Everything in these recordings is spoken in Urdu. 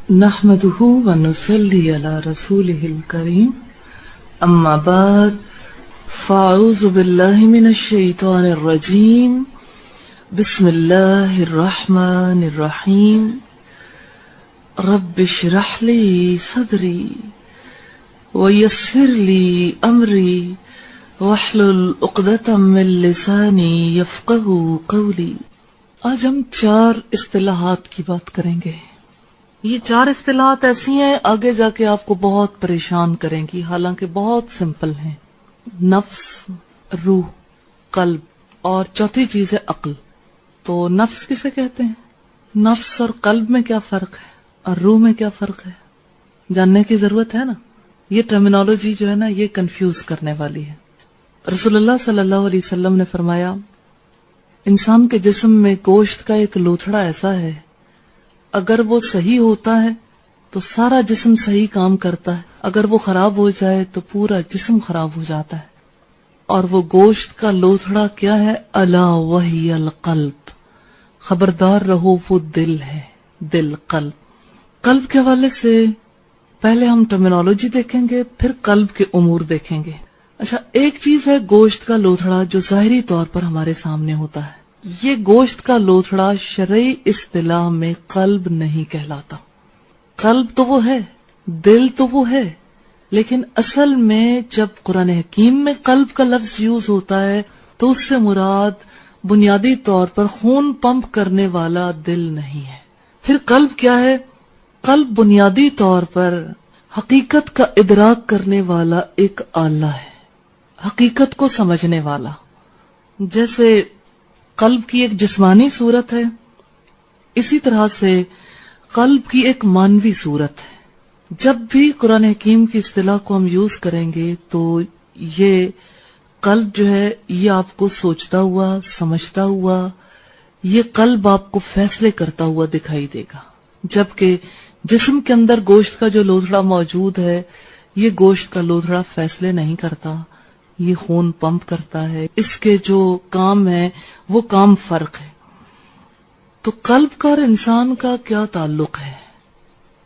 نحمده ونصلي على رسوله الكريم اما بعد فاعوذ بالله من الشيطان الرجيم بسم الله الرحمن الرحيم رب اشرح لي صدري ويسر لي امري واحلل عقدة من لساني يفقهوا قولي۔ آج ہم 4 اصطلاحات کی بات کریں گے۔ یہ 4 اصطلاحات ایسی ہیں آگے جا کے آپ کو بہت پریشان کریں گی، حالانکہ بہت سمپل ہیں۔ نفس، روح، قلب اور چوتھی چیز ہے عقل۔ تو نفس کسے کہتے ہیں؟ نفس اور قلب میں کیا فرق ہے اور روح میں کیا فرق ہے، جاننے کی ضرورت ہے نا۔ یہ ٹرمینالوجی جو ہے نا یہ کنفیوز کرنے والی ہے۔ رسول اللہ صلی اللہ علیہ وسلم نے فرمایا انسان کے جسم میں گوشت کا ایک لوتھڑا ایسا ہے، اگر وہ صحیح ہوتا ہے تو سارا جسم صحیح کام کرتا ہے، اگر وہ خراب ہو جائے تو پورا جسم خراب ہو جاتا ہے۔ اور وہ گوشت کا لوتھڑا کیا ہے؟ الا وہی القلب، خبردار رہو وہ دل ہے، دل، قلب۔ قلب کے حوالے سے پہلے ہم ٹرمینالوجی دیکھیں گے، پھر قلب کے امور دیکھیں گے۔ اچھا، ایک چیز ہے گوشت کا لوتھڑا جو ظاہری طور پر ہمارے سامنے ہوتا ہے۔ یہ گوشت کا لوتھڑا شرعی اصطلاح میں قلب نہیں کہلاتا۔ قلب تو وہ ہے، دل تو وہ ہے، لیکن اصل میں جب قرآن حکیم میں قلب کا لفظ یوز ہوتا ہے تو اس سے مراد بنیادی طور پر خون پمپ کرنے والا دل نہیں ہے۔ پھر قلب کیا ہے؟ قلب بنیادی طور پر حقیقت کا ادراک کرنے والا ایک آلہ ہے، حقیقت کو سمجھنے والا۔ جیسے قلب کی ایک جسمانی صورت ہے، اسی طرح سے قلب کی ایک مانوی صورت ہے۔ جب بھی قرآن حکیم کی اصطلاح کو ہم یوز کریں گے تو یہ قلب جو ہے یہ آپ کو سوچتا ہوا، سمجھتا ہوا، یہ قلب آپ کو فیصلے کرتا ہوا دکھائی دے گا، جبکہ جسم کے اندر گوشت کا جو لوتھڑا موجود ہے یہ گوشت کا لوتھڑا فیصلے نہیں کرتا، یہ خون پمپ کرتا ہے، اس کے جو کام ہے وہ کام فرق ہے۔ تو قلب کا اور انسان کا کیا تعلق ہے؟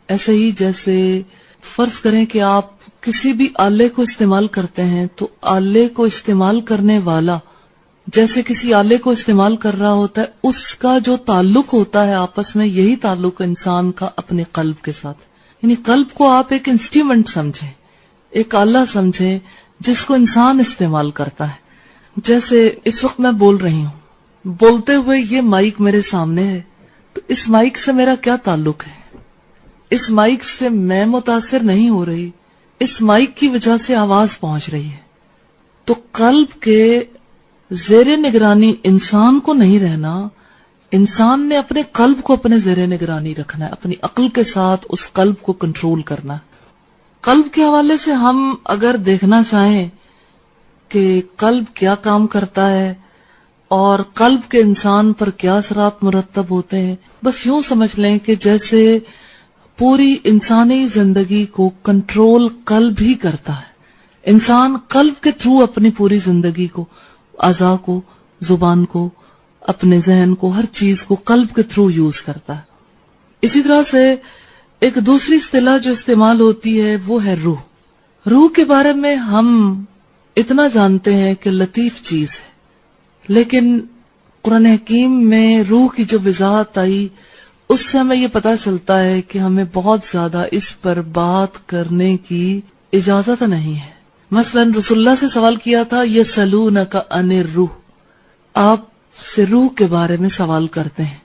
ایسے ہی جیسے فرض کریں کہ آپ کسی بھی آلے کو استعمال کرتے ہیں تو آلے کو استعمال کرنے والا جیسے کسی آلے کو استعمال کر رہا ہوتا ہے، اس کا جو تعلق ہوتا ہے آپس میں، یہی تعلق انسان کا اپنے قلب کے ساتھ۔ یعنی قلب کو آپ ایک انسٹرومنٹ سمجھیں، ایک آلہ سمجھیں جس کو انسان استعمال کرتا ہے۔ جیسے اس وقت میں بول رہی ہوں، بولتے ہوئے یہ مائک میرے سامنے ہے، تو اس مائک سے میرا کیا تعلق ہے؟ اس مائک سے میں متاثر نہیں ہو رہی، اس مائک کی وجہ سے آواز پہنچ رہی ہے۔ تو قلب کے زیر نگرانی انسان کو نہیں رہنا، انسان نے اپنے قلب کو اپنے زیر نگرانی رکھنا ہے، اپنی عقل کے ساتھ اس قلب کو کنٹرول کرنا ہے۔ قلب کے حوالے سے ہم اگر دیکھنا چاہیں کہ قلب کیا کام کرتا ہے اور قلب کے انسان پر کیا اثرات مرتب ہوتے ہیں، بس یوں سمجھ لیں کہ جیسے پوری انسانی زندگی کو کنٹرول قلب ہی کرتا ہے۔ انسان قلب کے تھرو اپنی پوری زندگی کو، اعضاء کو، زبان کو، اپنے ذہن کو، ہر چیز کو قلب کے تھرو یوز کرتا ہے۔ اسی طرح سے ایک دوسری اصطلاح جو استعمال ہوتی ہے وہ ہے روح۔ روح کے بارے میں ہم اتنا جانتے ہیں کہ لطیف چیز ہے، لیکن قرآن حکیم میں روح کی جو وضاحت آئی اس سے ہمیں یہ پتہ چلتا ہے کہ ہمیں بہت زیادہ اس پر بات کرنے کی اجازت نہیں ہے۔ مثلا رسول اللہ سے سوال کیا تھا یسألونک عن الروح، آپ سے روح کے بارے میں سوال کرتے ہیں،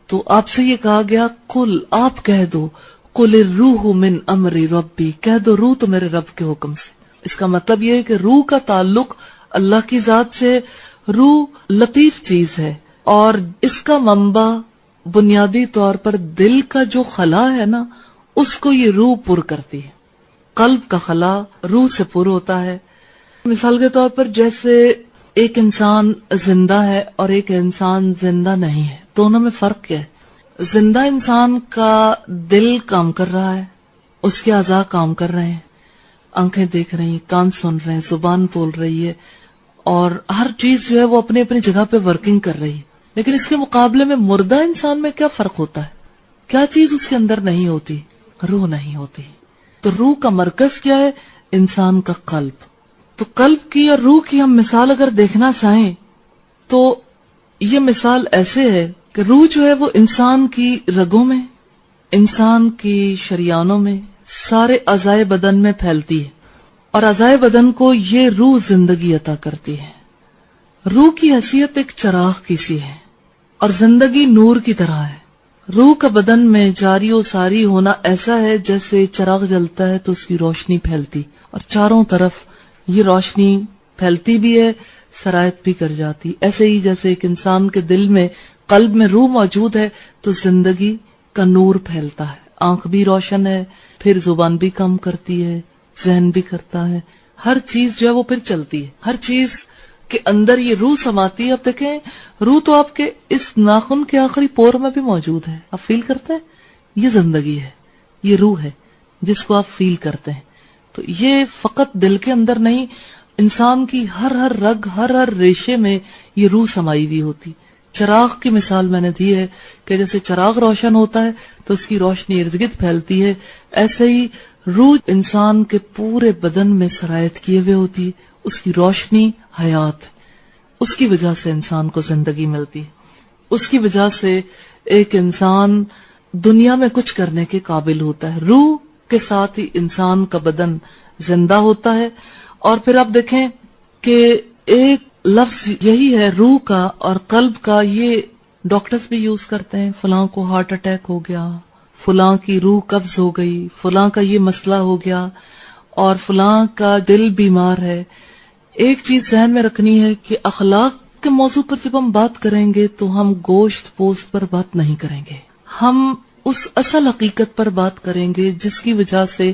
تو آپ سے یہ کہا گیا قل، آپ کہہ دو، قل الروح من امر ربی، کہہ دو روح تو میرے رب کے حکم سے۔ اس کا مطلب یہ ہے کہ روح کا تعلق اللہ کی ذات سے، روح لطیف چیز ہے اور اس کا منبع بنیادی طور پر دل کا جو خلا ہے نا، اس کو یہ روح پر کرتی ہے۔ قلب کا خلا روح سے پر ہوتا ہے۔ مثال کے طور پر جیسے ایک انسان زندہ ہے اور ایک انسان زندہ نہیں ہے، دونوں میں فرق کیا ہے؟ زندہ انسان کا دل کام کر رہا ہے، اس کے اعضاء کام کر رہے ہیں، آنکھیں دیکھ رہی ہیں، کان سن رہے ہیں، زبان بول رہی ہے، اور ہر چیز جو ہے وہ اپنی اپنی جگہ پہ ورکنگ کر رہی ہے۔ لیکن اس کے مقابلے میں مردہ انسان میں کیا فرق ہوتا ہے؟ کیا چیز اس کے اندر نہیں ہوتی؟ روح نہیں ہوتی. تو روح کا مرکز کیا ہے؟ انسان کا قلب. تو قلب کی اور روح کی ہم مثال اگر دیکھنا چاہیں تو یہ مثال ایسے ہے کہ روح جو ہے وہ انسان کی رگوں میں، انسان کی شریانوں میں، سارے اعضائے بدن میں پھیلتی ہے، اور اعضائے بدن کو یہ روح زندگی عطا کرتی ہے. روح کی حیثیت ایک چراغ کی سی ہے اور زندگی نور کی طرح ہے. روح کا بدن میں جاری و ساری ہونا ایسا ہے جیسے چراغ جلتا ہے تو اس کی روشنی پھیلتی، اور چاروں طرف یہ روشنی پھیلتی بھی ہے، سرایت بھی کر جاتی. ایسے ہی جیسے ایک انسان کے دل میں، قلب میں روح موجود ہے تو زندگی کا نور پھیلتا ہے. آنکھ بھی روشن ہے، پھر زبان بھی کام کرتی ہے، ذہن بھی کرتا ہے، ہر چیز جو ہے وہ پھر چلتی ہے. ہر چیز کے اندر یہ روح سماتی ہے. اب دیکھیں، روح تو آپ کے اس ناخن کے آخری پور میں بھی موجود ہے. آپ فیل کرتے ہیں؟ یہ زندگی ہے، یہ روح ہے جس کو آپ فیل کرتے ہیں. تو یہ فقط دل کے اندر نہیں، انسان کی ہر رگ، ہر ریشے میں یہ روح سمائی ہوئی ہوتی. چراغ کی مثال میں نے دی ہے کہ جیسے چراغ روشن ہوتا ہے تو اس کی روشنی ارد گرد پھیلتی ہے، ایسے ہی روح انسان کے پورے بدن میں سرایت کیے ہوئے ہوتی ہے. اس کی روشنی حیات، اس کی وجہ سے انسان کو زندگی ملتی ہے. اس کی وجہ سے ایک انسان دنیا میں کچھ کرنے کے قابل ہوتا ہے. روح کے ساتھ ہی انسان کا بدن زندہ ہوتا ہے. اور پھر آپ دیکھیں کہ ایک لفظ یہی ہے روح کا اور قلب کا، یہ ڈاکٹرز بھی یوز کرتے ہیں. فلاں کو ہارٹ اٹیک ہو گیا، فلاں کی روح قبض ہو گئی، فلاں کا یہ مسئلہ ہو گیا، اور فلاں کا دل بیمار ہے. ایک چیز ذہن میں رکھنی ہے کہ اخلاق کے موضوع پر جب ہم بات کریں گے تو ہم گوشت پوست پر بات نہیں کریں گے، ہم اس اصل حقیقت پر بات کریں گے جس کی وجہ سے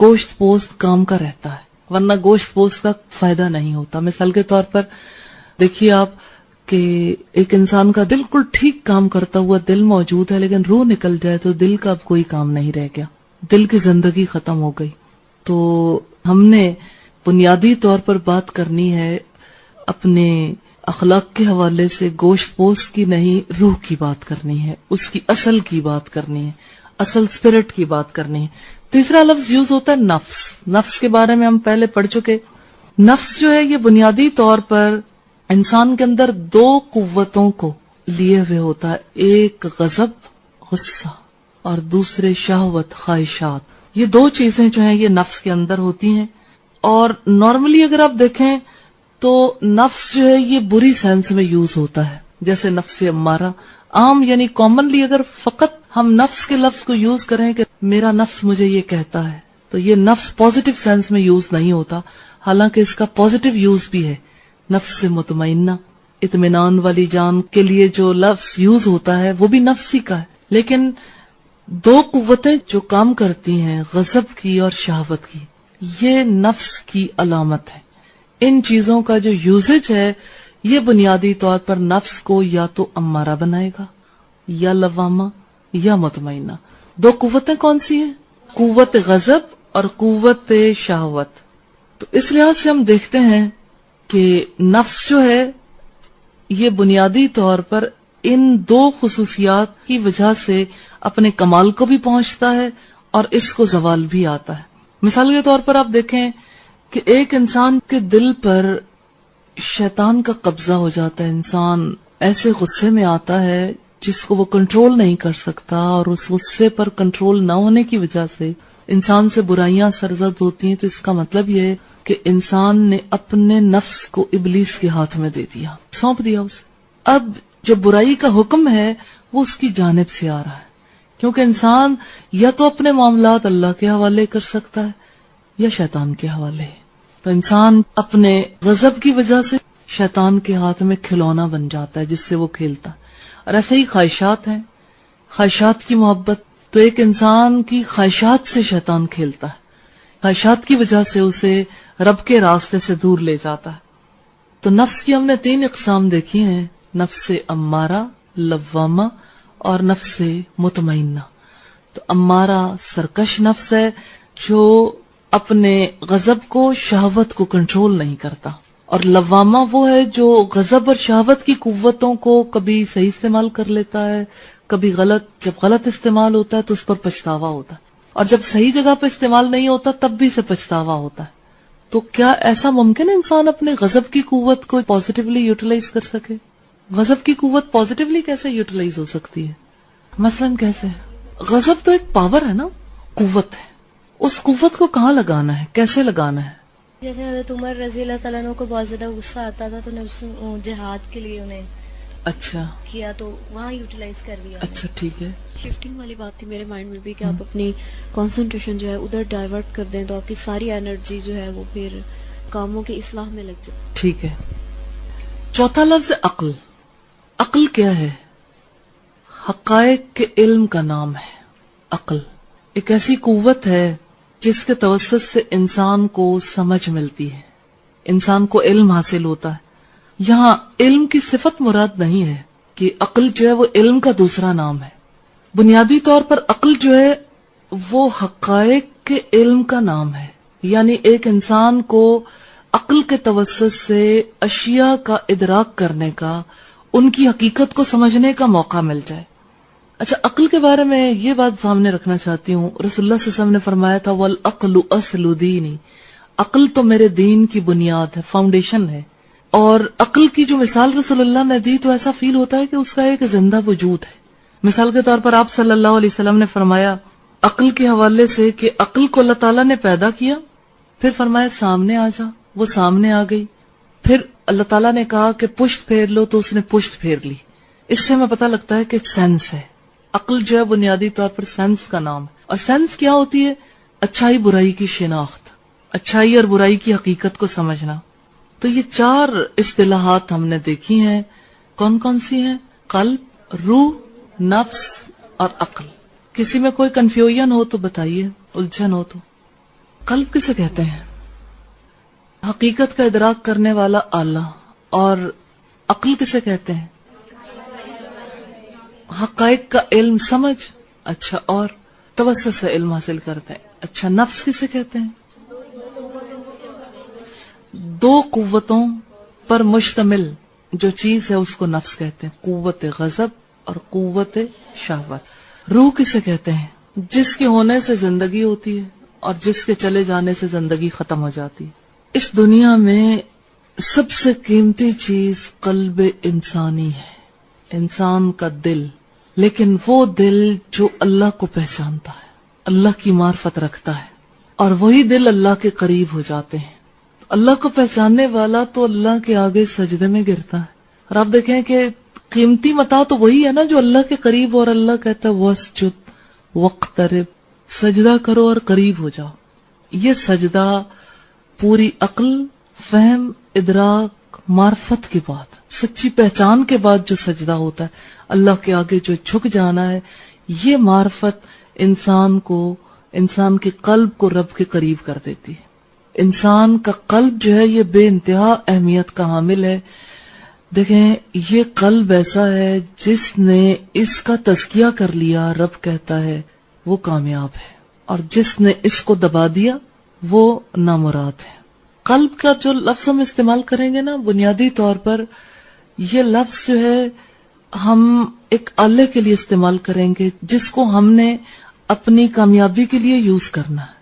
گوشت پوست کام کا رہتا ہے، ورنہ گوشت پوست کا فائدہ نہیں ہوتا. مثال کے طور پر دیکھیے آپ کہ ایک انسان کا بالکل ٹھیک کام کرتا ہوا دل موجود ہے، لیکن روح نکل جائے تو دل کا اب کوئی کام نہیں رہ گیا، دل کی زندگی ختم ہو گئی. تو ہم نے بنیادی طور پر بات کرنی ہے اپنے اخلاق کے حوالے سے گوشت پوست کی نہیں، روح کی بات کرنی ہے، اس کی اصل کی بات کرنی ہے، اصل اسپرٹ کی بات کرنی ہے. تیسرا لفظ یوز ہوتا ہے نفس. نفس کے بارے میں ہم پہلے پڑھ چکے. نفس جو ہے یہ بنیادی طور پر انسان کے اندر دو قوتوں کو لیے ہوئے ہوتا ہے، ایک غضب غصہ اور دوسرے شہوت خواہشات. یہ دو چیزیں جو ہیں یہ نفس کے اندر ہوتی ہیں. اور نارملی اگر آپ دیکھیں تو نفس جو ہے یہ بری سینس میں یوز ہوتا ہے، جیسے نفس امارہ. عام یعنی کامنلی اگر فقط ہم نفس کے لفظ کو یوز کریں کہ میرا نفس مجھے یہ کہتا ہے، تو یہ نفس پازیٹیو سینس میں یوز نہیں ہوتا، حالانکہ اس کا پازیٹیو یوز بھی ہے. نفس مطمئنہ، اطمینان والی جان کے لیے جو لفظ یوز ہوتا ہے وہ بھی نفس ہی کا ہے. لیکن دو قوتیں جو کام کرتی ہیں، غضب کی اور شہوت کی، یہ نفس کی علامت ہے. ان چیزوں کا جو یوزج ہے یہ بنیادی طور پر نفس کو یا تو امارہ بنائے گا یا لوامہ یا مطمئنہ. دو قوتیں کون سی ہیں؟ قوت غضب اور قوت شہوت. تو اس لحاظ سے ہم دیکھتے ہیں کہ نفس جو ہے یہ بنیادی طور پر ان دو خصوصیات کی وجہ سے اپنے کمال کو بھی پہنچتا ہے اور اس کو زوال بھی آتا ہے. مثال کے طور پر آپ دیکھیں کہ ایک انسان کے دل پر شیطان کا قبضہ ہو جاتا ہے، انسان ایسے غصے میں آتا ہے جس کو وہ کنٹرول نہیں کر سکتا، اور اس غصے پر کنٹرول نہ ہونے کی وجہ سے انسان سے برائیاں سرزد ہوتی ہیں. تو اس کا مطلب یہ ہے کہ انسان نے اپنے نفس کو ابلیس کے ہاتھ میں دے دیا، سونپ دیا اسے. اب جو برائی کا حکم ہے وہ اس کی جانب سے آ رہا ہے، کیونکہ انسان یا تو اپنے معاملات اللہ کے حوالے کر سکتا ہے یا شیطان کے حوالے. تو انسان اپنے غضب کی وجہ سے شیطان کے ہاتھ میں کھلونا بن جاتا ہے جس سے وہ کھیلتا ہے. اور ایسے ہی خواہشات ہیں، خواہشات کی محبت، تو ایک انسان کی خواہشات سے شیطان کھیلتا ہے، خواہشات کی وجہ سے اسے رب کے راستے سے دور لے جاتا ہے. تو نفس کی ہم نے 3 اقسام دیکھی ہیں، نفس امارہ، لوامہ اور نفس مطمئنہ. تو امارہ سرکش نفس ہے جو اپنے غضب کو، شہوت کو کنٹرول نہیں کرتا، اور لوامہ وہ ہے جو غضب اور شہوت کی قوتوں کو کبھی صحیح استعمال کر لیتا ہے، کبھی غلط. جب غلط استعمال ہوتا ہے تو اس پر پچھتاوا ہوتا ہے. اور جب صحیح جگہ پہ استعمال نہیں ہوتا تب بھی اسے پچھتاوا ہوتا ہے. تو کیا ایسا ممکن ہے انسان اپنے غضب کی قوت کو پازیٹیولی یوٹیلائز کر سکے؟ غضب کی قوت پازیٹیولی کیسے یوٹیلائز ہو سکتی ہے؟ مثلاً کیسے؟ غضب تو ایک پاور ہے نا، قوت ہے. اس قوت کو کہاں لگانا ہے، کیسے لگانا ہے؟ جیسے حضرت عمر رضی اللہ تعالیٰ عنہ کو بہت زیادہ غصہ آتا تھا تو انہیں جہاد کے لیے انہیں اچھا کیا تو وہاں یوٹیلائز کر دیا. اچھا ٹھیک ہے. شفٹنگ والی بات تھی میرے مائنڈ میں بھی کہ آپ اپنی کنسنٹریشن جو ہے ادھر ڈائیورٹ کر دیں تو آپ کی ساری انرجی جو ہے وہ پھر کاموں کی اصلاح میں لگ جائے. ٹھیک ہے. چوتھا لفظ عقل. عقل کیا ہے؟ حقائق کے علم کا نام ہے. عقل ایک ایسی قوت ہے جس کے توسط سے انسان کو سمجھ ملتی ہے، انسان کو علم حاصل ہوتا ہے. یہاں علم کی صفت مراد نہیں ہے کہ عقل جو ہے وہ علم کا دوسرا نام ہے. بنیادی طور پر عقل جو ہے وہ حقائق کے علم کا نام ہے، یعنی ایک انسان کو عقل کے توسط سے اشیاء کا ادراک کرنے کا، ان کی حقیقت کو سمجھنے کا موقع مل جائے. اچھا، عقل کے بارے میں یہ بات سامنے رکھنا چاہتی ہوں. رسول اللہ صلی اللہ علیہ وسلم نے فرمایا تھا وَالْعَقْلُ أَصْلُ دِينِ، عقل تو میرے دین کی بنیاد ہے، فاؤنڈیشن ہے. اور عقل کی جو مثال رسول اللہ نے دی تو ایسا فیل ہوتا ہے کہ اس کا ایک زندہ وجود ہے. مثال کے طور پر آپ صلی اللہ علیہ وسلم نے فرمایا عقل کے حوالے سے کہ عقل کو اللہ تعالیٰ نے پیدا کیا، پھر فرمایا سامنے آ جا، وہ سامنے آ گئی. پھر اللہ تعالیٰ نے کہا کہ پشت پھیر لو تو اس نے پشت پھیر لی. اس سے ہمیں پتہ لگتا ہے کہ سینس ہے. عقل جو ہے بنیادی طور پر سینس کا نام ہے. اور سینس کیا ہوتی ہے؟ اچھائی برائی کی شناخت، اچھائی اور برائی کی حقیقت کو سمجھنا. تو یہ 4 اصطلاحات ہم نے دیکھی ہیں. کون کون سی ہیں؟ قلب، روح، نفس اور عقل. کسی میں کوئی کنفیوژن ہو تو بتائیے، الجھن ہو تو. قلب کسے کہتے ہیں؟ حقیقت کا ادراک کرنے والا آلہ. اور عقل کسے کہتے ہیں؟ حقائق کا علم، سمجھ. اچھا، اور توسط سے علم حاصل کرتے ہیں. اچھا، نفس کسے کہتے ہیں؟ 2 قوتوں پر مشتمل جو چیز ہے اس کو نفس کہتے ہیں، قوت غضب اور قوت شہوت. روح کسے کہتے ہیں؟ جس کے ہونے سے زندگی ہوتی ہے اور جس کے چلے جانے سے زندگی ختم ہو جاتی ہے. اس دنیا میں سب سے قیمتی چیز قلب انسانی ہے، انسان کا دل. لیکن وہ دل جو اللہ کو پہچانتا ہے، اللہ کی معرفت رکھتا ہے، اور وہی دل اللہ کے قریب ہو جاتے ہیں. اللہ کو پہچاننے والا تو اللہ کے آگے سجدے میں گرتا ہے. اور آپ دیکھیں کہ قیمتی متاع تو وہی ہے نا جو اللہ کے قریب، اور اللہ کہتا ہے وَاسْجُدْ وَاقْتَرِبْ، سجدہ کرو اور قریب ہو جاؤ. یہ سجدہ پوری عقل، فہم، ادراک، معرفت کے بعد، سچی پہچان کے بعد جو سجدہ ہوتا ہے، اللہ کے آگے جو جھک جانا ہے، یہ معرفت انسان کو، انسان کے قلب کو رب کے قریب کر دیتی ہے. انسان کا قلب جو ہے یہ بے انتہا اہمیت کا حامل ہے. دیکھیں، یہ قلب ایسا ہے جس نے اس کا تزکیہ کر لیا، رب کہتا ہے وہ کامیاب ہے، اور جس نے اس کو دبا دیا وہ نامراد ہے. قلب کا جو لفظ ہم استعمال کریں گے نا، بنیادی طور پر یہ لفظ جو ہے ہم ایک آلے کے لیے استعمال کریں گے جس کو ہم نے اپنی کامیابی کے لیے یوز کرنا ہے.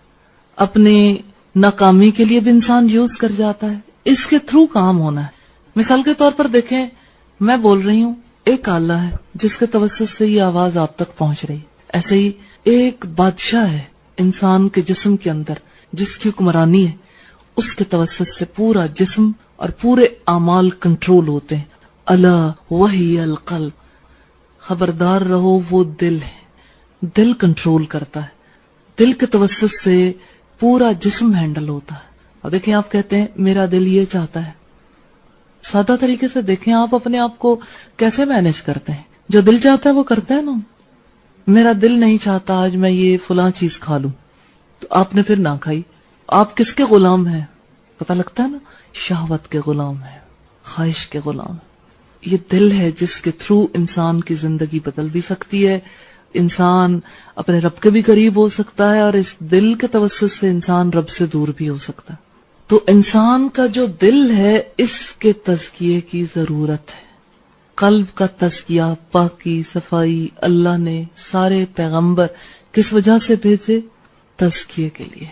اپنی ناکامی کے لیے بھی انسان یوز کر جاتا ہے، اس کے تھرو کام ہونا ہے. مثال کے طور پر دیکھیں، میں بول رہی ہوں، ایک آلہ ہے جس کے توسط سے یہ آواز آپ تک پہنچ رہی. ایسے ہی ایک بادشاہ ہے انسان کے جسم کے اندر جس کی حکمرانی ہے، اس کے توسط سے پورا جسم اور پورے اعمال کنٹرول ہوتے ہیں. الا وہی القلب، خبردار رہو وہ دل ہے، دل کنٹرول کرتا ہے. دل کے توسط سے پورا جسم ہینڈل ہوتا ہے. اور دیکھیں، آپ کہتے ہیں میرا دل یہ چاہتا ہے. سادہ طریقے سے دیکھیں آپ اپنے آپ کو کیسے مینج کرتے ہیں. جو دل چاہتا ہے وہ کرتے ہیں نا. میرا دل نہیں چاہتا آج میں یہ فلاں چیز کھا لوں، تو آپ نے پھر نہ کھائی. آپ کس کے غلام ہیں؟ پتہ لگتا ہے نا، شہوت کے غلام ہیں، خواہش کے غلام. یہ دل ہے جس کے تھرو انسان کی زندگی بدل بھی سکتی ہے، انسان اپنے رب کے بھی قریب ہو سکتا ہے، اور اس دل کے توسط سے انسان رب سے دور بھی ہو سکتا ہے. تو انسان کا جو دل ہے اس کے تزکیے کی ضرورت ہے. قلب کا تزکیہ، پاکی، صفائی اللہ نے سارے پیغمبر کس وجہ سے بھیجے؟ تزکیے کے لیے.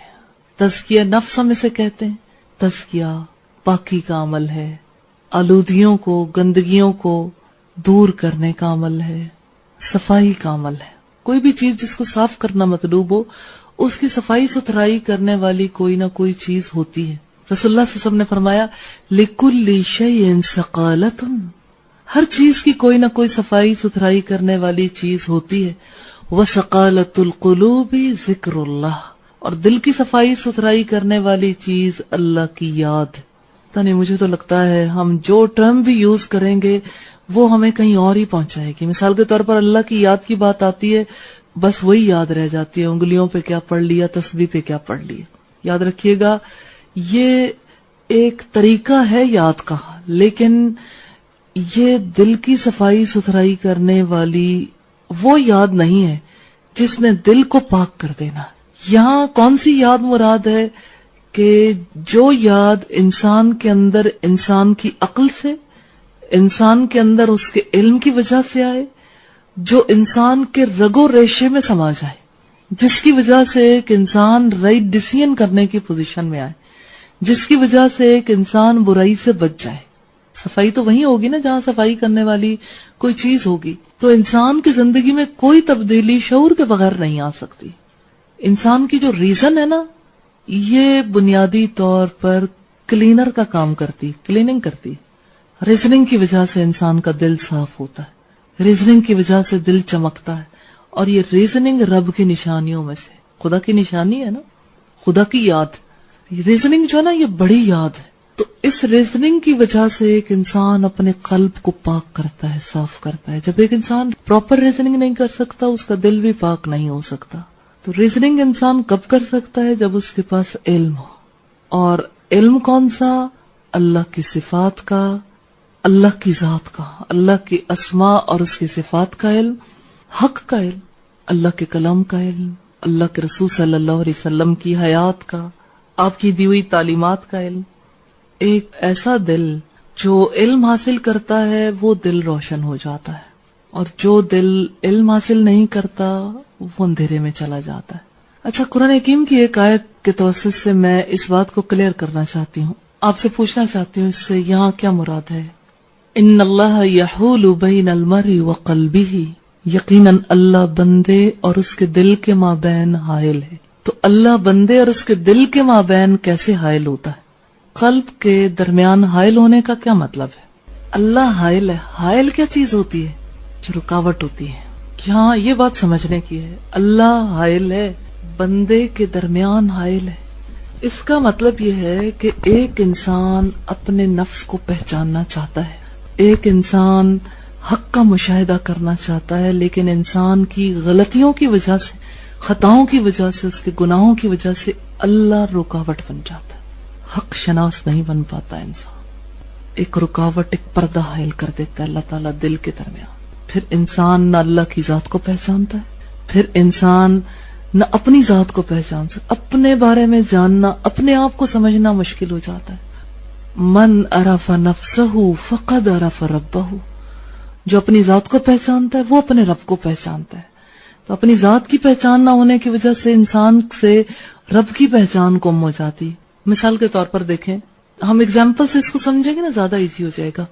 تزکیہ نفس ہم اسے کہتے ہیں. تزکیہ پاکی کا عمل ہے، آلودگیوں کو، گندگیوں کو دور کرنے کا عمل ہے، صفائی کا عمل ہے. کوئی بھی چیز جس کو صاف کرنا مطلوب ہو، اس کی صفائی ستھرائی کرنے والی کوئی نہ کوئی چیز ہوتی ہے. رسول اللہ صلی اللہ علیہ وسلم نے فرمایا لِكُلِّ شَيْءٍ ثَقَالَةٌ، ہر چیز کی کوئی نہ کوئی صفائی ستھرائی کرنے والی چیز ہوتی ہے. وَثَقَالَةُ الْقُلُوبِ ذِكْرُ اللَّهِ، اور دل کی صفائی ستھرائی کرنے والی چیز اللہ کی یاد. نہیں، مجھے تو لگتا ہے ہم جو ٹرم بھی یوز کریں گے وہ ہمیں کہیں اور ہی پہنچائے گی. مثال کے طور پر اللہ کی یاد کی بات آتی ہے، بس وہی یاد رہ جاتی ہے، انگلیوں پہ کیا پڑھ لیا، تسبیح پہ کیا پڑھ لیا. یاد رکھیے گا یہ ایک طریقہ ہے یاد کا، لیکن یہ دل کی صفائی ستھرائی کرنے والی وہ یاد نہیں ہے جس نے دل کو پاک کر دینا. یہاں کون سی یاد مراد ہے کہ جو یاد انسان کے اندر، انسان کی عقل سے، انسان کے اندر اس کے علم کی وجہ سے آئے، جو انسان کے رگو ریشے میں سما جائے، جس کی وجہ سے ایک انسان رائٹ ڈیسیژن کرنے کی پوزیشن میں آئے، جس کی وجہ سے ایک انسان برائی سے بچ جائے. صفائی تو وہیں ہوگی نا جہاں صفائی کرنے والی کوئی چیز ہوگی. تو انسان کی زندگی میں کوئی تبدیلی شعور کے بغیر نہیں آ سکتی. انسان کی جو ریزن ہے نا، یہ بنیادی طور پر کلینر کا کام کرتی، کلیننگ کرتی. ریزننگ کی وجہ سے انسان کا دل صاف ہوتا ہے، ریزننگ کی وجہ سے دل چمکتا ہے. اور یہ ریزننگ رب کی نشانیوں میں سے، خدا کی نشانی ہے نا، خدا کی یاد. ریزننگ جو ہے نا، یہ بڑی یاد ہے. تو اس ریزننگ کی وجہ سے ایک انسان اپنے قلب کو پاک کرتا ہے، صاف کرتا ہے. جب ایک انسان پراپر ریزننگ نہیں کر سکتا، اس کا دل بھی پاک نہیں ہو سکتا. تو ریزننگ انسان کب کر سکتا ہے؟ جب اس کے پاس علم ہو. اور علم کون سا؟ اللہ کی صفات کا، اللہ کی ذات کا، اللہ کی اسماء اور اس کی صفات کا علم، حق کا علم، اللہ کے کلام کا علم، اللہ کے رسول صلی اللہ علیہ وسلم کی حیات کا، آپ کی دی ہوئی تعلیمات کا علم. ایک ایسا دل جو علم حاصل کرتا ہے وہ دل روشن ہو جاتا ہے، اور جو دل علم حاصل نہیں کرتا وہ اندھیرے میں چلا جاتا ہے. اچھا، قرآن حکیم کی ایک آیت کے توسط سے میں اس بات کو کلیئر کرنا چاہتی ہوں، آپ سے پوچھنا چاہتی ہوں اس سے یہاں کیا مراد ہے. ان اللہ یحول بین المرء وقلبہ، یقیناً اللہ بندے اور اس کے دل کے مابین حائل ہے. تو اللہ بندے اور اس کے دل کے مابین کیسے حائل ہوتا ہے؟ قلب کے درمیان حائل ہونے کا کیا مطلب ہے؟ اللہ حائل ہے. حائل کیا چیز ہوتی ہے؟ جو رکاوٹ ہوتی ہے. یہاں یہ بات سمجھنے کی ہے، اللہ حائل ہے، بندے کے درمیان حائل ہے. اس کا مطلب یہ ہے کہ ایک انسان اپنے نفس کو پہچاننا چاہتا ہے، ایک انسان حق کا مشاہدہ کرنا چاہتا ہے، لیکن انسان کی غلطیوں کی وجہ سے، خطاؤں کی وجہ سے، اس کے گناہوں کی وجہ سے اللہ رکاوٹ بن جاتا ہے. حق شناس نہیں بن پاتا انسان. ایک رکاوٹ، ایک پردہ حائل کر دیتا ہے اللہ تعالیٰ دل کے درمیان. پھر انسان نہ اللہ کی ذات کو پہچانتا ہے، پھر انسان نہ اپنی ذات کو پہچان سکتا. اپنے بارے میں جاننا، اپنے آپ کو سمجھنا مشکل ہو جاتا ہے. من عرف نفسہ فقد عرف ربہ، جو اپنی ذات کو پہچانتا ہے وہ اپنے رب کو پہچانتا ہے. تو اپنی ذات کی پہچان نہ ہونے کی وجہ سے انسان سے رب کی پہچان گم ہو جاتی. مثال کے طور پر دیکھیں، ہم اگزامپل سے اس کو سمجھیں گے نا زیادہ ایزی ہو جائے گا.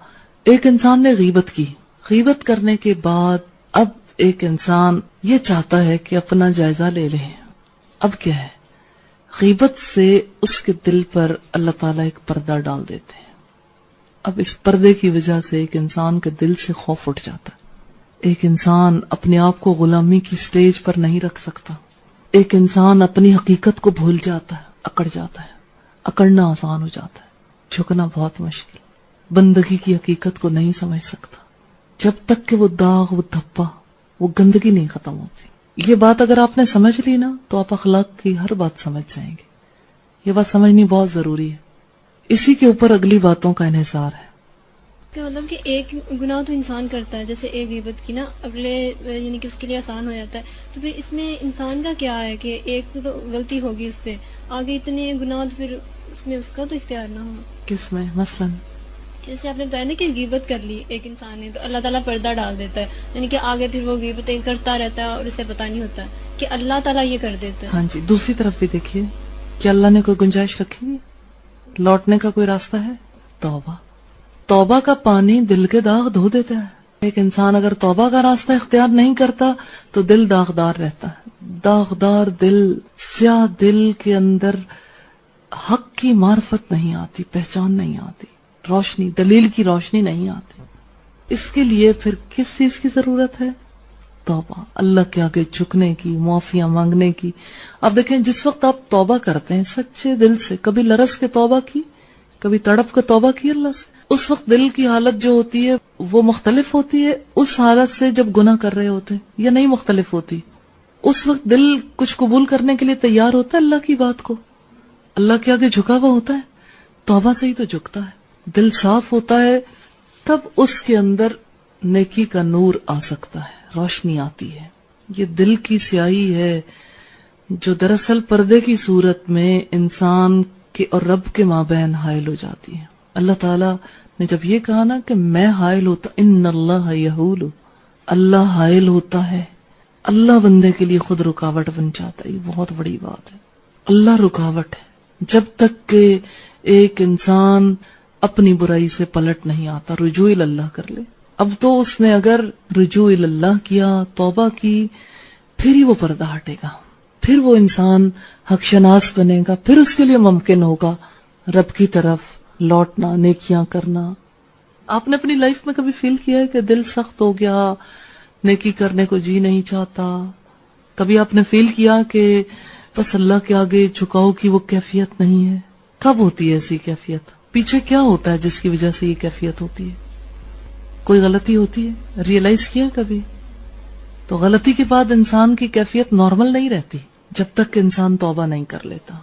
ایک انسان نے غیبت کی، غیبت کرنے کے بعد اب ایک انسان یہ چاہتا ہے کہ اپنا جائزہ لے لے. اب کیا ہے؟ غیبت سے اس کے دل پر اللہ تعالیٰ ایک پردہ ڈال دیتے ہیں. اب اس پردے کی وجہ سے ایک انسان کے دل سے خوف اٹھ جاتا ہے. ایک انسان اپنے آپ کو غلامی کی سٹیج پر نہیں رکھ سکتا. ایک انسان اپنی حقیقت کو بھول جاتا ہے، اکڑ جاتا ہے. اکڑنا آسان ہو جاتا ہے، جھکنا بہت مشکل. بندگی کی حقیقت کو نہیں سمجھ سکتا جب تک کہ وہ داغ، وہ دھبا، وہ گندگی نہیں ختم ہوتی. یہ بات اگر آپ نے سمجھ لی نا تو آپ اخلاق کی ہر بات سمجھ جائیں گے. یہ بات سمجھنی بہت ضروری ہے. اسی کے اوپر اگلی باتوں کا انحصار ہے. مطلب کہ ایک گناہ تو انسان کرتا ہے، جیسے ایک غیبت کی نا، اگلے یعنی کہ اس کے لیے آسان ہو جاتا ہے. تو پھر اس میں انسان کا کیا ہے کہ ایک تو غلطی ہوگی، اس سے آگے اتنے گناہ، تو پھر اس میں اس کا تو اختیار نہ ہو. کس میں؟ مثلاً جیسے آپ نے بتایا نا کہ غیبت کر لی ایک انسان نے، تو اللہ تعالیٰ پردہ ڈال دیتا ہے، یعنی کہ آگے پھر وہ غیبتیں کرتا رہتا ہے اور اسے پتہ نہیں ہوتا ہے. کہ اللہ تعالیٰ یہ کر دیتا ہے. ہاں جی، دوسری طرف بھی دیکھیے کہ اللہ نے کوئی گنجائش رکھی ہے، لوٹنے کا کوئی راستہ ہے؟ توبہ. توبہ کا پانی دل کے داغ دھو دیتا ہے. ایک انسان اگر توبہ کا راستہ اختیار نہیں کرتا تو دل داغدار رہتا ہے. داغدار دل، سیاہ دل کے اندر حق کی معرفت نہیں آتی، پہچان نہیں آتی، روشنی، دلیل کی روشنی نہیں آتی. اس کے لیے پھر کس چیز کی ضرورت ہے؟ توبہ، اللہ کے آگے جھکنے کی، معافیاں مانگنے کی. اب دیکھیں، جس وقت آپ توبہ کرتے ہیں سچے دل سے، کبھی لرز کے توبہ کی، کبھی تڑپ کے توبہ کی اللہ سے، اس وقت دل کی حالت جو ہوتی ہے وہ مختلف ہوتی ہے اس حالت سے جب گناہ کر رہے ہوتے ہیں، یا نہیں مختلف ہوتی؟ اس وقت دل کچھ قبول کرنے کے لیے تیار ہوتا ہے اللہ کی بات کو، اللہ کے آگے جھکا ہوا ہوتا ہے. توبہ سے ہی تو جھکتا ہے، دل صاف ہوتا ہے، تب اس کے اندر نیکی کا نور آ سکتا ہے، روشنی آتی ہے. یہ دل کی سیاہی ہے جو دراصل پردے کی صورت میں انسان کے اور رب کے مابین حائل ہو جاتی ہے. اللہ تعالیٰ نے جب یہ کہا نا کہ میں حائل ہوتا، ان اللہ یحول، اللہ حائل ہوتا ہے، اللہ بندے کے لیے خود رکاوٹ بن جاتا ہے. یہ بہت بڑی بات ہے، اللہ رکاوٹ ہے. جب تک کہ ایک انسان اپنی برائی سے پلٹ نہیں آتا، رجوع اللہ کر لے. اب تو اس نے اگر رجوع اللہ کیا، توبہ کی، پھر ہی وہ پردہ ہٹے گا، پھر وہ انسان حق شناس بنے گا، پھر اس کے لیے ممکن ہوگا رب کی طرف لوٹنا، نیکیاں کرنا. آپ نے اپنی لائف میں کبھی فیل کیا ہے کہ دل سخت ہو گیا، نیکی کرنے کو جی نہیں چاہتا؟ کبھی آپ نے فیل کیا کہ بس اللہ کے آگے جھکاؤ کی وہ کیفیت نہیں ہے؟ کب ہوتی ہے ایسی کیفیت؟ پیچھے کیا ہوتا ہے جس کی وجہ سے یہ کیفیت ہوتی ہے؟ کوئی غلطی ہوتی ہے؟ ریئلائز کیا کبھی؟ تو غلطی کے بعد انسان کی کیفیت نارمل نہیں رہتی جب تک کہ انسان توبہ نہیں کر لیتا.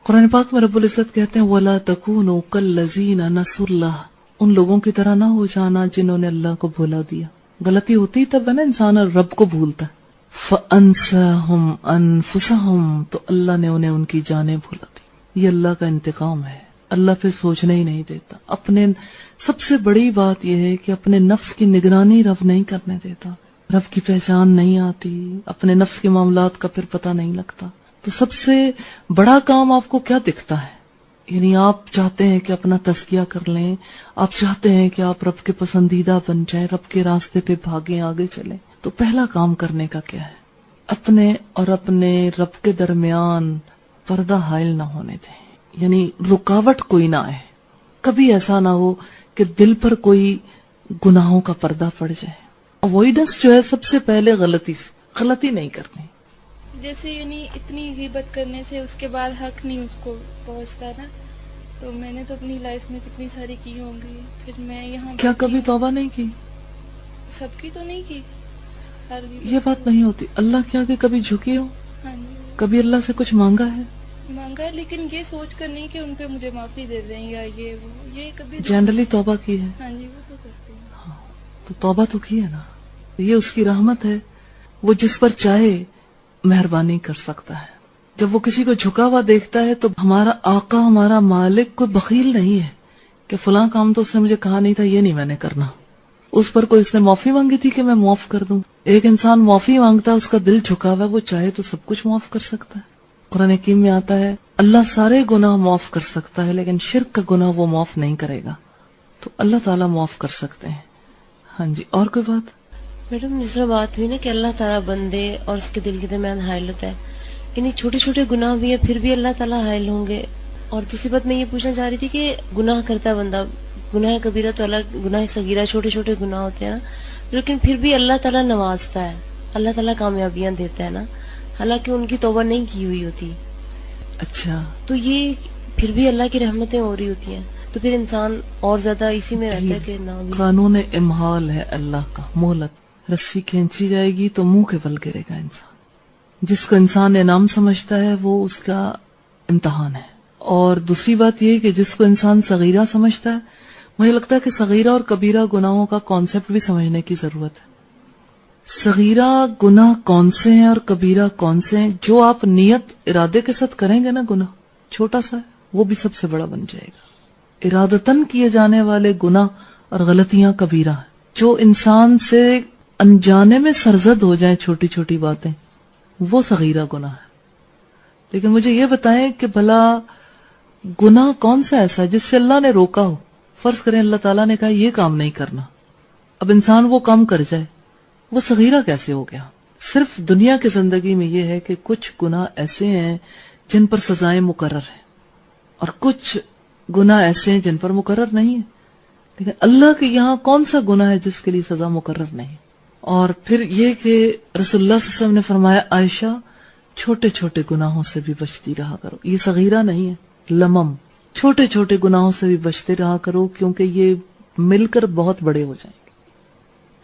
قرآن پاک میں رب العزت کہتے ہیں وَلَا تَكُونُوا كَالَّذِينَ نَسُوا اللَّهَ، ان لوگوں کی طرح نہ ہو جانا جنہوں نے اللہ کو بھولا دیا. غلطی ہوتی تب ہے نا انسان رب کو بھولتا ہے. فَأَنسَاهُمْ أَنفُسَهُمْ، تو اللہ نے انہیں ان کی جانیں بھولا دی. یہ اللہ کا انتقام ہے. اللہ پہ سوچنے ہی نہیں دیتا. اپنے سب سے بڑی بات یہ ہے کہ اپنے نفس کی نگرانی رب نہیں کرنے دیتا. رب کی پہچان نہیں آتی، اپنے نفس کے معاملات کا پھر پتہ نہیں لگتا. تو سب سے بڑا کام آپ کو کیا دکھتا ہے؟ یعنی آپ چاہتے ہیں کہ اپنا تزکیہ کر لیں، آپ چاہتے ہیں کہ آپ رب کے پسندیدہ بن جائیں، رب کے راستے پہ بھاگیں، آگے چلیں. تو پہلا کام کرنے کا کیا ہے؟ اپنے اور اپنے رب کے درمیان پردہ حائل نہ ہونے دیں، یعنی رکاوٹ کوئی نہ آئے. کبھی ایسا نہ ہو کہ دل پر کوئی گناہوں کا پردہ پڑ جائے. اوائڈنس جو ہے سب سے پہلے غلطی سے، غلطی نہیں کرنی. جیسے یعنی اتنی غیبت کرنے سے اس کے بعد حق نہیں اس کو پہنچتا نا، تو میں نے تو اپنی لائف میں کتنی ساری کی ہوں گی. پھر میں یہاں کیا کبھی توبہ نہیں کی؟ سب کی تو نہیں کی، ہر یہ بات نہیں ہوتی. اللہ کے آگے کبھی جھکی ہو؟ ہاں جی کبھی اللہ سے کچھ مانگا ہے؟ مانگا ہے، لیکن یہ سوچ کر نہیں کہ ان پہ مجھے معافی دے دیں یا یہ کبھی جنرلی توبہ کی ہے. ہاں جی وہ تو کرتے ہیں. ہاں تو توبہ تو کی ہے نا. یہ اس کی رحمت ہے، وہ جس پر چاہے مہربانی کر سکتا ہے. جب وہ کسی کو جھکا ہوا دیکھتا ہے تو ہمارا آقا، ہمارا مالک کوئی بخیل نہیں ہے کہ فلاں کام تو اس نے مجھے کہا نہیں تھا، یہ نہیں میں نے کرنا. اس پر کوئی اس نے معافی مانگی تھی کہ میں معاف کر دوں. ایک انسان معافی مانگتا ہے، اس کا دل جھکا ہوا ہے، وہ چاہے تو سب کچھ معاف کر سکتا ہے. قرآن حکیم میں آتا ہے اللہ سارے گناہ معاف کر سکتا ہے لیکن شرک کا گناہ وہ معاف نہیں کرے گا. تو اللہ تعالیٰ معاف کر سکتے ہیں. ہاں جی، اور کوئی بات؟ میڈم جس طرح بات ہوئی نا کہ اللہ تعالیٰ بندے اور اس کے دل کے درمیان حائل ہوتا ہے، یعنی چھوٹے چھوٹے گناہ بھی ہے پھر بھی اللہ تعالیٰ حائل ہوں گے. اور دوسری بات میں یہ پوچھنا چاہ رہی تھی کہ گناہ کرتا بندہ، گناہ کبیرہ تو الگ، گناہ صغیرہ چھوٹے چھوٹے گناہ ہوتے ہیں نا، لیکن پھر بھی اللہ تعالیٰ نوازتا ہے، اللہ تعالیٰ کامیابیاں دیتا ہے نا، حالانکہ ان کی توبہ نہیں کی ہوئی ہوتی. اچھا، تو یہ پھر بھی اللہ کی رحمتیں ہو رہی ہوتی ہیں، تو پھر انسان اور زیادہ اسی میں رہتا ہے کہ نہ بھی. قانون امہال ہے اللہ کا، مہلت. رسی کھینچی جائے گی تو منہ کے بل گرے گا انسان. جس کو انسان انعام سمجھتا ہے وہ اس کا امتحان ہے. اور دوسری بات یہ کہ جس کو انسان صغیرہ سمجھتا ہے، مجھے لگتا ہے کہ صغیرہ اور کبیرہ گناہوں کا کانسیپٹ بھی سمجھنے کی ضرورت ہے. صغیرہ گناہ کون سے ہیں اور کبیرہ کون سے ہیں؟ جو آپ نیت ارادے کے ساتھ کریں گے نا گناہ، چھوٹا سا ہے، وہ بھی سب سے بڑا بن جائے گا. ارادتاً کیے جانے والے گناہ اور غلطیاں کبیرہ ہیں. جو انسان سے انجانے میں سرزد ہو جائیں چھوٹی چھوٹی باتیں، وہ صغیرہ گناہ ہے. لیکن مجھے یہ بتائیں کہ بھلا گناہ کون سا ایسا ہے جس سے اللہ نے روکا ہو؟ فرض کریں اللہ تعالیٰ نے کہا یہ کام نہیں کرنا، اب انسان وہ کام کر جائے، وہ صغیرہ کیسے ہو گیا؟ صرف دنیا کی زندگی میں یہ ہے کہ کچھ گناہ ایسے ہیں جن پر سزائیں مقرر ہیں اور کچھ گناہ ایسے ہیں جن پر مقرر نہیں ہے. لیکن اللہ کے یہاں کون سا گناہ ہے جس کے لیے سزا مقرر نہیں؟ اور پھر یہ کہ رسول اللہ صلی اللہ علیہ وسلم نے فرمایا عائشہ چھوٹے چھوٹے گناہوں سے بھی بچتی رہا کرو. یہ صغیرہ نہیں ہے، لمم. چھوٹے چھوٹے گناہوں سے بھی بچتے رہا کرو کیونکہ یہ مل کر بہت بڑے ہو جائیں گے.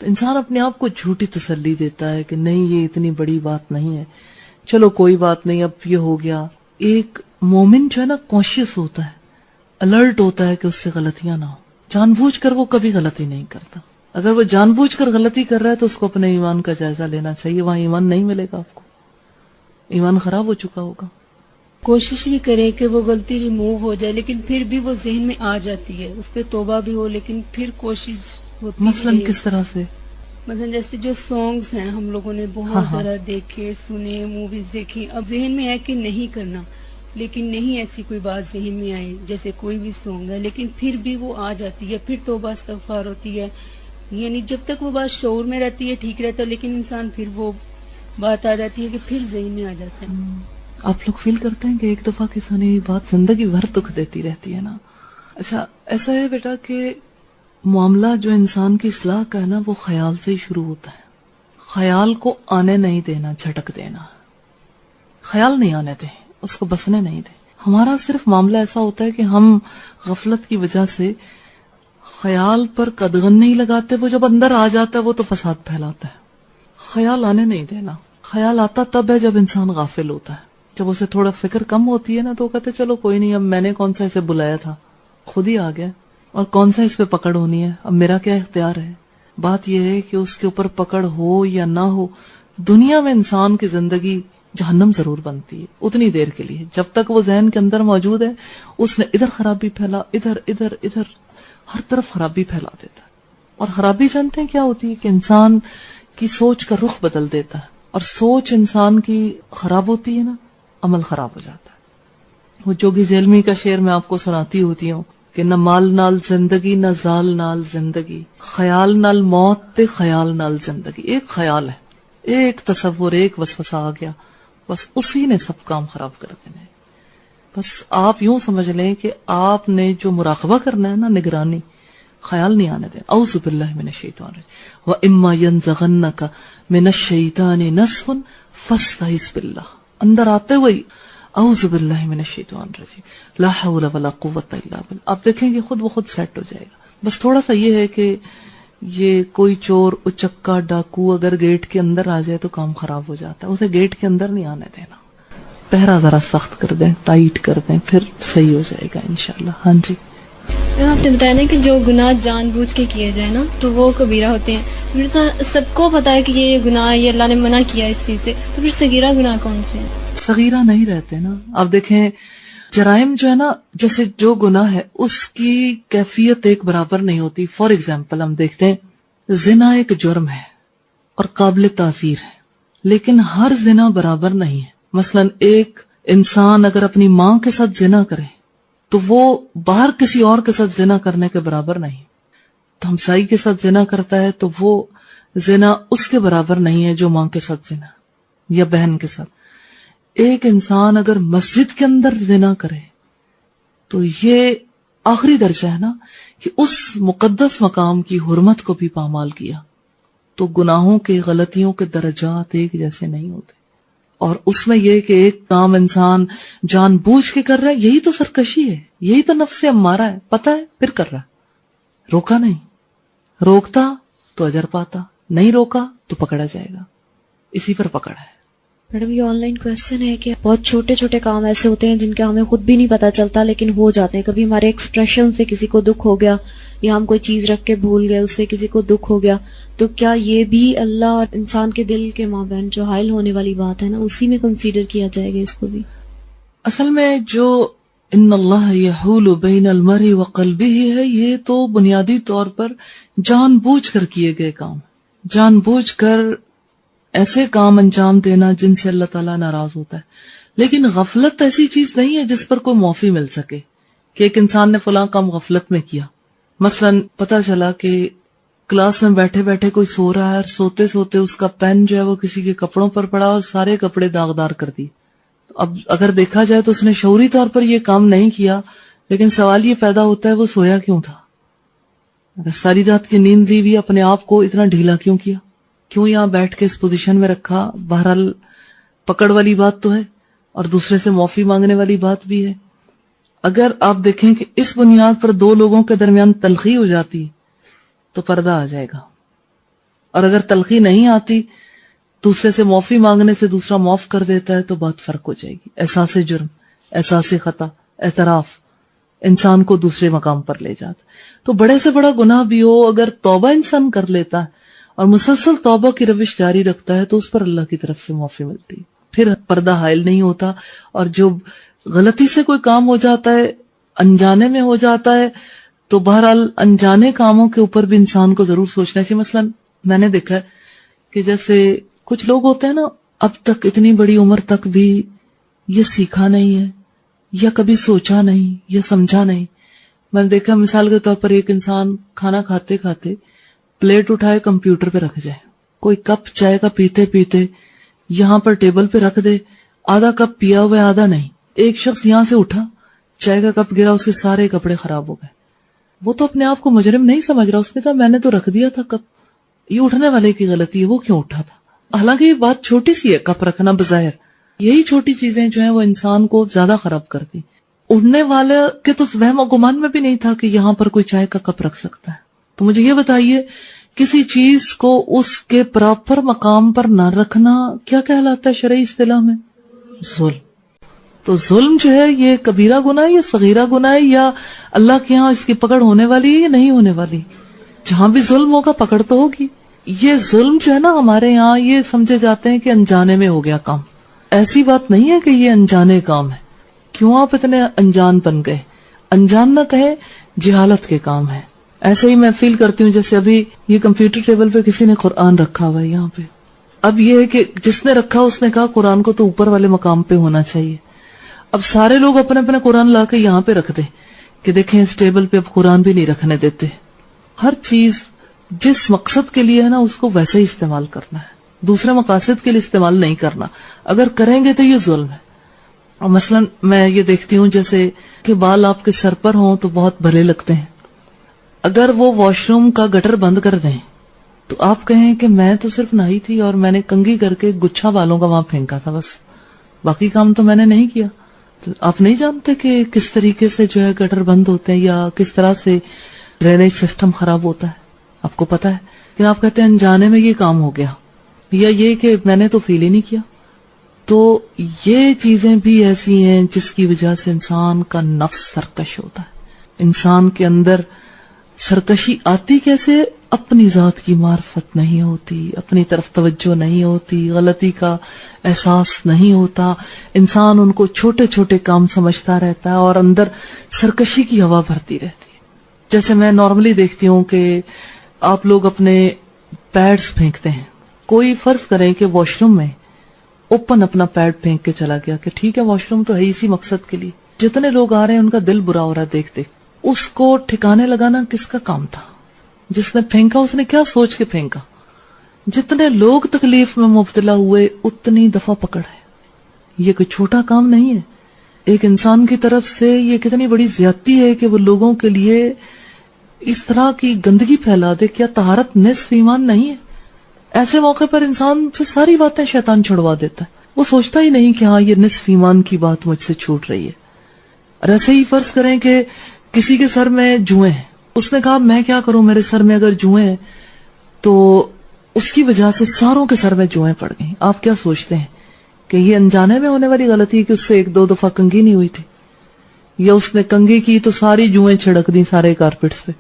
تو انسان اپنے آپ کو جھوٹی تسلی دیتا ہے کہ نہیں یہ اتنی بڑی بات نہیں ہے، چلو کوئی بات نہیں، اب یہ ہو گیا. ایک مومن جو ہے نا کانشیس ہوتا ہے، الرٹ ہوتا ہے کہ اس سے غلطیاں نہ ہو. جان بوجھ کر وہ کبھی غلطی نہیں کرتا. اگر وہ جان بوجھ کر غلطی کر رہا ہے تو اس کو اپنے ایمان کا جائزہ لینا چاہیے. وہاں ایمان نہیں ملے گا آپ کو، ایمان خراب ہو چکا ہوگا. کوشش بھی کرے کہ وہ غلطی ریموو ہو جائے لیکن پھر بھی وہ ذہن میں آ جاتی ہے، اس پہ توبہ بھی ہو لیکن پھر کوشش ہوتی ہے. مثلاً کس طرح سے؟ مثلا جیسے جو سانگز ہیں ہم لوگوں نے بہت زیادہ دیکھے سنے، موویز دیکھی، اب ذہن میں ہے کہ نہیں کرنا، لیکن نہیں ایسی کوئی بات ذہن میں آئے جیسے کوئی بھی سانگ ہے، لیکن پھر بھی وہ آ جاتی ہے، پھر توبہ استغفار ہوتی ہے. یعنی جب تک وہ بات شعور میں رہتی ہے ٹھیک رہتا ہے، لیکن انسان پھر وہ بات آ جاتی ہے کہ پھر ذہن میں آ جاتا ہے. آپ لوگ فیل کرتے ہیں کہ ایک دفعہ کی سنی ہوئی بات زندگی بھر دکھ دیتی رہتی ہے نا؟ اچھا ایسا ہے بیٹا کہ معاملہ جو انسان کی اصلاح کا ہے نا وہ خیال سے ہی شروع ہوتا ہے. خیال کو آنے نہیں دینا، جھٹک دینا. خیال نہیں آنے دیں، اس کو بسنے نہیں دیں. ہمارا صرف معاملہ ایسا ہوتا ہے کہ ہم غفلت کی وجہ سے خیال پر قدغن نہیں لگاتے، وہ جب اندر آ جاتا ہے وہ تو فساد پھیلاتا ہے. خیال آنے نہیں دینا. خیال آتا تب ہے جب انسان غافل ہوتا ہے، جب اسے تھوڑا فکر کم ہوتی ہے نا تو وہ کہتے چلو کوئی نہیں، اب میں نے کون سا اسے بلایا تھا، خود ہی آ گیا، اور کون سا اس پہ پکڑ ہونی ہے، اب میرا کیا اختیار ہے. بات یہ ہے کہ اس کے اوپر پکڑ ہو یا نہ ہو، دنیا میں انسان کی زندگی جہنم ضرور بنتی ہے اتنی دیر کے لیے جب تک وہ ذہن کے اندر موجود ہے. اس نے ادھر خرابی پھیلا، ادھر ادھر ادھر ہر طرف خرابی پھیلا دیتا ہے. اور خرابی جانتے ہیں کیا ہوتی ہے؟ کہ انسان کی سوچ کا رخ بدل دیتا ہے، اور سوچ انسان کی خراب ہوتی ہے نا، عمل خراب ہو جاتا ہے. وہ جوگی ذیلمی کا شعر میں آپ کو سناتی ہوتی ہوں کہ نہ مال نال زندگی، نہ زال نال زندگی، خیال نال موت تے خیال نال زندگی. ایک خیال ہے، ایک تصور، ایک وسوسہ آ گیا، بس اسی نے سب کام خراب کر دینے. بس آپ یوں سمجھ لیں کہ آپ نے جو مراقبہ کرنا ہے نا، نگرانی، خیال نہیں آنے دینا. اعوذ باللہ من الشیطان الرجیم وَإِمَّا يَنزَغَنَّكَ مِنَ الشَّيْطَانِ نَزْغٌ فَاسْتَعِذْ بِاللَّهِ. اندر آتے ہوئے اعوذ باللہ من الشیطان الرجیم لا حول ولا قوت الا باللہ. آپ دیکھیں گے خود بخود سیٹ ہو جائے گا. بس تھوڑا سا یہ ہے کہ یہ کوئی چور، اچکا، ڈاکو اگر گیٹ کے اندر آ جائے تو کام خراب ہو جاتا ہے. اسے گیٹ کے اندر نہیں آنے دینا. پہرا ذرا سخت کر دیں، ٹائٹ کر دیں، پھر صحیح ہو جائے گا انشاءاللہ. ہاں جی. آپ نے بتایا نا کہ جو گناہ جان بوجھ کے کیے جائے نا تو وہ کبیرہ ہوتے ہیں. سب کو پتا ہے کہ یہ گناہ یہ اللہ نے منع کیا اس چیز سے، تو پھر صغیرہ گناہ کون سے ہیں؟ صغیرہ نہیں رہتے نا. آپ دیکھیں جرائم جو ہے نا، جیسے جو گناہ ہے اس کی کیفیت ایک برابر نہیں ہوتی. فار ایگزامپل ہم دیکھتے ہیں زنا ایک جرم ہے اور قابل تعزیر ہے، لیکن ہر زنا برابر نہیں ہے. مثلا ایک انسان اگر اپنی ماں کے ساتھ زنا کرے تو وہ باہر کسی اور کے ساتھ زنا کرنے کے برابر نہیں. تو ہمسائی کے ساتھ زنا کرتا ہے تو وہ زنا اس کے برابر نہیں ہے جو ماں کے ساتھ زنا یا بہن کے ساتھ. ایک انسان اگر مسجد کے اندر زنا کرے تو یہ آخری درجہ ہے نا کہ اس مقدس مقام کی حرمت کو بھی پامال کیا. تو گناہوں کے، غلطیوں کے درجات ایک جیسے نہیں ہوتے. اور اس میں یہ کہ ایک کام انسان جان بوجھ کے کر رہا ہے، یہی تو سرکشی ہے، یہی تو نفس امارہ ہے. پتہ ہے پھر کر رہا ہے. روکا نہیں، روکتا تو اجر پاتا، نہیں روکا تو پکڑا جائے گا. اسی پر پکڑا ہے. میڈم یہ آن لائن کویسچن ہے کہ بہت چھوٹے چھوٹے کام ایسے ہوتے ہیں جن کا ہمیں خود بھی نہیں پتا چلتا لیکن ہو جاتے ہیں. کبھی ہمارے ایکسپریشن سے کسی کو دکھ ہو گیا یا ہم کوئی چیز رکھ کے بھول گئے، اس سے کسی کو دکھ ہو گیا. تو کیا یہ بھی اللہ اور انسان کے دل کے مابین جو حائل ہونے والی بات ہے نا اسی میں کنسیڈر کیا جائے گا اس کو بھی؟ اصل میں جو ان اللہ یحول بین المرء وقلبہ ہے، یہ تو بنیادی طور پر جان بوجھ کر کیے گئے کام، جان بوجھ کر ایسے کام انجام دینا جن سے اللہ تعالیٰ ناراض ہوتا ہے. لیکن غفلت ایسی چیز نہیں ہے جس پر کوئی معافی مل سکے کہ ایک انسان نے فلاں کام غفلت میں کیا. مثلا پتا چلا کہ کلاس میں بیٹھے بیٹھے کوئی سو رہا ہے اور سوتے سوتے اس کا پین جو ہے وہ کسی کے کپڑوں پر پڑا اور سارے کپڑے داغدار کر دی. اب اگر دیکھا جائے تو اس نے شعوری طور پر یہ کام نہیں کیا, لیکن سوال یہ پیدا ہوتا ہے وہ سویا کیوں تھا؟ اگر ساری رات کی نیند لی بھی اپنے آپ کو اتنا ڈھیلا کیوں کیا؟ کیوں یہاں بیٹھ کے اس پوزیشن میں رکھا؟ بہرحال پکڑ والی بات تو ہے اور دوسرے سے معافی مانگنے والی بات بھی ہے. اگر آپ دیکھیں کہ اس بنیاد پر دو لوگوں کے درمیان تلخی ہو جاتی تو پردہ آ جائے گا, اور اگر تلخی نہیں آتی دوسرے سے معافی مانگنے سے دوسرا معاف کر دیتا ہے تو بات فرق ہو جائے گی. احساس جرم, احساس خطا, اعتراف انسان کو دوسرے مقام پر لے جاتا. تو بڑے سے بڑا گناہ بھی ہو اگر توبہ انسان کر لیتا ہے اور مسلسل توبہ کی روش جاری رکھتا ہے تو اس پر اللہ کی طرف سے معافی ملتی, پھر پردہ حائل نہیں ہوتا. اور جو غلطی سے کوئی کام ہو جاتا ہے, انجانے میں ہو جاتا ہے, تو بہرحال انجانے کاموں کے اوپر بھی انسان کو ضرور سوچنا چاہیے. مثلا میں نے دیکھا ہے کہ جیسے کچھ لوگ ہوتے ہیں نا, اب تک اتنی بڑی عمر تک بھی یہ سیکھا نہیں ہے یا کبھی سوچا نہیں یا سمجھا نہیں. میں نے دیکھا مثال کے طور پر ایک انسان کھانا کھاتے کھاتے پلیٹ اٹھائے کمپیوٹر پہ رکھ جائے, کوئی کپ چائے کا پیتے پیتے یہاں پر ٹیبل پہ رکھ دے, آدھا کپ پیا ہوا ہے آدھا نہیں. ایک شخص یہاں سے اٹھا, چائے کا کپ گرا, اس کے سارے کپڑے خراب ہو گئے. وہ تو اپنے آپ کو مجرم نہیں سمجھ رہا, اس نے کہا میں نے تو رکھ دیا تھا کپ, یہ اٹھنے والے کی غلطی ہے, وہ کیوں اٹھا تھا. حالانکہ یہ بات چھوٹی سی ہے کپ رکھنا بظاہر, یہی چھوٹی چیزیں جو ہیں وہ انسان کو زیادہ خراب کرتی. اڑنے والے کے تو وہم و گمان میں بھی نہیں تھا کہ یہاں پر کوئی چائے کا کپ رکھ سکتا ہے. تو مجھے یہ بتائیے کسی چیز کو اس کے پراپر مقام پر نہ رکھنا کیا کہلاتا ہے شرعی اصطلاح میں؟ ظلم. تو ظلم جو ہے یہ کبیرہ گناہ ہے یا صغیرہ گناہ ہے, یا اللہ کے ہاں اس کی پکڑ ہونے والی ہے یا نہیں ہونے والی؟ جہاں بھی ظلم ہوگا پکڑ تو ہوگی. یہ ظلم جو ہے نا ہمارے یہاں یہ سمجھے جاتے ہیں کہ انجانے میں ہو گیا کام. ایسی بات نہیں ہے کہ یہ انجانے کام ہے. کیوں آپ اتنے انجان بن گئے؟ انجان نہ کہیں, جہالت کے کام ہے. ایسے ہی میں فیل کرتی ہوں جیسے ابھی یہ کمپیوٹر ٹیبل پہ کسی نے قرآن رکھا ہوا ہے یہاں پہ. اب یہ ہے کہ جس نے رکھا اس نے کہا قرآن کو تو اوپر والے مقام پہ ہونا چاہیے. اب سارے لوگ اپنے اپنے قرآن لا کے یہاں پہ رکھ دیں کہ دیکھیں اس ٹیبل پہ اب قرآن بھی نہیں رکھنے دیتے. ہر چیز جس مقصد کے لیے ہے نا اس کو ویسے ہی استعمال کرنا ہے, دوسرے مقاصد کے لیے استعمال نہیں کرنا. اگر کریں گے تو یہ ظلم ہے. اور مثلا میں یہ دیکھتی ہوں جیسے کہ بال آپ کے سر پر ہوں تو بہت بھلے لگتے ہیں, اگر وہ واش روم کا گٹر بند کر دیں تو آپ کہیں کہ میں تو صرف نہائی تھی اور میں نے کنگھی کر کے گچھا بالوں کا وہاں پھینکا تھا, بس باقی کام تو میں نے نہیں کیا. تو آپ نہیں جانتے کہ کس طریقے سے جو ہے گٹر بند ہوتے ہیں یا کس طرح سے ڈرینیج سسٹم خراب ہوتا ہے, آپ کو پتا ہے. لیکن آپ کہتے ہیں انجانے میں یہ کام ہو گیا, یا یہ کہ میں نے تو فیل ہی نہیں کیا. تو یہ چیزیں بھی ایسی ہیں جس کی وجہ سے انسان کا نفس سرکش ہوتا ہے. انسان کے اندر سرکشی آتی کیسے؟ اپنی ذات کی معرفت نہیں ہوتی, اپنی طرف توجہ نہیں ہوتی, غلطی کا احساس نہیں ہوتا. انسان ان کو چھوٹے چھوٹے کام سمجھتا رہتا ہے اور اندر سرکشی کی ہوا بھرتی رہتی ہے. جیسے میں نارملی دیکھتی ہوں کہ آپ لوگ اپنے پیڈز پھینکتے ہیں. کوئی فرض کریں کہ واش روم میں اوپن اپنا پیڈ پھینک کے چلا گیا کہ ٹھیک ہے واش روم تو ہے اسی مقصد کے لیے. جتنے لوگ آ رہے ہیں ان کا دل برا ہو رہا ہے دیکھ دیکھ. اس کو ٹھکانے لگانا کس کا کام تھا؟ جس نے پھینکا اس نے کیا سوچ کے پھینکا؟ جتنے لوگ تکلیف میں مبتلا ہوئے اتنی دفعہ پکڑ ہے. یہ کوئی چھوٹا کام نہیں ہے. ایک انسان کی طرف سے یہ کتنی بڑی زیادتی ہے کہ وہ لوگوں کے لیے اس طرح کی گندگی پھیلا دے. کیا طہارت نصف ایمان نہیں ہے؟ ایسے موقع پر انسان سے ساری باتیں شیطان چھڑوا دیتا ہے. وہ سوچتا ہی نہیں کہ ہاں یہ نصف ایمان کی بات مجھ سے چھوٹ رہی ہے. اور ایسے ہی فرض کریں کہ کسی کے سر میں جوئیں ہیں, اس نے کہا میں کیا کروں, میرے سر میں اگر جوئیں ہیں تو اس کی وجہ سے ساروں کے سر میں جوئیں پڑ گئیں. آپ کیا سوچتے ہیں کہ یہ انجانے میں ہونے والی غلطی ہے کہ اس سے ایک دو دفعہ کنگھی نہیں ہوئی تھی, یا اس نے کنگھی کی تو ساری جوئیں چھڑک دی سارے کارپیٹس پہ,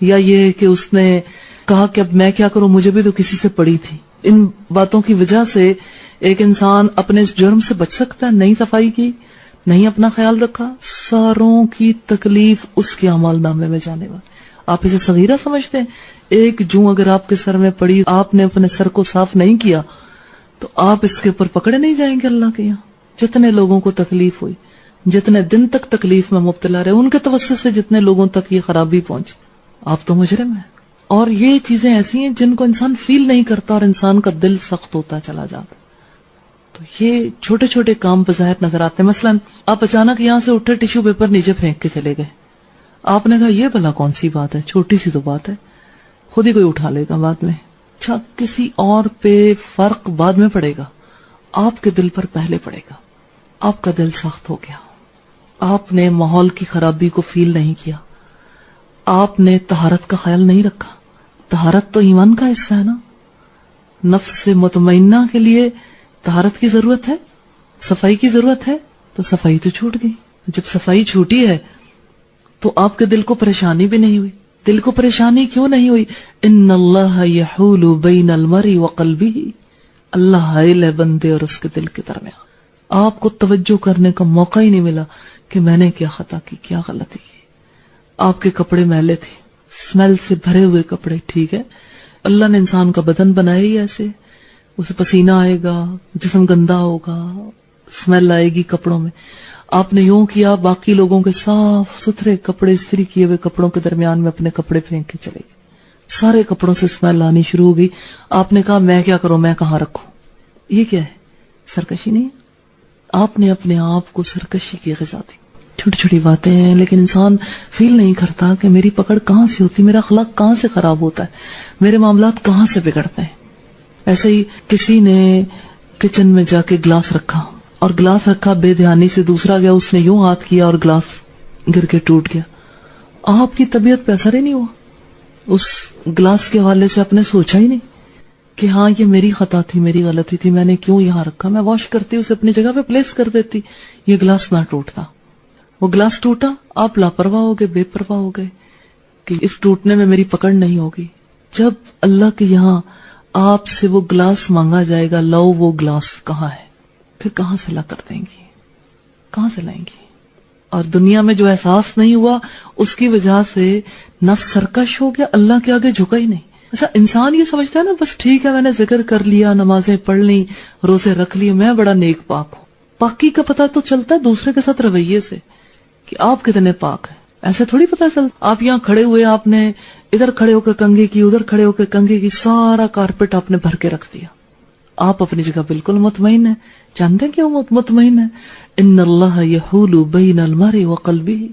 یا یہ کہ اس نے کہا کہ اب میں کیا کروں, مجھے بھی تو کسی سے پڑی تھی. ان باتوں کی وجہ سے ایک انسان اپنے اس جرم سے بچ سکتا ہے. نہیں صفائی کی, نہیں اپنا خیال رکھا, ساروں کی تکلیف اس کے اعمال نامے میں جانے والی. آپ اسے صغیرہ سمجھتے ہیں؟ ایک جو اگر آپ کے سر میں پڑی, آپ نے اپنے سر کو صاف نہیں کیا تو آپ اس کے اوپر پکڑے نہیں جائیں گے اللہ کے یہاں. جتنے لوگوں کو تکلیف ہوئی, جتنے دن تک تکلیف میں مبتلا رہے, ان کے توسط سے جتنے لوگوں تک یہ خرابی پہنچی, آپ تو مجرم ہیں. اور یہ چیزیں ایسی ہیں جن کو انسان فیل نہیں کرتا اور انسان کا دل سخت ہوتا چلا جاتا. تو یہ چھوٹے چھوٹے کام بظاہر نظر آتے ہیں. مثلا آپ اچانک یہاں سے اٹھے, ٹیشو پیپر نیچے پھینک کے چلے گئے. آپ نے کہا یہ بھلا کون سی بات ہے, چھوٹی سی تو بات ہے, خود ہی کوئی اٹھا لے گا بعد میں. اچھا, کسی اور پہ فرق بعد میں پڑے گا, آپ کے دل پر پہلے پڑے گا. آپ کا دل سخت ہو گیا, آپ نے ماحول کی خرابی کو فیل نہیں کیا, آپ نے طہارت کا خیال نہیں رکھا. طہارت تو ایمان کا حصہ ہے نا. نفس مطمئنہ کے لیے طہارت کی ضرورت ہے, صفائی کی ضرورت ہے. تو صفائی تو چھوٹ گئی. جب صفائی چھوٹی ہے تو آپ کے دل کو پریشانی بھی نہیں ہوئی. دل کو پریشانی کیوں نہیں ہوئی؟ ان اللہ یحول بین المرء وقلبہ, اللہ حائل ہے بندے اور اس کے دل کے درمیان. آپ کو توجہ کرنے کا موقع ہی نہیں ملا کہ میں نے کیا خطا کی, کیا غلطی کی. آپ کے کپڑے میلے تھے, اسمیل سے بھرے ہوئے کپڑے. ٹھیک ہے, اللہ نے انسان کا بدن بنایا ہی ایسے, اسے پسینہ آئے گا, جسم گندا ہوگا, اسمیل آئے گی کپڑوں میں. آپ نے یوں کیا, باقی لوگوں کے صاف ستھرے کپڑے استری کیے ہوئے کپڑوں کے درمیان میں اپنے کپڑے پھینک کے چلے گئے. سارے کپڑوں سے اسمیل آنی شروع ہو گئی. آپ نے کہا میں کیا کروں, میں کہاں رکھوں؟ یہ کیا ہے؟ سرکشی نہیں ہے. آپ نے اپنے آپ کو سرکشی کی غذا دی. چھوٹی چھوٹی باتیں ہیں, لیکن انسان فیل نہیں کرتا کہ میری پکڑ کہاں سے ہوتی, میرا اخلاق کہاں سے خراب ہوتا ہے, میرے معاملات کہاں سے بگڑتے ہیں. ایسے ہی کسی نے کچن میں جا کے گلاس رکھا, اور گلاس رکھا بے دھیانی سے, دوسرا گیا اس نے یوں ہاتھ کیا اور گلاس گر کے ٹوٹ گیا. آپ کی طبیعت پہ اثر ہی نہیں ہوا. اس گلاس کے حوالے سے آپ نے سوچا ہی نہیں کہ ہاں یہ میری خطا تھی, میری غلطی تھی, میں نے کیوں یہاں رکھا, میں واش کرتی اسے اپنی جگہ پہ پلیس کر دیتی, یہ گلاس نہ ٹوٹتا. وہ گلاس ٹوٹا, آپ لاپرواہ ہو گئے, بے پرواہ ہو گئے کہ اس ٹوٹنے میں میری پکڑ نہیں ہوگی. جب اللہ کے یہاں آپ سے وہ گلاس مانگا جائے گا, لاؤ وہ گلاس کہاں ہے, پھر کہاں سے لا کر دیں گی, کہاں سے لائیں گی؟ اور دنیا میں جو احساس نہیں ہوا اس کی وجہ سے نفس سرکش ہو گیا, اللہ کے آگے جھکا ہی نہیں. اچھا, انسان یہ سمجھتا ہے نا بس ٹھیک ہے میں نے ذکر کر لیا, نمازیں پڑھ لی, روزے رکھ لیے, میں بڑا نیک پاک ہوں. پاکی کا پتہ تو چلتا ہے دوسرے کے ساتھ رویے سے کہ آپ کتنے پاک ہیں. ایسے تھوڑی پتہ چلتا. آپ یہاں کھڑے ہوئے, آپ نے ادھر کھڑے ہو کے کنگھی کی, ادھر کھڑے ہو کے کنگھی کی, سارا کارپیٹ آپ نے بھر کے رکھ دیا. آپ اپنی جگہ بالکل مطمئن ہیں. جانتے ہیں کیوں مطمئن ہیں؟ ان اللہ یحول بین المرء وقلبہ,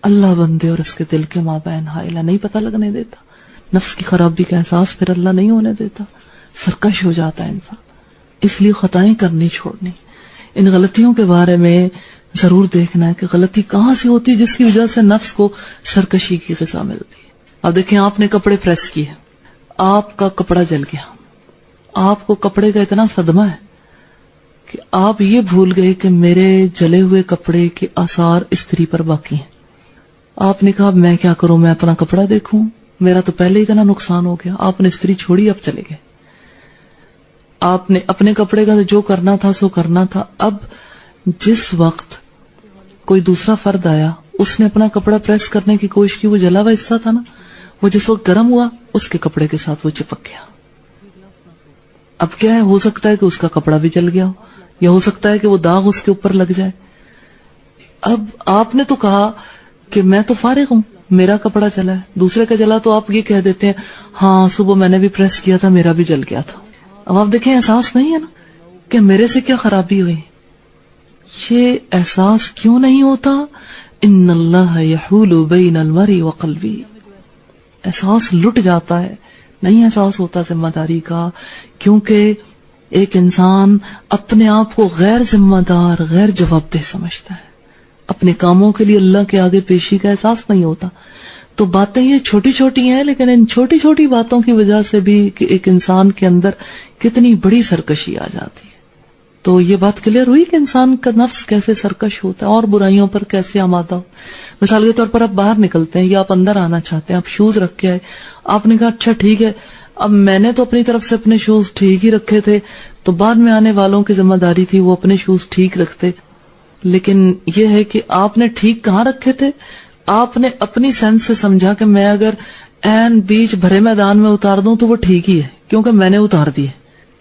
اللہ بندے اور اس کے دل کے مابین حائل ہے, نہیں پتہ لگنے دیتا. نفس کی خرابی کا احساس پھر اللہ نہیں ہونے دیتا. سرکش ہو جاتا ہے انسان. اس لیے خطائیں کرنی چھوڑنی, ان غلطیوں کے بارے میں ضرور دیکھنا ہے کہ غلطی کہاں سے ہوتی ہے جس کی وجہ سے نفس کو سرکشی کی غذا ملتی ہے. اب دیکھیں, آپ نے کپڑے پریس کیے, آپ کا کپڑا جل گیا, آپ کو کپڑے کا اتنا صدمہ ہے کہ آپ یہ بھول گئے کہ میرے جلے ہوئے کپڑے کے آثار استری پر باقی ہیں. آپ نے کہا میں کیا کروں, میں اپنا کپڑا دیکھوں, میرا تو پہلے اتنا نقصان ہو گیا. آپ نے استری چھوڑی, اب چلے گئے. آپ نے اپنے کپڑے کا جو کرنا تھا سو کرنا تھا. اب جس وقت کوئی دوسرا فرد آیا, اس نے اپنا کپڑا پریس کرنے کی کوشش کی, وہ جلا ہوا حصہ تھا نا, وہ جس وقت گرم ہوا اس کے کپڑے کے ساتھ وہ چپک گیا. اب کیا ہے, ہو سکتا ہے کہ اس کا کپڑا بھی جل گیا ہو, یا ہو سکتا ہے کہ وہ داغ اس کے اوپر لگ جائے. اب آپ نے تو کہا کہ میں تو فارغ ہوں, میرا کپڑا جلا ہے, دوسرے کا جلا, تو آپ یہ کہہ دیتے ہیں ہاں صبح میں نے بھی پریس کیا تھا, میرا بھی جل گیا تھا. اب آپ دیکھیں, احساس نہیں ہے نا کہ میرے سے کیا خرابی ہوئی. یہ احساس کیوں نہیں ہوتا؟ ان اللہ یحول بین المرء وقلبہ, احساس لٹ جاتا ہے, نہیں احساس ہوتا ذمہ داری کا, کیونکہ ایک انسان اپنے آپ کو غیر ذمہ دار, غیر جواب دہ سمجھتا ہے. اپنے کاموں کے لیے اللہ کے آگے پیشی کا احساس نہیں ہوتا. تو باتیں یہ چھوٹی چھوٹی ہیں, لیکن ان چھوٹی چھوٹی باتوں کی وجہ سے بھی کہ ایک انسان کے اندر کتنی بڑی سرکشی آ جاتی ہے. تو یہ بات کلیئر ہوئی کہ انسان کا نفس کیسے سرکش ہوتا ہے اور برائیوں پر کیسے آمادہ ہو. مثال کے طور پر آپ باہر نکلتے ہیں یا آپ اندر آنا چاہتے ہیں, آپ شوز رکھ کے آئے, آپ نے کہا اچھا ٹھیک ہے, اب میں نے تو اپنی طرف سے اپنے شوز ٹھیک ہی رکھے تھے, تو بعد میں آنے والوں کی ذمہ داری تھی وہ اپنے شوز ٹھیک رکھتے. لیکن یہ ہے کہ آپ نے ٹھیک کہاں رکھے تھے؟ آپ نے اپنی سینس سے سمجھا کہ میں اگر این بیچ بھرے میدان میں اتار دوں تو وہ ٹھیک ہی ہے, کیونکہ میں نے اتار دیے.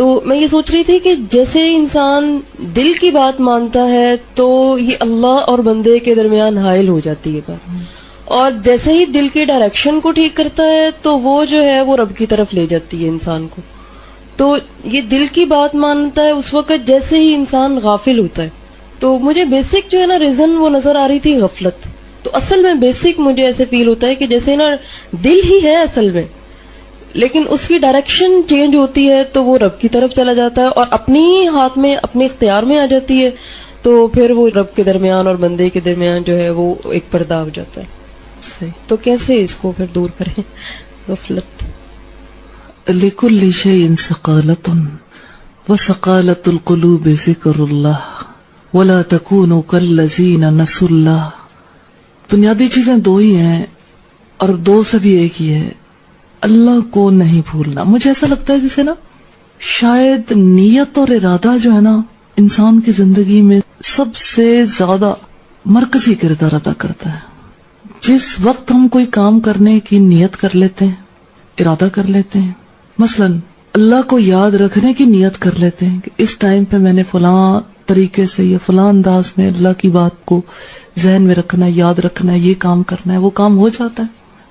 تو میں یہ سوچ رہی تھی کہ جیسے انسان دل کی بات مانتا ہے تو یہ اللہ اور بندے کے درمیان حائل ہو جاتی ہے بات، اور جیسے ہی دل کے ڈائریکشن کو ٹھیک کرتا ہے تو وہ جو ہے وہ رب کی طرف لے جاتی ہے انسان کو. تو یہ دل کی بات مانتا ہے اس وقت جیسے ہی انسان غافل ہوتا ہے. تو مجھے بیسک جو ہے نا ریزن وہ نظر آ رہی تھی غفلت. تو اصل میں بیسک مجھے ایسے فیل ہوتا ہے کہ جیسے نا دل ہی ہے اصل میں، لیکن اس کی ڈائریکشن چینج ہوتی ہے تو وہ رب کی طرف چلا جاتا ہے اور اپنی ہاتھ میں اپنے اختیار میں آ جاتی ہے، تو پھر وہ رب کے درمیان اور بندے کے درمیان جو ہے وہ ایک پردہ ہو جاتا ہے. تو کیسے اس کو پھر دور کریں غفلت؟ لِكُلِّ شَيْءٍ ثَقَالَةٌ وَثَقَالَةُ الْقُلُوبِ ذِكْرُ اللَّهِ وَلَا تَكُونُوا كَالَّذِينَ نَسُوا اللَّهَ. بنیادی چیزیں دو ہی ہیں اور دو سے بھی ایک ہی ہے، اللہ کو نہیں بھولنا. مجھے ایسا لگتا ہے جیسے نا شاید نیت اور ارادہ جو ہے نا انسان کی زندگی میں سب سے زیادہ مرکزی کردار ادا کرتا ہے. جس وقت ہم کوئی کام کرنے کی نیت کر لیتے ہیں، ارادہ کر لیتے ہیں، مثلا اللہ کو یاد رکھنے کی نیت کر لیتے ہیں کہ اس ٹائم پہ میں نے فلاں طریقے سے یا فلاں انداز میں اللہ کی بات کو ذہن میں رکھنا ہے، یاد رکھنا ہے، یہ کام کرنا ہے، وہ کام ہو جاتا ہے.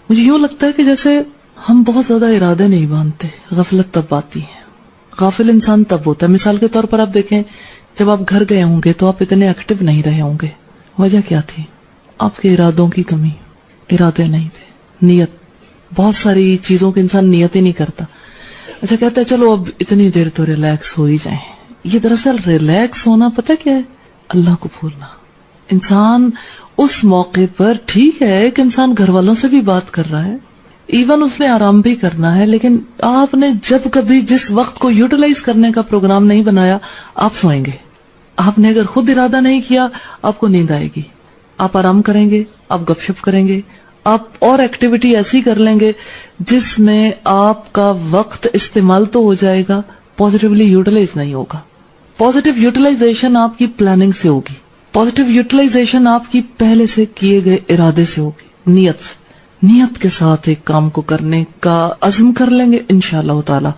مجھے یوں لگتا ہے کہ جیسے ہم بہت زیادہ ارادے نہیں باندھتے، غفلت تب آتی ہے. غافل انسان تب ہوتا ہے. مثال کے طور پر آپ دیکھیں، جب آپ گھر گئے ہوں گے تو آپ اتنے ایکٹیو نہیں رہے ہوں گے. وجہ کیا تھی؟ آپ کے ارادوں کی کمی. ارادے نہیں تھے، نیت. بہت ساری چیزوں کے انسان نیت ہی نہیں کرتا. اچھا کہتا ہے چلو اب اتنی دیر تو ریلیکس ہو ہی جائیں. یہ دراصل ریلیکس ہونا پتہ کیا ہے؟ اللہ کو بھولنا. انسان اس موقع پر ٹھیک ہے کہ انسان گھر والوں سے بھی بات کر رہا ہے، ایون اس نے آرام بھی کرنا ہے، لیکن آپ نے جب کبھی جس وقت کو یوٹیلائز کرنے کا پروگرام نہیں بنایا آپ سوئیں گے. آپ نے اگر خود ارادہ نہیں کیا آپ کو نیند آئے گی، آپ آرام کریں گے، آپ گپ شپ کریں گے، آپ اور ایکٹیویٹی ایسی کر لیں گے جس میں آپ کا وقت استعمال تو ہو جائے گا، پازیٹیولی یوٹیلائز نہیں ہوگا. پازیٹیو یوٹیلائزیشن آپ کی پلاننگ سے ہوگی، پازیٹیو یوٹیلائزیشن آپ کی پہلے سے کیے گئے ارادے سے ہوگی، نیت سے. نیت کے ساتھ ایک کام کو کرنے کا عزم کر لیں گے انشاءاللہ تعالی،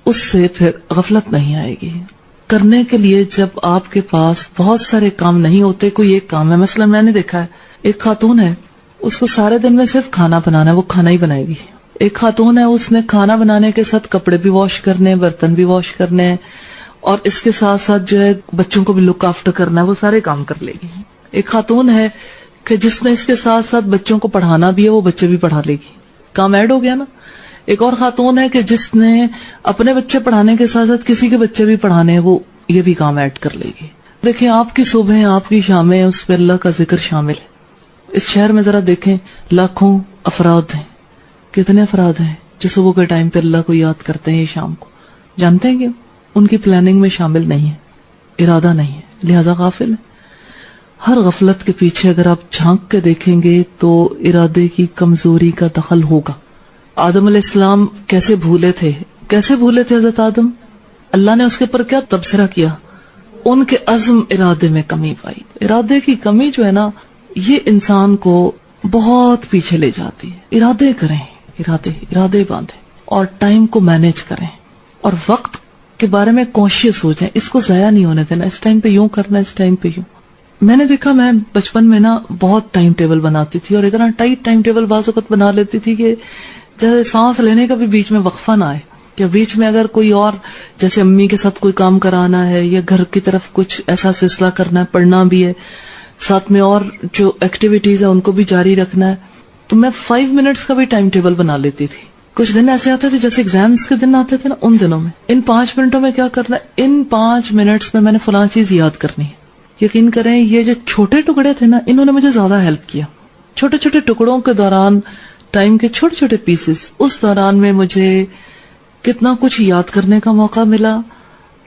اس سے پھر غفلت نہیں آئے گی. کرنے کے لیے جب آپ کے پاس بہت سارے کام نہیں ہوتے، کوئی ایک کام ہے، مثلا میں نے دیکھا ہے ایک خاتون ہے، اس کو سارے دن میں صرف کھانا بنانا ہے، وہ کھانا ہی بنائے گی. ایک خاتون ہے، اس نے کھانا بنانے کے ساتھ کپڑے بھی واش کرنے، برتن بھی واش کرنے، اور اس کے ساتھ ساتھ جو ہے بچوں کو بھی لک آفٹر کرنا ہے، وہ سارے کام کر لے گی. ایک خاتون ہے کہ جس نے اس کے ساتھ ساتھ بچوں کو پڑھانا بھی ہے، وہ بچے بھی پڑھا لے گی. کام ایڈ ہو گیا نا. ایک اور خاتون ہے کہ جس نے اپنے بچے پڑھانے کے ساتھ ساتھ کسی کے بچے بھی پڑھانے، وہ یہ بھی کام ایڈ کر لے گی. دیکھیں آپ کی صبح آپ کی شامیں اس پہ اللہ کا ذکر شامل ہے. اس شہر میں ذرا دیکھیں لاکھوں افراد ہیں، کتنے افراد ہیں جو صبح کے ٹائم پہ اللہ کو یاد کرتے ہیں، یہ شام کو جانتے ہیں کہ ان کی پلاننگ میں شامل نہیں ہے، ارادہ نہیں ہے، لہذا غافل ہے. ہر غفلت کے پیچھے اگر آپ جھانک کے دیکھیں گے تو ارادے کی کمزوری کا دخل ہوگا. آدم علیہ السلام کیسے بھولے تھے حضرت آدم؟ اللہ نے اس کے پر کیا تبصرہ کیا؟ ان کے عزم ارادے میں کمی پائی. ارادے کی کمی جو ہے نا یہ انسان کو بہت پیچھے لے جاتی ہے. ارادے کریں، ارادے باندھیں اور ٹائم کو مینج کریں اور وقت کے بارے میں کانشیس ہو جائیں. اس کو ضائع نہیں ہونے دینا، اس ٹائم پہ یوں کرنا، اس ٹائم پہ یوں. میں نے دیکھا، میں بچپن میں نا بہت ٹائم ٹیبل بناتی تھی، اور اتنا ٹائٹ ٹائم ٹیبل بعض اوقات بنا لیتی تھی کہ جیسے سانس لینے کا بھی بیچ میں وقفہ نہ آئے، کہ بیچ میں اگر کوئی اور جیسے امی کے ساتھ کوئی کام کرانا ہے یا گھر کی طرف کچھ ایسا سلسلہ کرنا ہے، پڑھنا بھی ہے، ساتھ میں اور جو ایکٹیویٹیز ہیں ان کو بھی جاری رکھنا ہے، تو میں 5 منٹس کا بھی ٹائم ٹیبل بنا لیتی تھی. کچھ دن ایسے آتے تھے جیسے ایگزامز کے دن آتے تھے نا، ان دنوں میں ان 5 منٹوں میں کیا کرنا ہے، ان 5 منٹس میں نے فلاں چیز یاد کرنی ہے. یقین کریں یہ جو چھوٹے ٹکڑے تھے نا، انہوں نے مجھے زیادہ ہیلپ کیا. چھوٹے چھوٹے ٹکڑوں کے دوران، ٹائم کے چھوٹے چھوٹے پیسز، اس دوران میں مجھے کتنا کچھ یاد کرنے کا موقع ملا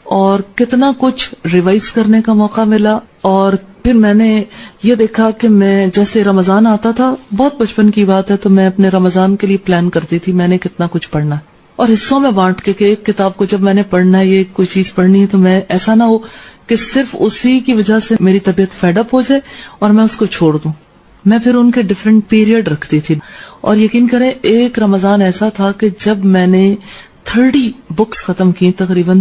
اور کتنا کچھ ریوائز کرنے کا موقع ملا. اور پھر میں نے یہ دیکھا کہ میں جیسے رمضان آتا تھا، بہت بچپن کی بات ہے، تو میں اپنے رمضان کے لیے پلان کرتی تھی میں نے کتنا کچھ پڑھنا ہے، اور حصوں میں بانٹ کے کہ ایک کتاب کو جب میں نے پڑھنا ہے، یہ کوئی چیز پڑھنی ہے، تو میں ایسا نہ ہو کہ صرف اسی کی وجہ سے میری طبیعت فیڈ اپ ہو جائے اور میں اس کو چھوڑ دوں. میں پھر ان کے ڈیفرنٹ پیریڈ رکھتی تھی. اور یقین کریں ایک رمضان ایسا تھا کہ جب میں نے 30 بکس ختم کی، تقریباً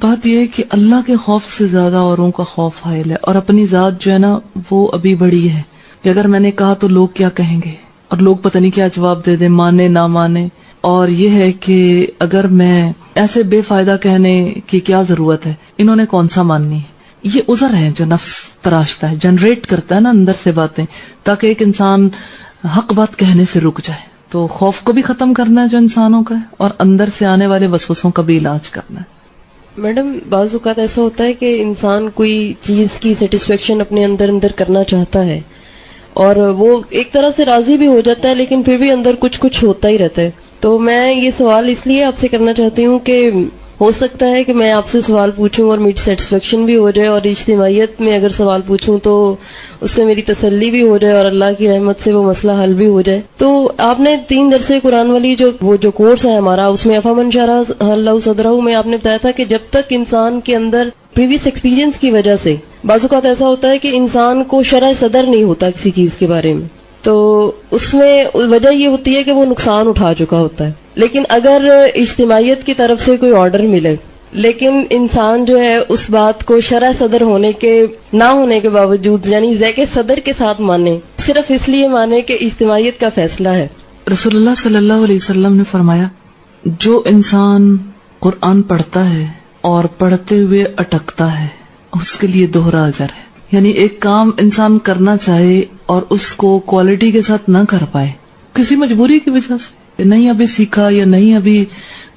بات یہ ہے کہ اللہ کے خوف سے زیادہ اوروں کا خوف حائل ہے، اور اپنی ذات جو ہے نا وہ ابھی بڑی ہے کہ اگر میں نے کہا تو لوگ کیا کہیں گے، اور لوگ پتہ نہیں کیا جواب دے دیں، مانے نہ مانے. اور یہ ہے کہ اگر میں ایسے بے فائدہ کہنے کی کیا ضرورت ہے، انہوں نے کون سا ماننی ہے. یہ عذر ہے جو نفس تراشتا ہے، جنریٹ کرتا ہے نا اندر سے باتیں، تاکہ ایک انسان حق بات کہنے سے رک جائے. تو خوف کو بھی ختم کرنا ہے جو انسانوں کا ہے، اور اندر سے آنے والے وسوسوں کا بھی علاج کرنا ہے. میڈم بعض اوقات ایسا ہوتا ہے کہ انسان کوئی چیز کی سیٹسفیکشن اپنے اندر کرنا چاہتا ہے، اور وہ ایک طرح سے راضی بھی ہو جاتا ہے، لیکن پھر بھی اندر کچھ ہوتا ہی رہتا ہے. تو میں یہ سوال اس لیے آپ سے کرنا چاہتی ہوں کہ ہو سکتا ہے کہ میں آپ سے سوال پوچھوں اور میری سیٹسفیکشن بھی ہو جائے، اور اجتماعیت میں اگر سوال پوچھوں تو اس سے میری تسلی بھی ہو جائے، اور اللہ کی رحمت سے وہ مسئلہ حل بھی ہو جائے. تو آپ نے 3 درس قرآن والی جو کورس ہے ہمارا، اس میں افمن شرح اللہ صدرہ میں آپ نے بتایا تھا کہ جب تک انسان کے اندر پریویس ایکسپیرینس کی وجہ سے بعض اوقات ایسا ہوتا ہے کہ انسان کو شرح صدر نہیں ہوتا کسی چیز کے بارے میں، تو اس میں وجہ یہ ہوتی ہے کہ وہ نقصان اٹھا چکا ہوتا ہے. لیکن اگر اجتماعیت کی طرف سے کوئی آرڈر ملے، لیکن انسان جو ہے اس بات کو شرح صدر ہونے کے نہ ہونے کے باوجود، یعنی ذیق صدر کے ساتھ مانے، صرف اس لیے مانے کہ اجتماعیت کا فیصلہ ہے. رسول اللہ صلی اللہ علیہ وسلم نے فرمایا، جو انسان قرآن پڑھتا ہے اور پڑھتے ہوئے اٹکتا ہے اس کے لیے دوہرا اجر ہے. یعنی ایک کام انسان کرنا چاہے اور اس کو کوالٹی کے ساتھ نہ کر پائے کسی مجبوری کی وجہ سے، نہیں ابھی سیکھا یا نہیں ابھی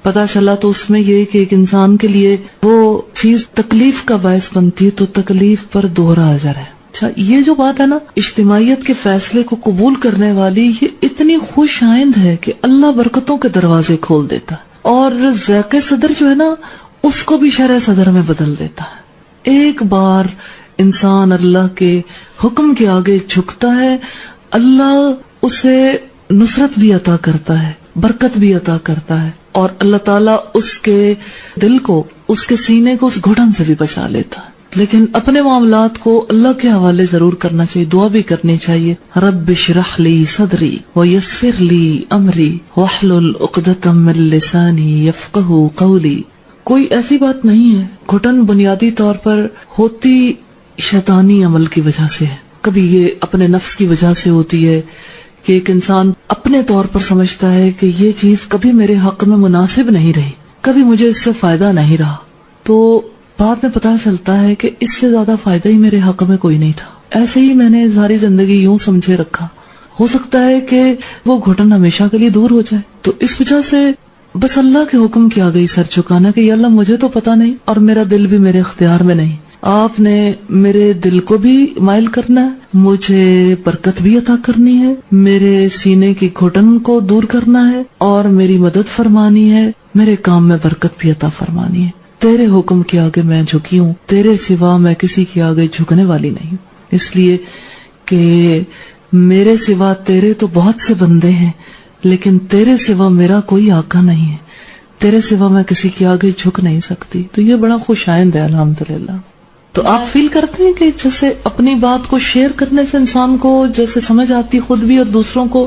پتا چلا، تو اس میں یہ کہ ایک انسان کے لیے وہ چیز تکلیف کا باعث بنتی ہے، تو تکلیف پر دوہرا اجر ہے. اچھا، یہ جو بات ہے نا اجتماعیت کے فیصلے کو قبول کرنے والی، یہ اتنی خوش آئند ہے کہ اللہ برکتوں کے دروازے کھول دیتا ہے، اور ذیق صدر جو ہے نا اس کو بھی شرح صدر میں بدل دیتا ہے. ایک بار انسان اللہ کے حکم کے آگے جھکتا ہے، اللہ اسے نصرت بھی عطا کرتا ہے، برکت بھی عطا کرتا ہے، اور اللہ تعالیٰ اس کے دل کو، اس کے سینے کو اس گھٹن سے بھی بچا لیتا ہے. لیکن اپنے معاملات کو اللہ کے حوالے ضرور کرنا چاہیے، دعا بھی کرنی چاہیے. رب اشرح لی صدری ویسر لی امری واحلل عقدۃ من لسانی یفقہوا قولی. کوئی ایسی بات نہیں ہے، گھٹن بنیادی طور پر ہوتی شیطانی عمل کی وجہ سے ہے. کبھی یہ اپنے نفس کی وجہ سے ہوتی ہے کہ ایک انسان اپنے طور پر سمجھتا ہے کہ یہ چیز کبھی میرے حق میں مناسب نہیں رہی، کبھی مجھے اس سے فائدہ نہیں رہا، تو بعد میں پتہ چلتا ہے کہ اس سے زیادہ فائدہ ہی میرے حق میں کوئی نہیں تھا. ایسے ہی میں نے ساری زندگی یوں سمجھے رکھا، ہو سکتا ہے کہ وہ گھٹن ہمیشہ کے لیے دور ہو جائے. تو اس وجہ سے بس اللہ کے حکم کی آ گئی سر چکانا کہ یا اللہ مجھے تو پتا نہیں، اور میرا دل بھی میرے اختیار میں نہیں، آپ نے میرے دل کو بھی مائل کرنا ہے، مجھے برکت بھی عطا کرنی ہے، میرے سینے کی گھٹن کو دور کرنا ہے، اور میری مدد فرمانی ہے، میرے کام میں برکت بھی عطا فرمانی ہے. تیرے حکم کے آگے میں جھکی ہوں، تیرے سوا میں کسی کے آگے جھکنے والی نہیں ہوں، اس لیے کہ میرے سوا تیرے تو بہت سے بندے ہیں، لیکن تیرے سوا میرا کوئی آقا نہیں ہے، تیرے سوا میں کسی کے آگے جھک نہیں سکتی. تو یہ بڑا خوش آئند ہے الحمدللہ. تو آپ فیل کرتے ہیں کہ جیسے اپنی بات کو شیئر کرنے سے انسان کو جیسے سمجھ آتی خود بھی، اور دوسروں کو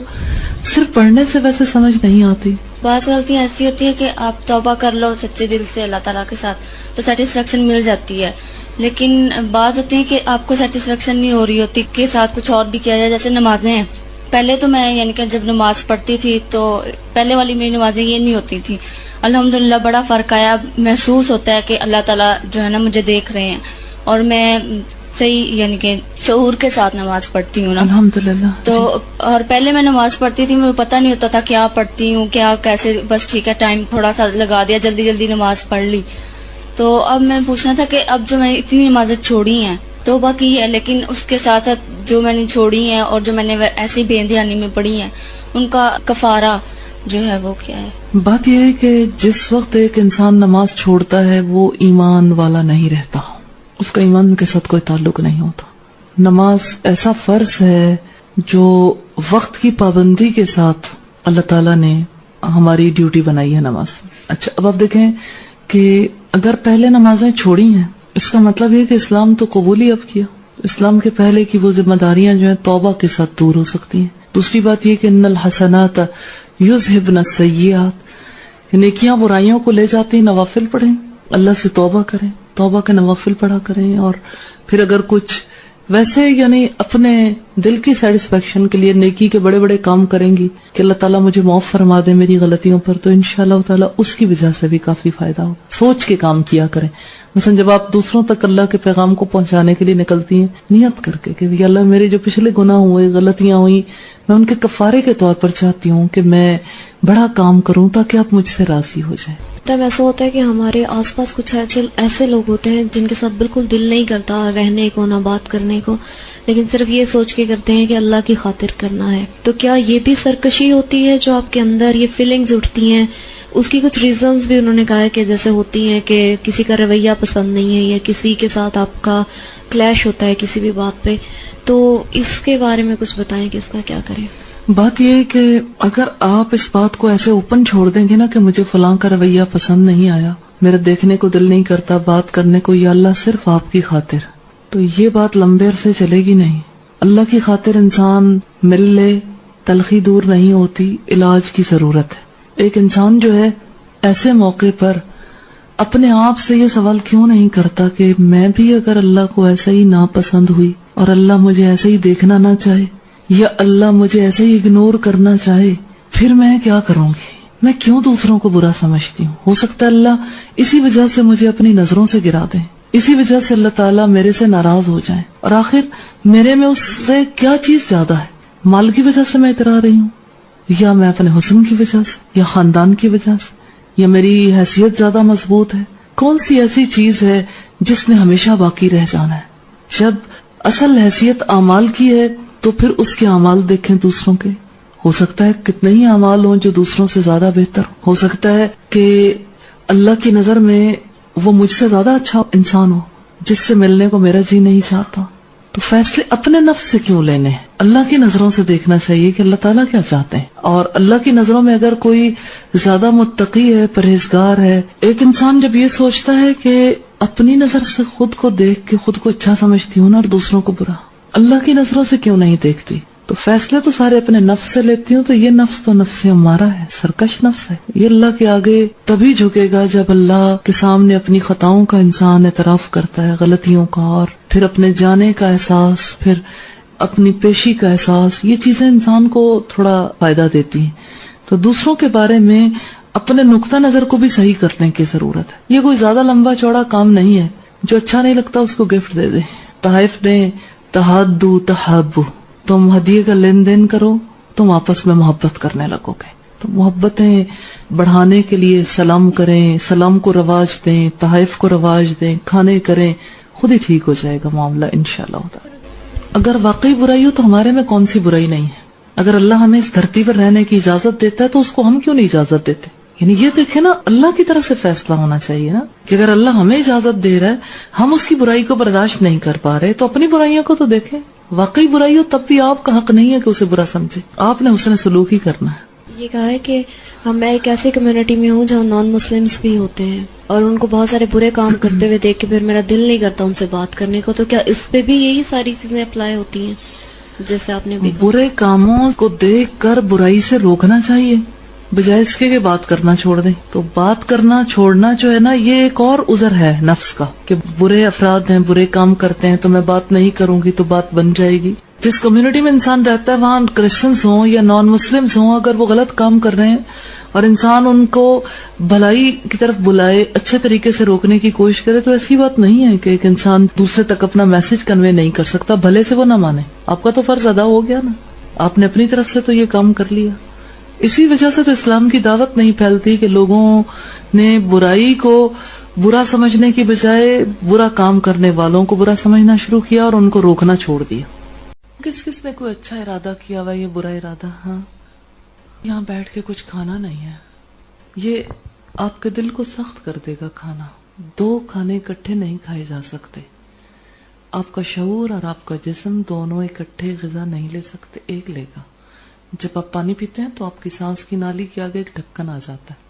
صرف پڑھنے سے ویسے سمجھ نہیں آتی. بعض غلطیاں ایسی ہوتی ہے کہ آپ توبہ کر لو سچے دل سے اللہ تعالیٰ کے ساتھ تو سیٹسفیکشن مل جاتی ہے، لیکن بعض ہوتی ہیں کہ آپ کو سیٹسفیکشن نہیں ہو رہی ہوتی کے ساتھ کچھ اور بھی کیا جائے. جیسے نمازیں ہیں، پہلے تو میں یعنی کہ جب نماز پڑھتی تھی تو پہلے والی میری نمازیں یہ نہیں ہوتی تھی. الحمدللہ بڑا فرق آیا، محسوس ہوتا ہے کہ اللہ تعالیٰ جو ہے نا مجھے دیکھ رہے ہیں، اور میں صحیح یعنی کہ شعور کے ساتھ نماز پڑھتی ہوں نا الحمدللہ. تو اور پہلے میں نماز پڑھتی تھی، مجھے پتہ نہیں ہوتا تھا کیا پڑھتی ہوں کیا کیسے، بس ٹھیک ہے ٹائم تھوڑا سا لگا دیا، جلدی جلدی نماز پڑھ لی. تو اب میں پوچھنا تھا کہ اب جو میں اتنی نمازیں چھوڑی ہیں توبہ کی ہے، لیکن اس کے ساتھ ساتھ جو میں نے چھوڑی ہیں اور جو میں نے ایسی بے دھیانی میں پڑھی ہیں ان کا کفارہ جو ہے وہ کیا ہے؟ بات یہ ہے کہ جس وقت ایک انسان نماز چھوڑتا ہے وہ ایمان والا نہیں رہتا، اس کا ایمان کے ساتھ کوئی تعلق نہیں ہوتا. نماز ایسا فرض ہے جو وقت کی پابندی کے ساتھ اللہ تعالیٰ نے ہماری ڈیوٹی بنائی ہے نماز. اچھا اب آپ دیکھیں کہ اگر پہلے نمازیں چھوڑی ہیں اس کا مطلب یہ کہ اسلام تو قبول ہی اب کیا، اسلام کے پہلے کی وہ ذمہ داریاں جو ہیں توبہ کے ساتھ دور ہو سکتی ہیں. دوسری بات یہ کہ ان الحسنات یذہبن السیئات، نیکیاں برائیوں کو لے جاتی ہیں. نوافل پڑھیں، اللہ سے توبہ کریں, توبہ کے نوافل پڑھا کریں, اور پھر اگر کچھ ویسے یعنی اپنے دل کی سیٹسفیکشن کے لیے نیکی کے بڑے بڑے کام کریں گی کہ اللہ تعالیٰ مجھے معاف فرما دے میری غلطیوں پر, تو انشاءاللہ تعالیٰ اس کی وجہ سے بھی کافی فائدہ ہو. سوچ کے کام کیا کریں. مثلا جب آپ دوسروں تک اللہ کے پیغام کو پہنچانے کے لیے نکلتی ہیں, نیت کر کے کہ یا اللہ میرے جو پچھلے گناہ ہوئے, غلطیاں ہوئی, میں ان کے کفارے کے طور پر چاہتی ہوں کہ میں بڑا کام کروں تاکہ آپ مجھ سے راضی ہو جائیں. تب ایسا ہوتا ہے کہ ہمارے آس پاس کچھ ایسے لوگ ہوتے ہیں جن کے ساتھ بالکل دل نہیں کرتا رہنے کو, نہ بات کرنے کو, لیکن صرف یہ سوچ کے کرتے ہیں کہ اللہ کی خاطر کرنا ہے. تو کیا یہ بھی سرکشی ہوتی ہے جو آپ کے اندر یہ فیلنگز اٹھتی ہیں؟ اس کی کچھ ریزنز بھی انہوں نے کہا ہے کہ جیسے ہوتی ہیں کہ کسی کا رویہ پسند نہیں ہے یا کسی کے ساتھ آپ کا کلیش ہوتا ہے کسی بھی بات پہ, تو اس کے بارے میں کچھ بتائیں کہ اس کا کیا کریں. بات یہ ہے کہ اگر آپ اس بات کو ایسے اوپن چھوڑ دیں گے نا کہ مجھے فلاں کا رویہ پسند نہیں آیا, میرا دیکھنے کو دل نہیں کرتا, بات کرنے کو, یا اللہ صرف آپ کی خاطر, تو یہ بات لمبے عرصے چلے گی نہیں. اللہ کی خاطر انسان مل لے, تلخی دور نہیں ہوتی, علاج کی ضرورت ہے. ایک انسان جو ہے ایسے موقع پر اپنے آپ سے یہ سوال کیوں نہیں کرتا کہ میں بھی اگر اللہ کو ایسے ہی ناپسند ہوئی اور اللہ مجھے ایسے ہی دیکھنا نہ چاہے یا اللہ مجھے ایسے ہی اگنور کرنا چاہے, پھر میں کیا کروں گی؟ میں کیوں دوسروں کو برا سمجھتی ہوں؟ ہو سکتا ہے اللہ اسی وجہ سے مجھے اپنی نظروں سے گرا دیں, اسی وجہ سے اللہ تعالیٰ میرے سے ناراض ہو جائیں, اور آخر میرے میں اس سے کیا چیز زیادہ ہے؟ مال کی وجہ سے میں اترا رہی ہوں, یا میں اپنے حسن کی وجہ سے, یا خاندان کی وجہ سے, یا میری حیثیت زیادہ مضبوط ہے؟ کون سی ایسی چیز ہے جس نے ہمیشہ باقی رہ جانا ہے؟ جب اصل حیثیت اعمال کی ہے تو پھر اس کے اعمال دیکھیں دوسروں کے. ہو سکتا ہے کتنے ہی اعمال ہوں جو دوسروں سے زیادہ بہتر ہو سکتا ہے کہ اللہ کی نظر میں وہ مجھ سے زیادہ اچھا انسان ہو جس سے ملنے کو میرا جی نہیں چاہتا. تو فیصلے اپنے نفس سے کیوں لینے ہیں؟ اللہ کی نظروں سے دیکھنا چاہیے کہ اللہ تعالیٰ کیا چاہتے ہیں. اور اللہ کی نظروں میں اگر کوئی زیادہ متقی ہے, پرہیزگار ہے, ایک انسان جب یہ سوچتا ہے کہ اپنی نظر سے خود کو دیکھ کے خود کو اچھا سمجھتی ہوں نا اور دوسروں کو برا, اللہ کی نظروں سے کیوں نہیں دیکھتی, تو فیصلے تو سارے اپنے نفس سے لیتی ہوں. تو یہ نفس تو نفس امارہ ہے, سرکش نفس ہے. یہ اللہ کے آگے تبھی جھکے گا جب اللہ کے سامنے اپنی خطاؤں کا انسان اعتراف کرتا ہے, غلطیوں کا, اور پھر اپنے جانے کا احساس, پھر اپنی پیشی کا احساس. یہ چیزیں انسان کو تھوڑا فائدہ دیتی ہیں. تو دوسروں کے بارے میں اپنے نقطہ نظر کو بھی صحیح کرنے کی ضرورت ہے. یہ کوئی زیادہ لمبا چوڑا کام نہیں ہے. جو اچھا نہیں لگتا اس کو گفٹ دے دیں, تحائف دیں. تحادو تحابو, تم ہدیے کا لین دین کرو, تم آپس میں محبت کرنے لگو گے. تو محبتیں بڑھانے کے لیے سلام کریں, سلام کو رواج دیں, تحائف کو رواج دیں, کھانے کریں, خود ہی ٹھیک ہو جائے گا معاملہ انشاءاللہ. اگر واقعی برائی ہو تو ہمارے میں کون سی برائی نہیں ہے؟ اگر اللہ ہمیں اس دھرتی پر رہنے کی اجازت دیتا ہے تو اس کو ہم کیوں نہیں اجازت دیتے؟ یعنی یہ دیکھیں نا, اللہ کی طرف سے فیصلہ ہونا چاہیے نا کہ اگر اللہ ہمیں اجازت دے رہا ہے, ہم اس کی برائی کو برداشت نہیں کر پا رہے, تو اپنی برائیوں کو تو دیکھیں. واقعی برائی ہو تب بھی آپ کا حق نہیں ہے کہ اسے برا سمجھے, آپ نے حسن سلوک ہی کرنا ہے. یہ کہا ہے کہ میں ایک ایسی کمیونٹی میں ہوں جہاں نان مسلمس بھی ہوتے ہیں اور ان کو بہت سارے برے کام کرتے ہوئے دیکھ کے پھر میرا دل نہیں کرتا ان سے بات کرنے کو, تو کیا اس پہ بھی یہی ساری چیزیں اپلائی ہوتی ہیں جیسے آپ نے بھی کہا؟ برے کاموں کو دیکھ کر برائی سے روکنا چاہیے بجائے اس کے بات کرنا چھوڑ دیں. تو بات کرنا چھوڑنا جو ہے نا, یہ ایک اور عذر ہے نفس کا کہ برے افراد ہیں, برے کام کرتے ہیں, تو میں بات نہیں کروں گی تو بات بن جائے گی. جس کمیونٹی میں انسان رہتا ہے وہاں کرسچنس ہوں یا نان مسلمس ہوں, اگر وہ غلط کام کر رہے ہیں اور انسان ان کو بھلائی کی طرف بلائے, اچھے طریقے سے روکنے کی کوشش کرے, تو ایسی بات نہیں ہے کہ ایک انسان دوسرے تک اپنا میسج کنوے نہیں کر سکتا بھلے سے وہ نہ مانے. آپ کا تو فرض ادا ہو گیا نا, آپ نے اپنی طرف سے تو یہ کام کر لیا. اسی وجہ سے تو اسلام کی دعوت نہیں پھیلتی کہ لوگوں نے برائی کو برا سمجھنے کی بجائے برا کام کرنے والوں کو برا سمجھنا شروع کیا اور ان کو روکنا چھوڑ دیا. کس کس نے کوئی اچھا ارادہ کیا ہوا, یہ برا ارادہ, ہاں یہاں بیٹھ کے کچھ کھانا نہیں ہے, یہ آپ کے دل کو سخت کر دے گا کھانا. 2 کھانے اکٹھے نہیں کھائے جا سکتے. آپ کا شعور اور آپ کا جسم دونوں اکٹھے غذا نہیں لے سکتے, ایک لے گا. جب آپ پانی پیتے ہیں تو آپ کی سانس کی نالی کے آگے ایک ڈھکن آ جاتا ہے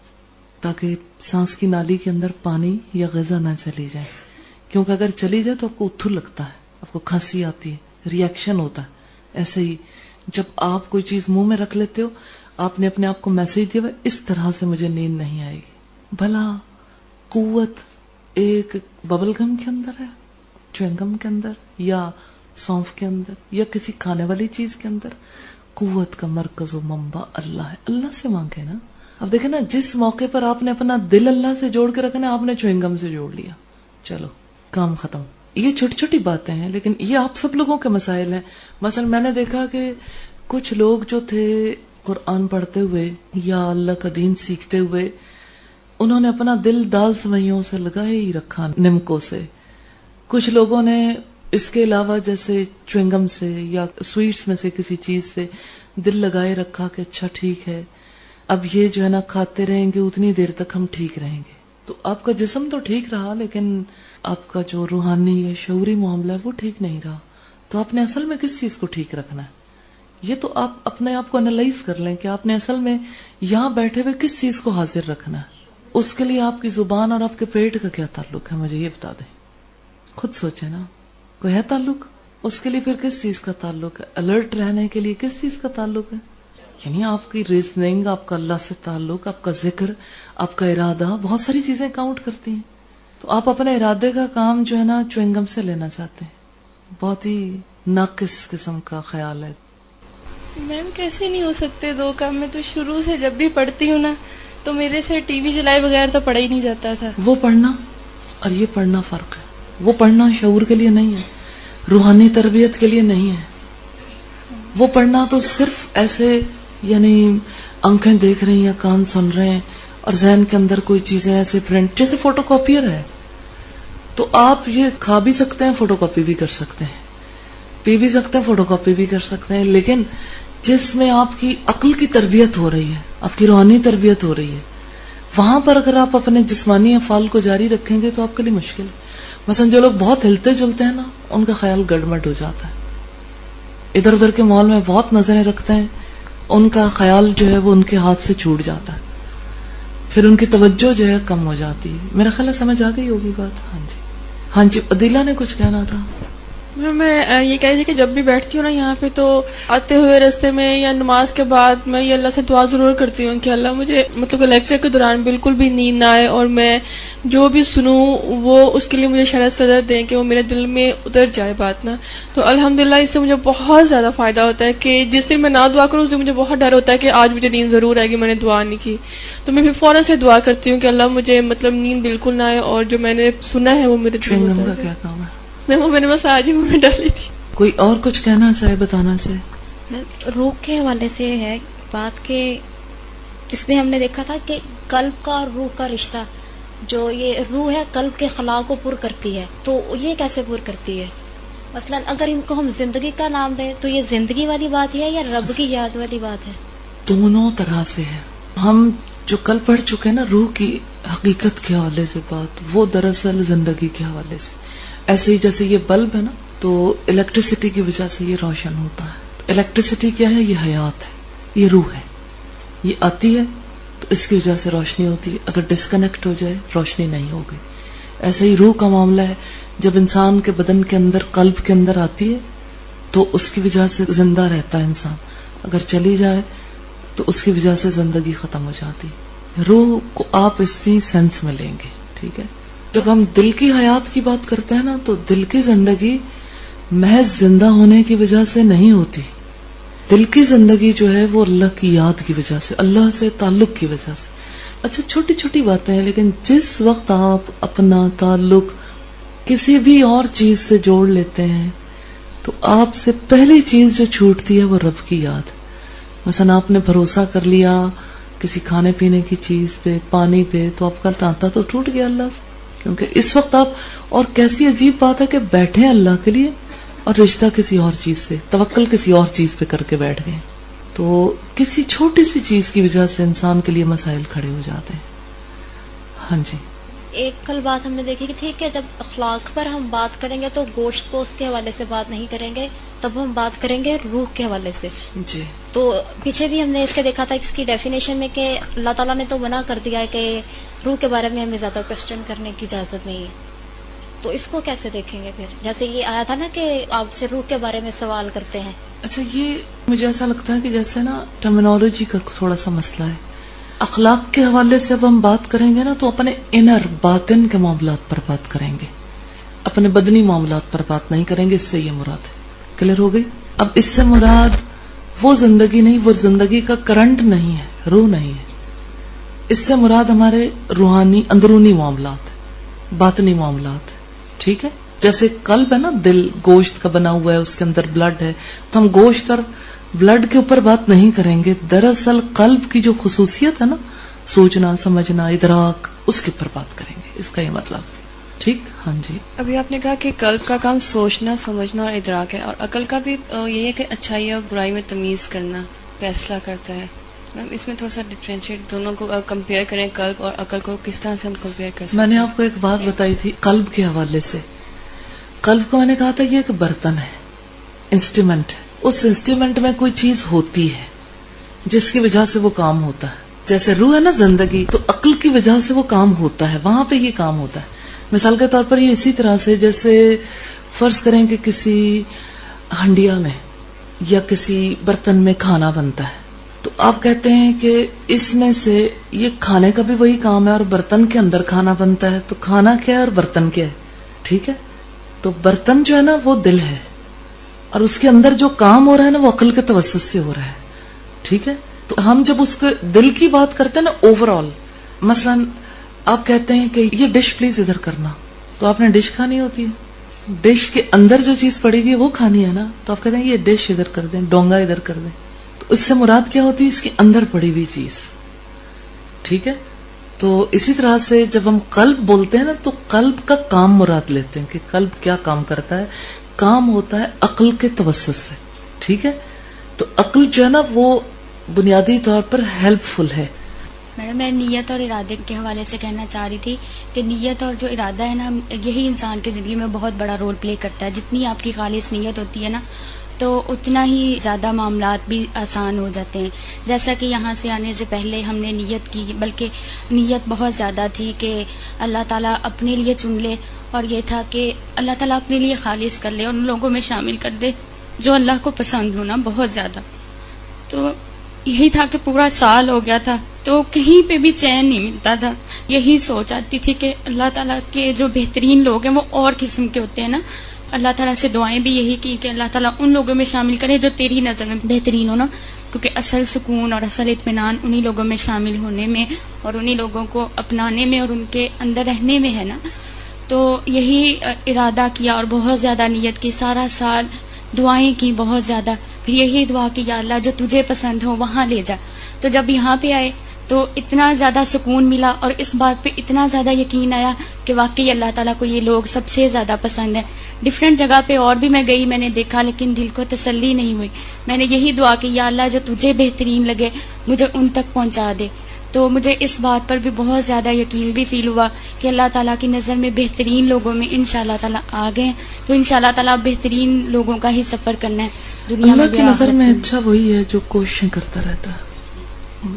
تاکہ سانس کی نالی کے اندر پانی یا غذا نہ چلی جائے, کیونکہ اگر چلی جائے تو آپ کو اتھر لگتا ہے, آپ کو کھانسی آتی ہے, ریئیکشن ہوتا ہے. ایسے ہی جب آپ کوئی چیز منہ میں رکھ لیتے ہو, آپ نے اپنے آپ کو میسج دیا اس طرح سے مجھے نیند نہیں آئے گی. بھلا قوت ایک ببل گم کے اندر ہے, چوئنگم کے اندر, یا سونف کے اندر, یا کسی کھانے والی چیز کے اندر. قوت کا مرکز و منبع اللہ ہے. اللہ سے مانگے نا. اب دیکھیں نا, جس موقع پر آپ نے اپنا دل اللہ سے جوڑ کے رکھنا, آپ نے چوئنگم سے جوڑ لیا, چلو کام ختم. یہ چھوٹی چھوٹی باتیں ہیں, لیکن یہ آپ سب لوگوں کے مسائل ہیں. مثلا میں نے دیکھا کہ کچھ لوگ جو تھے قرآن پڑھتے ہوئے یا اللہ کا دین سیکھتے ہوئے, انہوں نے اپنا دل دال سوئیوں سے لگائے ہی رکھا, نمکوں سے. کچھ لوگوں نے اس کے علاوہ جیسے چوئنگم سے یا سویٹس میں سے کسی چیز سے دل لگائے رکھا کہ اچھا ٹھیک ہے, اب یہ جو ہے نا کھاتے رہیں گے اتنی دیر تک ہم ٹھیک رہیں گے. تو آپ کا جسم تو ٹھیک رہا, لیکن آپ کا جو روحانی یا شعوری معاملہ ہے وہ ٹھیک نہیں رہا. تو آپ نے اصل میں کس چیز کو ٹھیک رکھنا ہے؟ یہ تو آپ اپنے آپ کو انالائز کر لیں کہ آپ نے اصل میں یہاں بیٹھے ہوئے کس چیز کو حاضر رکھنا ہے. اس کے لیے آپ کی زبان اور آپ کے پیٹ کا کیا تعلق ہے, مجھے یہ بتا دیں. خود سوچیں نا, کوئی ہے تعلق؟ اس کے لیے پھر کس چیز کا تعلق ہے؟ الرٹ رہنے کے لیے کس چیز کا تعلق ہے؟ یعنی آپ کی ریزننگ, آپ کا اللہ سے تعلق, آپ کا ذکر, آپ کا ارادہ, بہت ساری چیزیں کاؤنٹ کرتی ہیں. تو آپ اپنے ارادے کا کام جو ہے نا چوئنگم سے لینا چاہتے ہیں. بہت ہی ناقص قسم کا خیال ہے. میم کیسے نہیں ہو سکتے دو کام؟ میں تو شروع سے جب بھی پڑھتی ہوں نا تو میرے سے ٹی وی چلائے بغیر تو پڑھا ہی نہیں جاتا تھا. وہ پڑھنا اور یہ پڑھنا فرق ہے. وہ پڑھنا شعور کے لیے نہیں ہے, روحانی تربیت کے لیے نہیں ہے. وہ پڑھنا تو صرف ایسے یعنی آنکھیں دیکھ رہی ہیں یا کان سن رہے ہیں اور ذہن کے اندر کوئی چیزیں ایسے پرنٹ, جیسے فوٹو کاپیئر ہے. تو آپ یہ کھا بھی سکتے ہیں, فوٹو کاپی بھی کر سکتے ہیں, پی بھی سکتے ہیں, فوٹو کاپی بھی کر سکتے ہیں, لیکن جس میں آپ کی عقل کی تربیت ہو رہی ہے, آپ کی روحانی تربیت ہو رہی ہے, وہاں پر اگر آپ اپنے جسمانی افعال کو جاری رکھیں گے تو آپ کے لیے مشکل ہے. مثلا جو لوگ بہت ہلتے جلتے ہیں نا, ان کا خیال گڑبڑ ہو جاتا ہے. ادھر ادھر کے ماحول میں بہت نظریں رکھتے ہیں, ان کا خیال جو ہے وہ ان کے ہاتھ سے چھوٹ جاتا ہے, پھر ان کی توجہ جو ہے کم ہو جاتی ہے. میرا خیال ہے سمجھ آ گئی ہوگی بات. ہاں جی, ہاں جی. عدیلہ نے کچھ کہنا تھا. میں یہ کہہ رہی تھی کہ جب بھی بیٹھتی ہوں نا یہاں پہ, تو آتے ہوئے راستے میں یا نماز کے بعد میں یہ اللہ سے دعا ضرور کرتی ہوں کہ اللہ مجھے مطلب لیکچر کے دوران بالکل بھی نیند نہ آئے, اور میں جو بھی سنوں وہ اس کے لیے مجھے شرح صدر دیں کہ وہ میرے دل میں اتر جائے بات نا. تو الحمدللہ اس سے مجھے بہت زیادہ فائدہ ہوتا ہے کہ جس دن میں نہ دعا کروں اس دن مجھے بہت ڈر ہوتا ہے کہ آج مجھے نیند ضرور آئے گی, میں نے دعا نہیں کی. تو میں پھر فوراً سے دعا کرتی ہوں کہ اللہ مجھے مطلب نیند بالکل نہ آئے, اور جو میں نے سنا ہے وہ میرے دل میں اتر جائے. میں نے بس آج ہی منہ میں ڈالی تھی. کوئی اور کچھ کہنا چاہے, بتانا چاہے؟ روح کے حوالے سے ہے بات کہ اس میں ہم نے دیکھا تھا کہ قلب کا اور روح کا رشتہ, جو یہ روح ہے قلب کے خلا کو پر کرتی ہے, تو یہ کیسے پر کرتی ہے؟ مثلا اگر ان کو ہم زندگی کا نام دیں تو یہ زندگی والی بات ہے یا رب کی یاد والی بات ہے؟ دونوں طرح سے ہے. ہم جو کل پڑھ چکے ہیں نا روح کی حقیقت کے حوالے سے بات, وہ دراصل زندگی کے حوالے سے. ایسے ہی جیسے یہ بلب ہے نا, تو الیکٹریسٹی کی وجہ سے یہ روشن ہوتا ہے. الیکٹریسٹی کیا ہے؟ یہ حیات ہے, یہ روح ہے. یہ آتی ہے تو اس کی وجہ سے روشنی ہوتی ہے, اگر ڈسکنیکٹ ہو جائے روشنی نہیں ہوگی. ایسے ہی روح کا معاملہ ہے, جب انسان کے بدن کے اندر قلب کے اندر آتی ہے تو اس کی وجہ سے زندہ رہتا ہے انسان, اگر چلی جائے تو اس کی وجہ سے زندگی ختم ہو جاتی. روح کو آپ اسی سینس میں لیں گے, ٹھیک ہے. جب ہم دل کی حیات کی بات کرتے ہیں نا, تو دل کی زندگی محض زندہ ہونے کی وجہ سے نہیں ہوتی. دل کی زندگی جو ہے وہ اللہ کی یاد کی وجہ سے, اللہ سے تعلق کی وجہ سے. اچھا چھوٹی چھوٹی باتیں ہیں, لیکن جس وقت آپ اپنا تعلق کسی بھی اور چیز سے جوڑ لیتے ہیں تو آپ سے پہلی چیز جو چھوٹتی ہے وہ رب کی یاد. مثلا آپ نے بھروسہ کر لیا کسی کھانے پینے کی چیز پہ, پانی پہ, تو آپ کا ناطا تو ٹوٹ گیا اللہ سے, کیونکہ اس وقت آپ, اور کیسی عجیب بات ہے کہ بیٹھے اللہ کے لیے اور رشتہ کسی اور چیز سے, توکل کسی اور چیز پہ کر کے بیٹھ گئے. تو کسی چھوٹی سی چیز کی وجہ سے انسان کے لیے مسائل کھڑے ہو جاتے ہیں. ہاں جی. ایک کل بات ہم نے دیکھی کہ ٹھیک ہے جب اخلاق پر ہم بات کریں گے تو گوشت پوست کے حوالے سے بات نہیں کریں گے, تب ہم بات کریں گے روح کے حوالے سے. جی. تو پیچھے بھی ہم نے اس کے دیکھا تھا اس کی ڈیفینیشن میں کہ اللہ تعالیٰ نے تو منع کر دیا ہے کہ روح کے بارے میں ہمیں زیادہ کوشچن کرنے کی اجازت نہیں ہے. تو اس کو کیسے دیکھیں گے پھر؟ جیسے یہ آیا تھا نا کہ آپ سے روح کے بارے میں سوال کرتے ہیں. اچھا, یہ مجھے ایسا لگتا ہے کہ جیسے نا ٹرمینالوجی کا تھوڑا سا مسئلہ ہے. اخلاق کے حوالے سے اب ہم بات کریں گے نا تو اپنے انر باطن کے معاملات پر بات کریں گے, اپنے بدنی معاملات پر بات نہیں کریں گے. اس سے یہ مراد ہے. کلیئر ہو گئی؟ اب اس سے مراد وہ زندگی نہیں, وہ زندگی کا کرنٹ نہیں ہے, روح نہیں ہے. اس سے مراد ہمارے روحانی اندرونی معاملات, باطنی معاملات. ٹھیک ہے؟ جیسے قلب ہے نا, دل گوشت کا بنا ہوا ہے, اس کے اندر بلڈ ہے, تو ہم گوشت اور بلڈ کے اوپر بات نہیں کریں گے. دراصل قلب کی جو خصوصیت ہے نا, سوچنا, سمجھنا, ادراک, اس کے اوپر بات کریں گے. اس کا یہ مطلب. ٹھیک؟ ہاں جی. ابھی آپ نے کہا کہ قلب کا کام سوچنا, سمجھنا اور ادراک ہے, اور عقل کا بھی یہی ہے کہ اچھائی اور برائی میں تمیز کرنا, فیصلہ کرتا ہے. میم اس میں تھوڑا سا ڈفرینشیٹ دونوں کو کمپیئر کریں, قلب اور عقل کو کس طرح سے ہم کمپیئر کر سکتے ہیں؟ میں نے آپ کو ایک بات بتائی تھی قلب کے حوالے سے. قلب کو میں نے کہا تھا یہ ایک برتن ہے, انسٹرومنٹ ہے. اس انسٹرومنٹ میں کوئی چیز ہوتی ہے جس کی وجہ سے وہ کام ہوتا ہے. جیسے روح ہے نا زندگی, تو عقل کی وجہ سے وہ کام ہوتا ہے, وہاں پہ یہ کام ہوتا ہے. مثال کے طور پر یہ اسی طرح سے جیسے فرض کریں کہ کسی ہنڈیا میں یا کسی برتن میں کھانا بنتا ہے, تو آپ کہتے ہیں کہ اس میں سے یہ کھانے کا بھی وہی کام ہے اور برتن کے اندر کھانا بنتا ہے. تو کھانا کیا ہے اور برتن کیا ہے؟ ٹھیک ہے؟ تو برتن جو ہے نا وہ دل ہے, اور اس کے اندر جو کام ہو رہا ہے نا وہ عقل کے توسط سے ہو رہا ہے. ٹھیک ہے؟ تو ہم جب اس کے دل کی بات کرتے ہیں نا اوور آل, مثلا آپ کہتے ہیں کہ یہ ڈش پلیز ادھر کرنا, تو آپ نے ڈش کھانی ہوتی ہے, ڈش کے اندر جو چیز پڑی ہوئی ہے وہ کھانی ہے نا, تو آپ کہتے ہیں یہ ڈش ادھر کر دیں, ڈونگا ادھر کر دیں. تو اس سے مراد کیا ہوتی ہے؟ اس کے اندر پڑی ہوئی چیز. ٹھیک ہے؟ تو اسی طرح سے جب ہم قلب بولتے ہیں نا تو قلب کا کام مراد لیتے ہیں کہ قلب کیا کام کرتا ہے. کام ہوتا ہے عقل کے توسط سے. ٹھیک ہے؟ تو عقل جو ہے نا وہ بنیادی طور پر ہیلپ فل ہے. میڈم میں نیت اور ارادے کے حوالے سے کہنا چاہ رہی تھی کہ نیت اور جو ارادہ ہے نا, یہی انسان کی زندگی میں بہت بڑا رول پلے کرتا ہے. جتنی آپ کی خالص نیت ہوتی ہے نا تو اتنا ہی زیادہ معاملات بھی آسان ہو جاتے ہیں. جیسا کہ یہاں سے آنے سے پہلے ہم نے نیت کی, بلکہ نیت بہت زیادہ تھی کہ اللہ تعالیٰ اپنے لیے چن لے, اور یہ تھا کہ اللہ تعالیٰ اپنے لیے خالص کر لے اور ان لوگوں میں شامل کر دے جو اللہ کو پسند ہونا بہت زیادہ. تو یہی تھا کہ پورا سال ہو گیا تھا تو کہیں پہ بھی چین نہیں ملتا تھا. یہی سوچ آتی تھی کہ اللہ تعالیٰ کے جو بہترین لوگ ہیں وہ اور قسم کے ہوتے ہیں نا. اللہ تعالیٰ سے دعائیں بھی یہی کی کہ اللہ تعالیٰ ان لوگوں میں شامل کرے جو تیری نظر میں بہترین ہو نا, کیونکہ اصل سکون اور اصل اطمینان انہی لوگوں میں شامل ہونے میں اور انہی لوگوں کو اپنانے میں اور ان کے اندر رہنے میں ہے نا. تو یہی ارادہ کیا اور بہت زیادہ نیت کی, سارا سال دعائیں کی بہت زیادہ. پھر یہی دعا کی یا اللہ جو تجھے پسند ہو وہاں لے جا. تو جب یہاں پہ آئے تو اتنا زیادہ سکون ملا اور اس بات پہ اتنا زیادہ یقین آیا کہ واقعی اللہ تعالیٰ کو یہ لوگ سب سے زیادہ پسند ہیں. ڈفرینٹ جگہ پہ اور بھی میں گئی, میں نے دیکھا, لیکن دل کو تسلی نہیں ہوئی. میں نے یہی دعا کی یا اللہ جو تجھے بہترین لگے مجھے ان تک پہنچا دے. تو مجھے اس بات پر بھی بہت زیادہ یقین بھی فیل ہوا کہ اللہ تعالیٰ کی نظر میں بہترین لوگوں میں انشاءاللہ تعالیٰ آ گئے. تو انشاءاللہ تعالیٰ بہترین لوگوں کا ہی سفر کرنا ہے دنیا میں. اللہ کی نظر میں اچھا وہی ہے جو کوششیں کرتا رہتا ہے,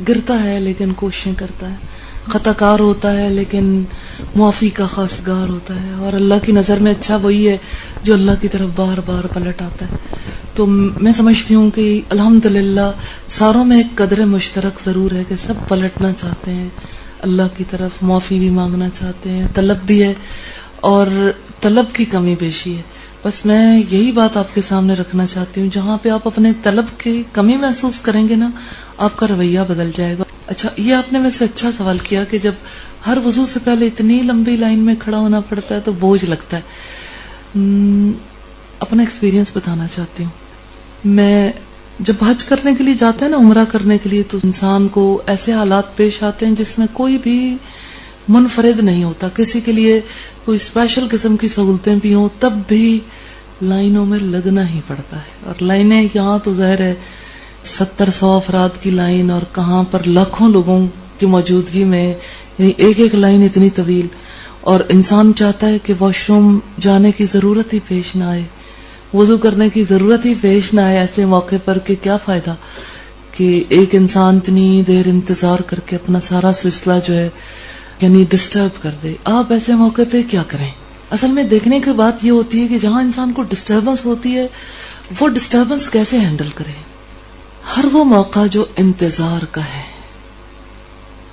گرتا ہے لیکن کوششیں کرتا ہے, خطا کار ہوتا ہے لیکن معافی کا خواستگار ہوتا ہے. اور اللہ کی نظر میں اچھا وہی ہے جو اللہ کی طرف بار بار پلٹ آتا ہے. تو میں سمجھتی ہوں کہ الحمدللہ ساروں میں ایک قدر مشترک ضرور ہے کہ سب پلٹنا چاہتے ہیں اللہ کی طرف, معافی بھی مانگنا چاہتے ہیں, طلب بھی ہے اور طلب کی کمی بیشی ہے. بس میں یہی بات آپ کے سامنے رکھنا چاہتی ہوں, جہاں پہ آپ اپنے طلب کی کمی محسوس کریں گے نا آپ کا رویہ بدل جائے گا. اچھا, یہ آپ نے ویسے اچھا سوال کیا کہ جب ہر وضو سے پہلے اتنی لمبی لائن میں کھڑا ہونا پڑتا ہے تو بوجھ لگتا ہے. اپنا ایکسپیرینس بتانا چاہتی ہوں. میں جب حج کرنے کے لیے جاتے ہیں نا, عمرہ کرنے کے لیے, تو انسان کو ایسے حالات پیش آتے ہیں جس میں کوئی بھی منفرد نہیں ہوتا. کسی کے لیے کوئی اسپیشل قسم کی سہولتیں بھی ہوں تب بھی لائنوں میں لگنا ہی پڑتا ہے. اور لائنیں یہاں تو ظاہر ہے 70-100 افراد کی لائن, اور کہاں پر لاکھوں لوگوں کی موجودگی میں یعنی ایک ایک لائن اتنی طویل. اور انسان چاہتا ہے کہ واش روم جانے کی ضرورت ہی پیش نہ آئے, وضو کرنے کی ضرورت ہی پیش نہ آئے ایسے موقع پر کہ کیا فائدہ کہ ایک انسان اتنی دیر انتظار کر کے اپنا سارا سلسلہ جو ہے یعنی ڈسٹرب کر دے. آپ ایسے موقع پہ کیا کریں؟ اصل میں دیکھنے کی بات یہ ہوتی ہے کہ جہاں انسان کو ڈسٹربنس ہوتی ہے وہ ڈسٹربنس کیسے ہینڈل کرے. ہر وہ موقع جو انتظار کا ہے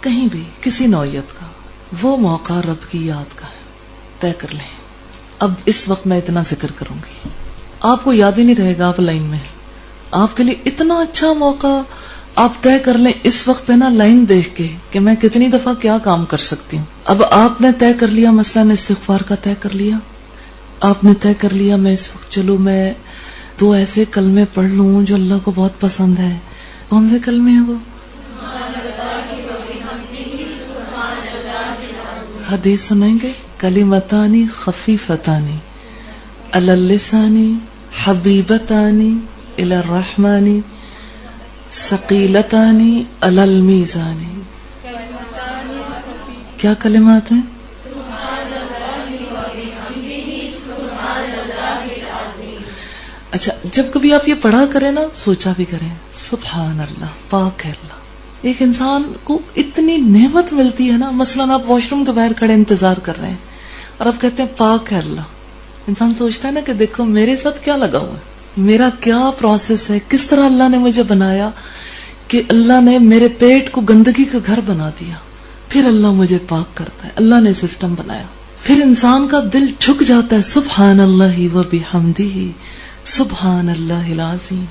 کہیں بھی کسی نوعیت کا، وہ موقع رب کی یاد کا ہے، طے کر لیں اب اس وقت میں اتنا ذکر کروں گی. آپ کو یاد ہی نہیں رہے گا، آپ لائن میں، آپ کے لیے اتنا اچھا موقع آپ طے کر لیں اس وقت پہ نا لائن دیکھ کے کہ میں کتنی دفعہ کیا کام کر سکتی ہوں. اب آپ نے طے کر لیا، مثلاً استغفار کا طے کر لیا، آپ نے طے کر لیا میں اس وقت چلو میں 2 ایسے کلمے پڑھ لوں جو اللہ کو بہت پسند ہے. کون سے کلمے ہیں وہ؟ حدیث سنیں گے. کلمتانی خفیفتانی علی اللسان حبیبتانی الی الرحمن ثقیلتانی علی المیزان. کیا کلمات ہیں؟ اچھا، جب کبھی آپ یہ پڑھا کریں نا، سوچا بھی کریں سبحان اللہ، پاک ہے اللہ. ایک انسان کو اتنی نعمت ملتی ہے نا، مثلاً آپ واش روم کے باہر کھڑے انتظار کر رہے ہیں اور آپ کہتے ہیں پاک ہے اللہ. انسان سوچتا ہے نا کہ دیکھو میرے ساتھ کیا لگا ہوا ہے، میرا کیا پروسیس ہے، کس طرح اللہ نے مجھے بنایا کہ اللہ نے میرے پیٹ کو گندگی کا گھر بنا دیا، پھر اللہ مجھے پاک کرتا ہے، اللہ نے سسٹم بنایا. پھر انسان کا دل جھک جاتا ہے سبحان اللہ و بحمدہ سبحان اللہ العظیم.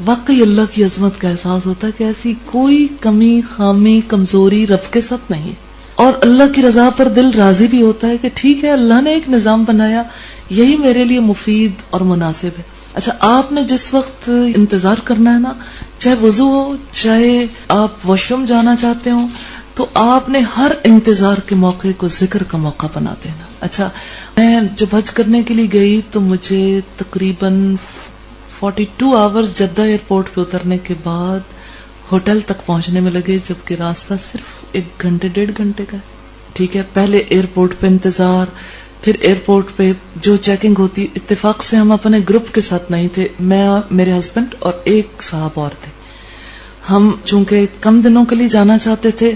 واقعی اللہ کی عظمت کا احساس ہوتا ہے کہ ایسی کوئی کمی، خامی، کمزوری رب کے ساتھ نہیں ہے. اور اللہ کی رضا پر دل راضی بھی ہوتا ہے کہ ٹھیک ہے اللہ نے ایک نظام بنایا، یہی میرے لیے مفید اور مناسب ہے. اچھا، آپ نے جس وقت انتظار کرنا ہے نا، چاہے وضو ہو، چاہے آپ واش روم جانا چاہتے ہو، تو آپ نے ہر انتظار کے موقع کو ذکر کا موقع بنا دینا. اچھا، میں جب حج کرنے کے لیے گئی تو مجھے تقریباً 42 آورز جدہ ایئرپورٹ پہ اترنے کے بعد ہوٹل تک پہنچنے میں لگے، جبکہ راستہ صرف 1 گھنٹے 1.5 گھنٹے کا ہے. ٹھیک ہے، پہلے ایئرپورٹ پہ انتظار، پھر ایئرپورٹ پہ جو چیکنگ ہوتی. اتفاق سے ہم اپنے گروپ کے ساتھ نہیں تھے، میں، میرے ہسبینڈ اور ایک صاحب اور تھے. ہم چونکہ کم دنوں کے لیے جانا چاہتے تھے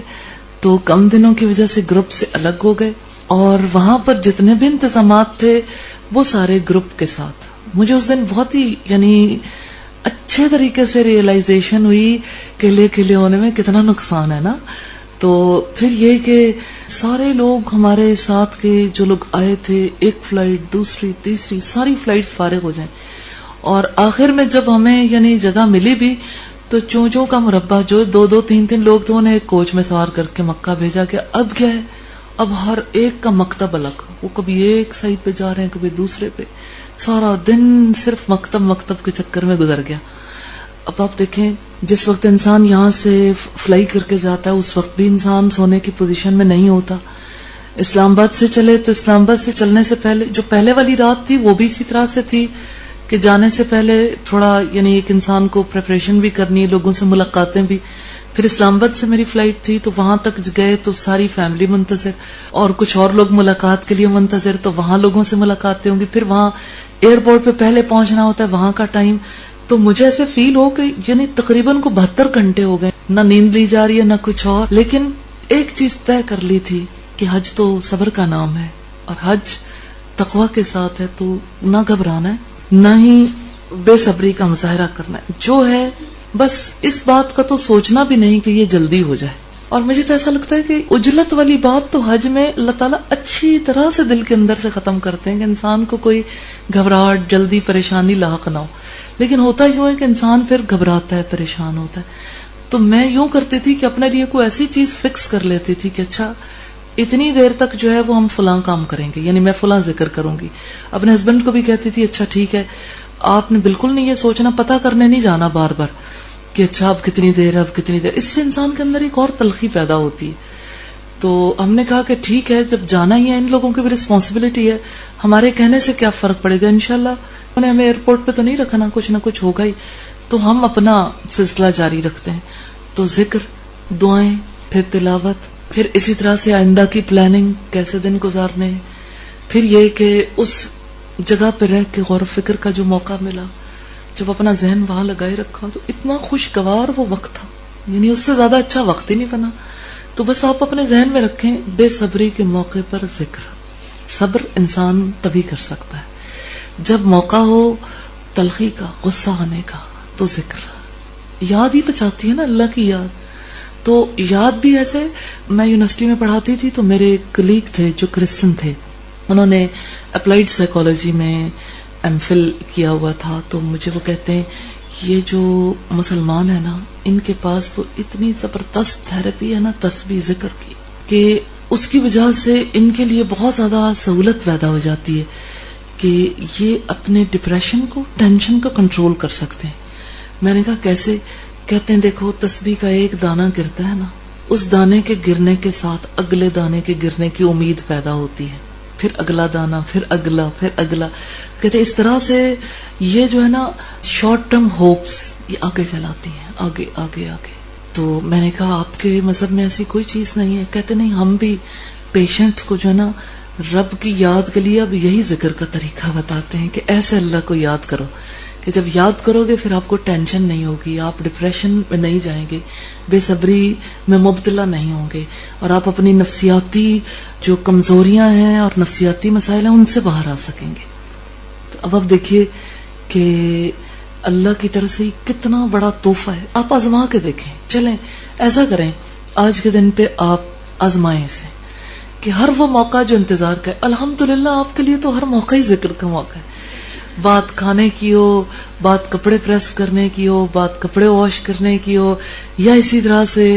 تو کم دنوں کی وجہ سے گروپ سے الگ ہو گئے، اور وہاں پر جتنے بھی انتظامات تھے وہ سارے گروپ کے ساتھ. مجھے اس دن بہت ہی اچھے طریقے سے ریئلائزیشن ہوئی کہ لے کے لے ہونے میں کتنا نقصان ہے نا. تو پھر یہ کہ سارے لوگ ہمارے ساتھ کے جو لوگ آئے تھے، ایک فلائٹ، دوسری، تیسری، ساری فلائٹس فارغ ہو جائیں، اور آخر میں جب ہمیں جگہ ملی بھی تو چونچوں کا مربع جو 2-2 3-3 لوگ تھے انہیں ایک کوچ میں سوار کر کے مکہ بھیجا کہ اب کیا ہے، اب ہر ایک کا مکتب الگ، وہ کبھی ایک سائٹ پہ جا رہے ہیں، کبھی دوسرے پہ. سارا دن صرف مکتب کے چکر میں گزر گیا. اب آپ دیکھیں، جس وقت انسان یہاں سے فلائی کر کے جاتا ہے اس وقت بھی انسان سونے کی پوزیشن میں نہیں ہوتا. اسلام آباد سے چلے تو اسلام آباد سے چلنے سے پہلے جو پہلے والی رات تھی وہ بھی اسی طرح سے تھی کہ جانے سے پہلے تھوڑا ایک انسان کو پریپریشن بھی کرنی ہے، لوگوں سے ملاقاتیں بھی. پھر اسلام آباد سے میری فلائٹ تھی تو وہاں تک گئے تو ساری فیملی منتظر، اور کچھ اور لوگ ملاقات کے لیے منتظر، تو وہاں لوگوں سے ملاقاتیں ہوں گی. پھر وہاں ایئرپورٹ پہ پہلے پہنچنا ہوتا ہے، وہاں کا ٹائم. تو مجھے ایسے فیل ہو کہ تقریباً کو 72 گھنٹے ہو گئے، نہ نیند لی جا رہی ہے نہ کچھ اور. لیکن ایک چیز طے کر لی تھی کہ حج تو صبر کا نام ہے، اور حج تقوی کے ساتھ ہے، تو نہ گھبرانا ہے نہ ہی بے صبری کا مظاہرہ کرنا ہے. جو ہے بس اس بات کا تو سوچنا بھی نہیں کہ یہ جلدی ہو جائے. اور مجھے تو ایسا لگتا ہے کہ عجلت والی بات تو حج میں اللہ تعالیٰ اچھی طرح سے دل کے اندر سے ختم کرتے ہیں کہ انسان کو کوئی گھبراہٹ، جلدی، پریشانی لاحق نہ ہو. لیکن ہوتا یوں ہے کہ انسان پھر گھبراتا ہے، پریشان ہوتا ہے. تو میں یوں کرتی تھی کہ اپنے لیے کوئی ایسی چیز فکس کر لیتی تھی کہ اچھا اتنی دیر تک جو ہے وہ ہم فلاں کام کریں گے، میں فلاں ذکر کروں گی. اپنے ہسبینڈ کو بھی کہتی تھی اچھا ٹھیک ہے، آپ نے بالکل نہیں یہ سوچنا، پتہ کرنے نہیں جانا بار بار کہ اچھا اب کتنی دیر. اس سے انسان کے اندر ایک اور تلخی پیدا ہوتی ہے. تو ہم نے کہا کہ ٹھیک ہے، جب جانا ہی ہے، ان لوگوں کی بھی رسپانسبلٹی ہے، ہمارے کہنے سے کیا فرق پڑے گا، انشاءاللہ انہیں ہمیں ایئرپورٹ پہ تو نہیں رکھنا، کچھ نہ کچھ ہوگا ہی. تو ہم اپنا سلسلہ جاری رکھتے ہیں. تو ذکر، دعائیں، پھر تلاوت، پھر اسی طرح سے آئندہ کی پلاننگ، کیسے دن گزارنے. پھر یہ کہ اس جگہ پہ رہ کے غور و فکر کا جو موقع ملا، جب اپنا ذہن وہاں لگائے رکھا تو اتنا خوشگوار وہ وقت تھا، اس سے زیادہ اچھا وقت ہی نہیں بنا. تو بس آپ اپنے ذہن میں رکھیں، بے صبری کے موقع پر ذکر. صبر انسان تبھی کر سکتا ہے جب موقع ہو تلخی کا، غصہ آنے کا، تو ذکر. یاد ہی بچاتی ہے نا اللہ کی یاد. تو یاد بھی ایسے، میں یونیورسٹی میں پڑھاتی تھی تو میرے کلیگ تھے جو کرسچن تھے، انہوں نے اپلائیڈ سائیکالوجی میں ایم فل کیا ہوا تھا، تو مجھے وہ کہتے ہیں یہ جو مسلمان ہے نا، ان کے پاس تو اتنی زبردست تھراپی ہے نا تسبیح ذکر کی، کہ اس کی وجہ سے ان کے لیے بہت زیادہ سہولت پیدا ہو جاتی ہے کہ یہ اپنے ڈپریشن کو، ٹینشن کو کنٹرول کر سکتے ہیں۔ میں نے کہا کیسے؟ کہتے ہیں دیکھو تسبیح کا ایک دانہ گرتا ہے نا، اس دانے کے گرنے کے ساتھ اگلے دانے کے گرنے کی امید پیدا ہوتی ہے، پھر اگلا دانہ، پھر اگلا، پھر اگلا۔ کہتے اس طرح سے یہ جو ہے نا شارٹ ٹرم ہوپس یہ آگے چلاتی ہیں، آگے آگے آگے۔ تو میں نے کہا آپ کے مذہب میں ایسی کوئی چیز نہیں ہے؟ کہتے نہیں، ہم بھی پیشنٹس کو جو ہے نا رب کی یاد کے لیے اب یہی ذکر کا طریقہ بتاتے ہیں کہ ایسے اللہ کو یاد کرو، کہ جب یاد کرو گے پھر آپ کو ٹینشن نہیں ہوگی، آپ ڈپریشن میں نہیں جائیں گے، بے صبری میں مبتلا نہیں ہوں گے، اور آپ اپنی نفسیاتی جو کمزوریاں ہیں اور نفسیاتی مسائل ہیں ان سے باہر آ سکیں گے۔ تو اب آپ دیکھیے کہ اللہ کی طرف سے کتنا بڑا تحفہ ہے، آپ آزما کے دیکھیں۔ چلیں ایسا کریں، آج کے دن پہ آپ آزمائیں اسے کہ ہر وہ موقع جو انتظار کا ہے، الحمدللہ آپ کے لیے تو ہر موقع ہی ذکر کا موقع ہے، بات کھانے کی ہو، بات کپڑے پریس کرنے کی ہو، بات کپڑے واش کرنے کی ہو، یا اسی طرح سے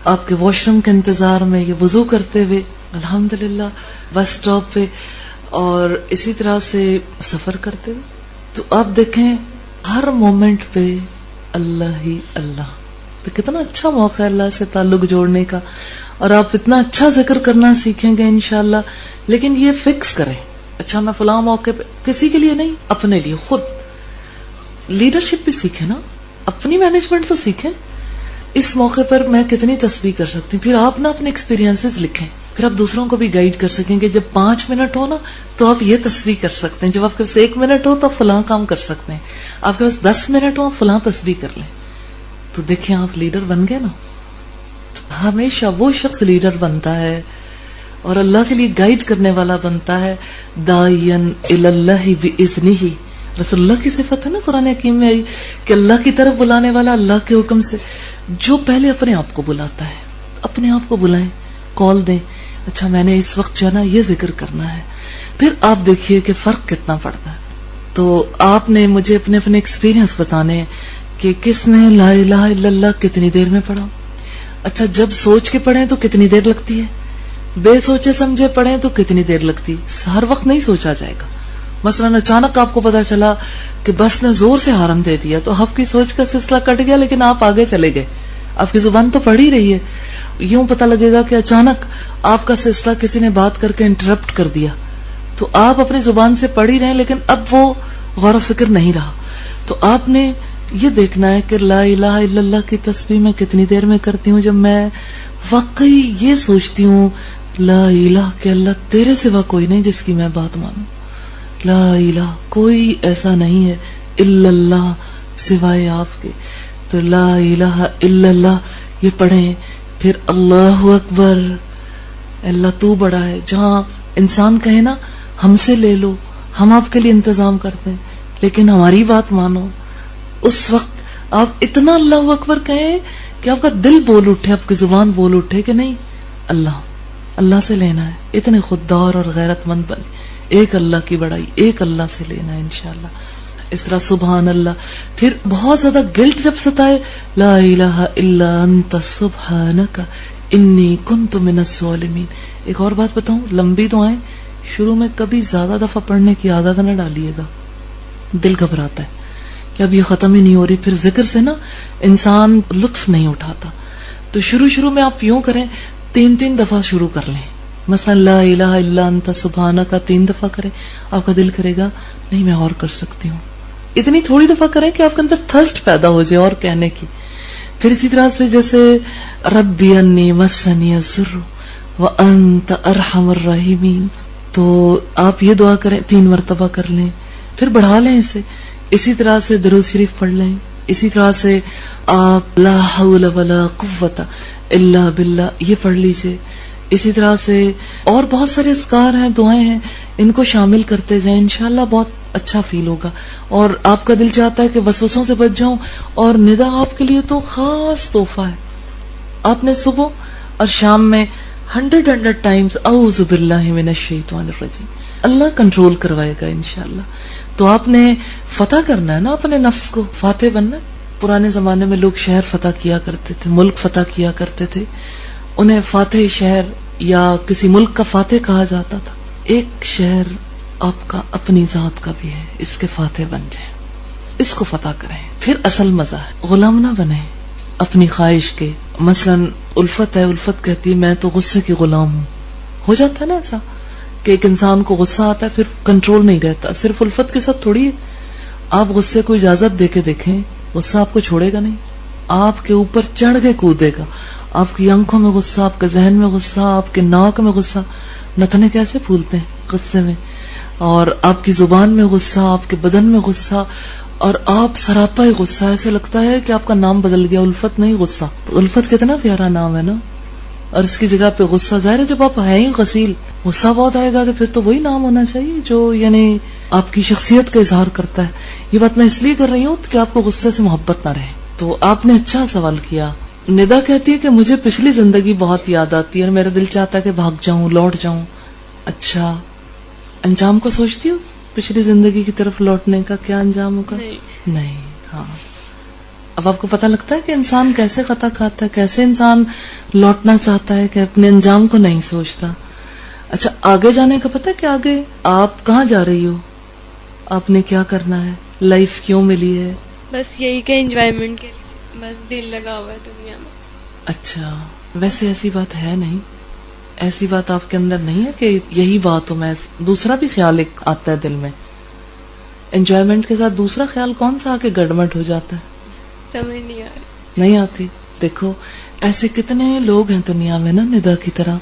آپ کے واش روم کے انتظار میں یہ وضو کرتے ہوئے الحمدللہ بس سٹاپ پہ، اور اسی طرح سے سفر کرتے ہوئے۔ تو آپ دیکھیں ہر مومنٹ پہ اللہ ہی اللہ، تو کتنا اچھا موقع ہے اللہ سے تعلق جوڑنے کا، اور آپ اتنا اچھا ذکر کرنا سیکھیں گے انشاءاللہ۔ لیکن یہ فکس کریں، اچھا میں فلاں موقع پہ، کسی کے لیے نہیں، اپنے لیے خود۔ لیڈرشپ بھی سیکھیں نا، اپنی مینجمنٹ تو سیکھیں۔ اس موقع پر میں کتنی تسبیح کر سکتی ہوں، پھر آپ نا اپنے ایکسپیرینسز لکھیں، پھر آپ دوسروں کو بھی گائیڈ کر سکیں گے۔ جب 5 منٹ ہو نا تو آپ یہ تسبیح کر سکتے ہیں، جب آپ کے پاس 1 منٹ ہو تو آپ فلاں کام کر سکتے ہیں، آپ کے پاس 10 منٹ ہو آپ فلاں تسبیح کر لیں۔ تو دیکھیں آپ لیڈر بن گئے نا۔ ہمیشہ وہ شخص لیڈر بنتا ہے اور اللہ کے لیے گائیڈ کرنے والا بنتا ہے، داعین الی اللہ باذنہ۔ رسول اللہ کی صفت ہے نا قرآن حکیم میں آئی کہ اللہ کی طرف بلانے والا اللہ کے حکم سے، جو پہلے اپنے آپ کو بلاتا ہے، اپنے آپ کو بلائیں، کال دیں، اچھا میں نے اس وقت جو ہے نا یہ ذکر کرنا ہے، پھر آپ دیکھیے کہ فرق کتنا پڑتا ہے۔ تو آپ نے مجھے اپنے اپنے ایکسپیرینس بتانے ہیں کہ کس نے لا الہ الا اللہ کتنی دیر میں پڑھا، اچھا جب سوچ کے پڑھیں تو کتنی دیر لگتی ہے، بے سوچے سمجھے پڑھیں تو کتنی دیر لگتی، ہر وقت نہیں سوچا جائے گا۔ مثلا اچانک آپ کو پتا چلا کہ بس نے زور سے ہارن دے دیا تو آپ کی سوچ کا سلسلہ کٹ گیا، لیکن آپ آگے چلے گئے، آپ کی زبان تو پڑھ ہی رہی ہے۔ یوں پتا لگے گا کہ اچانک آپ کا سلسلہ کسی نے بات کر کے انٹرپٹ کر دیا، تو آپ اپنی زبان سے پڑھ ہی رہے ہیں لیکن اب وہ غور و فکر نہیں رہا۔ تو آپ نے یہ دیکھنا ہے کہ لا الہ الا اللہ کی تسبیح میں کتنی دیر میں کرتی ہوں، جب میں واقعی یہ سوچتی ہوں لا الہ کہ اللہ تیرے سوا کوئی نہیں جس کی میں بات مانوں، لا الہ کوئی ایسا نہیں ہے الا اللہ سوائے آپ کے، تو لا الہ الا اللہ یہ پڑھیں۔ پھر اللہ اکبر، اللہ تو بڑا ہے، جہاں انسان کہے نا ہم سے لے لو، ہم آپ کے لیے انتظام کرتے ہیں لیکن ہماری بات مانو، اس وقت آپ اتنا اللہ اکبر کہیں کہ آپ کا دل بول اٹھے، آپ کی زبان بول اٹھے کہ نہیں اللہ اللہ سے لینا ہے، اتنے خوددار اور غیرت مند بنے، ایک اللہ کی بڑائی، ایک اللہ سے لینا ہے انشاءاللہ۔ اس طرح سبحان اللہ۔ پھر بہت زیادہ گلٹ جب ستائے، لا الہ الا انت سبحانک انی کنت من الظالمین۔ ایک اور بات بتاؤں، لمبی دعائیں شروع میں کبھی زیادہ دفعہ پڑھنے کی عادت نہ ڈالیے گا، دل گھبراتا ہے کہ اب یہ ختم ہی نہیں ہو رہی، پھر ذکر سے نا انسان لطف نہیں اٹھاتا۔ تو شروع میں آپ یوں کریں، 3 دفعہ شروع کر لیں، مثلا لا الہ الا انت سبحانک 3 دفعہ کریں، آپ کا دل کرے گا نہیں میں اور کر سکتی ہوں، اتنی تھوڑی دفعہ کریں کہ آپ کے اندر تھرسٹ پیدا ہو جائے اور کہنے کی۔ پھر اسی طرح سے جیسے ربی انی مسنی الضر وانت ارحم الراحمین، تو آپ یہ دعا کریں، 3 مرتبہ کر لیں، پھر بڑھا لیں اسے۔ اسی طرح سے درود شریف پڑھ لیں، اسی طرح سے آپ لا حول ولا قوت الا باللہ یہ پڑھ لیجئے۔ اسی طرح سے اور بہت سارے اذکار ہیں، دعائیں ہیں، ان کو شامل کرتے جائیں، انشاءاللہ بہت اچھا فیل ہوگا، اور آپ کا دل چاہتا ہے کہ وسوسوں سے بچ جاؤں، اور ندا آپ کے لیے تو خاص تحفہ ہے۔ آپ نے صبح اور شام میں 100 ٹائمز اعوذ باللہ من الشیطان الرجیم، اللہ کنٹرول کروائے گا انشاءاللہ. تو آپ نے فتح کرنا ہے نا اپنے نفس کو، فاتح بننا. پرانے زمانے میں لوگ شہر فتح کیا کرتے تھے، ملک فتح کیا کرتے تھے، انہیں فاتح شہر یا کسی ملک کا فاتح کہا جاتا تھا. ایک شہر آپ کا اپنی ذات کا بھی ہے، اس کے فاتح بن جائیں، اس کو فتح کریں، پھر اصل مزہ ہے. غلام نہ بنیں اپنی خواہش کے. مثلا الفت ہے، الفت کہتی ہے میں تو غصے کی غلام ہوں. ہو جاتا ہے نا ایسا کہ ایک انسان کو غصہ آتا ہے پھر کنٹرول نہیں رہتا. صرف الفت کے ساتھ تھوڑی ہے. آپ غصے کو اجازت دے کے دیکھیں، غصہ آپ کو چھوڑے گا نہیں، آپ کے اوپر چڑھ کے کودے گا. آپ کی آنکھوں میں غصہ، آپ کے ذہن میں غصہ، آپ کے ناک میں غصہ. نتنے کیسے پھولتے ہیں غصے میں. اور آپ کی زبان میں غصہ، آپ کے بدن میں غصہ، اور آپ سراپا ہی غصہ. ایسے لگتا ہے کہ آپ کا نام بدل گیا، الفت نہیں غصہ. تو الفت کتنا پیارا نام ہے نا. اور اس کی جگہ پہ غصہ. ظاہر ہے جب آپ ہیں ہی غسیل، غصہ بہت آئے گا تو پھر تو وہی نام ہونا چاہیے جو یعنی آپ کی شخصیت کا اظہار کرتا ہے. یہ بات میں اس لیے کر رہی ہوں کہ آپ کو غصے سے محبت نہ رہے. تو آپ نے اچھا سوال کیا. ندا کہتی ہے کہ مجھے پچھلی زندگی بہت یاد آتی ہے اور میرا دل چاہتا ہے کہ بھاگ جاؤں، لوٹ جاؤں. اچھا، انجام کو سوچتی ہو پچھلی زندگی کی طرف لوٹنے کا کیا انجام ہوگا؟ نہیں. ہاں، اب آپ کو پتہ لگتا ہے کہ انسان کیسے خطا کھاتا ہے، کیسے انسان لوٹنا چاہتا ہے کہ اپنے انجام کو نہیں سوچتا. اچھا، آگے جانے کا پتہ ہے کہ آگے آپ کہاں جا رہی ہو، آپ نے کیا کرنا ہے، لائف کیوں ملی ہے؟ بس یہی کہ انجوائمنٹ کے لیے، بس دل لگا ہوا ہے دنیا میں. اچھا، ویسے ایسی بات ہے نہیں، ایسی بات آپ کے اندر نہیں ہے کہ یہی بات ہو. میں دوسرا بھی خیال ایک آتا ہے دل میں. انجوائمنٹ کے ساتھ دوسرا خیال کون سا آ کے گڑبڑ ہو جاتا ہے؟ سمجھ نہیں آ رہی. نہیں آتی. دیکھو ایسے کتنے لوگ ہیں دنیا میں نا ندا کی طرح،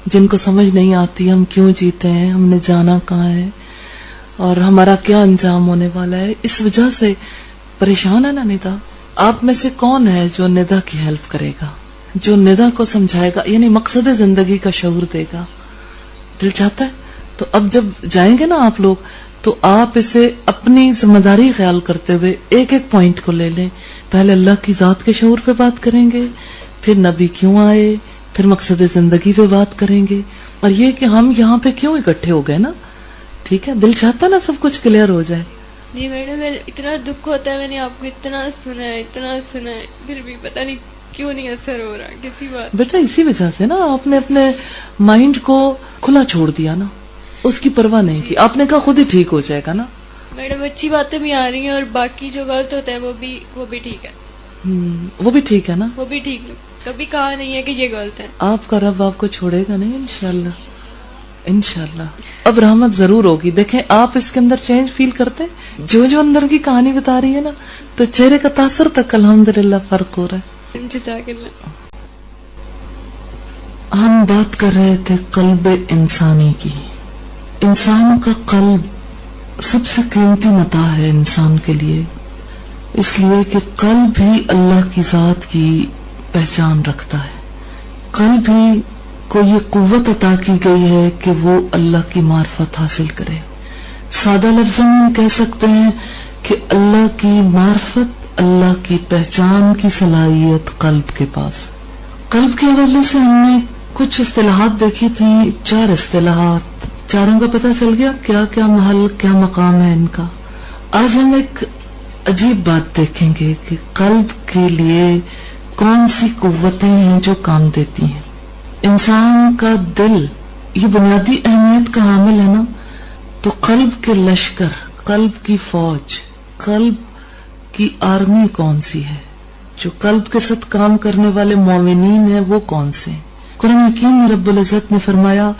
جن کو سمجھ نہیں آتی ہم کیوں جیتے ہیں، ہم نے جانا کہاں ہے اور ہمارا کیا انجام ہونے والا ہے. اس وجہ سے پریشان ہے نا ندا. آپ میں سے کون ہے جو ندا کی ہیلپ کرے گا، جو ندا کو سمجھائے گا، یعنی مقصد زندگی کا شعور دے گا؟ دل چاہتا ہے. تو اب جب جائیں گے نا آپ لوگ تو آپ اسے اپنی ذمہ داری خیال کرتے ہوئے ایک ایک پوائنٹ کو لے لیں. پہلے اللہ کی ذات کے شعور پہ بات کریں گے، پھر نبی کیوں آئے، پھر مقصد زندگی پہ بات کریں گے، اور یہ کہ ہم یہاں پہ کیوں اکٹھے ہو گئے نا. ٹھیک ہے، دل چاہتا نا سب کچھ کلیئر ہو جائے. جی میڈم، اتنا دکھ ہوتا ہے، میں نے آپ کو اتنا سنا ہے پھر بھی پتہ نہیں کیوں نہیں اثر ہو رہا کسی بات. بیٹا اسی وجہ سے نا آپ نے اپنے مائنڈ کو کھلا چھوڑ دیا نا، اس کی پرواہ نہیں کی. آپ نے کہا خود ہی ٹھیک ہو جائے گا نا. میڈم اچھی باتیں بھی آ رہی ہیں اور باقی جو غلط ہوتا ہے وہ بھی ٹھیک ہے. وہ بھی ٹھیک ہے نا، وہ بھی ٹھیک ہے. کبھی کہا نہیں ہے کہ یہ غلط ہے. آپ کا رب آپ کو چھوڑے گا نہیں انشاءاللہ. انشاءاللہ اب رحمت ضرور ہوگی. دیکھیں آپ اس کے اندر چینج فیل کرتے ہیں، جو اندر کی کہانی بتا رہی ہے نا، تو چہرے کا تاثر تک الحمدللہ فرق ہو رہا ہے. جزاک اللہ. ہم بات کر رہے تھے قلب انسانی کی. انسان کا قلب سب سے قیمتی متاع ہے انسان کے لیے، اس لیے کہ قلب ہی اللہ کی ذات کی پہچان رکھتا ہے. قلب ہی کو یہ قوت عطا کی گئی ہے کہ وہ اللہ کی معرفت حاصل کرے. سادہ لفظوں میں ہم کہہ سکتے ہیں کہ اللہ کی معرفت، اللہ کی پہچان کی صلاحیت قلب کے پاس. قلب کے حوالے سے ہم نے کچھ اصطلاحات دیکھی تھی، 4 اصطلاحات. چاروں کا پتہ چل گیا کیا کیا محل، کیا مقام ہے ان کا. آج ہم ایک عجیب بات دیکھیں گے کہ قلب کے لیے کون سی قوتیں ہیں جو کام دیتی ہیں. انسان کا دل یہ بنیادی اہمیت کا حامل ہے نا، تو قلب کے لشکر، قلب کی فوج، قلب کی آرمی کون سی ہے، جو قلب کے ساتھ کام کرنے والے مومنین ہیں وہ کون سے ہیں. قرآن حکیم میں رب العزت نے فرمایا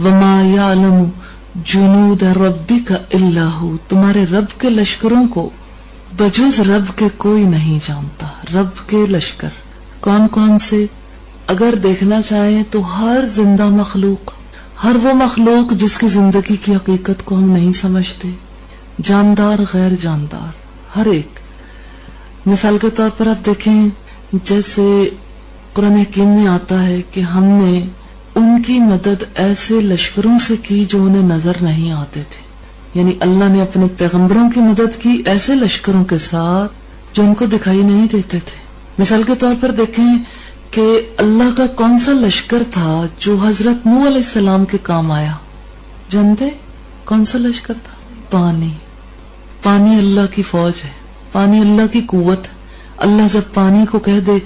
وَمَا يَعْلَمُ جُنُودَ رَبِّكَ إِلَّا هُ، تمہارے رب کے لشکروں کو بجز رب کے کوئی نہیں جانتا. رب کے لشکر کون کون سے؟ اگر دیکھنا چاہیں تو ہر زندہ مخلوق، ہر وہ مخلوق جس کی زندگی کی حقیقت کو ہم نہیں سمجھتے، جاندار غیر جاندار، ہر ایک. مثال کے طور پر آپ دیکھیں جیسے قرآن حکیم میں آتا ہے کہ ہم نے ان کی مدد ایسے لشکروں سے کی جو انہیں نظر نہیں آتے تھے. یعنی اللہ نے اپنے پیغمبروں کی مدد کی ایسے لشکروں کے ساتھ جو ان کو دکھائی نہیں دیتے تھے. مثال کے طور پر دیکھیں کہ اللہ کا کون سا لشکر تھا جو حضرت نوح علیہ السلام کے کام آیا؟ جانتے کون سا لشکر تھا؟ پانی. پانی اللہ کی فوج ہے، پانی اللہ کی قوت ہے. اللہ جب پانی کو کہہ دے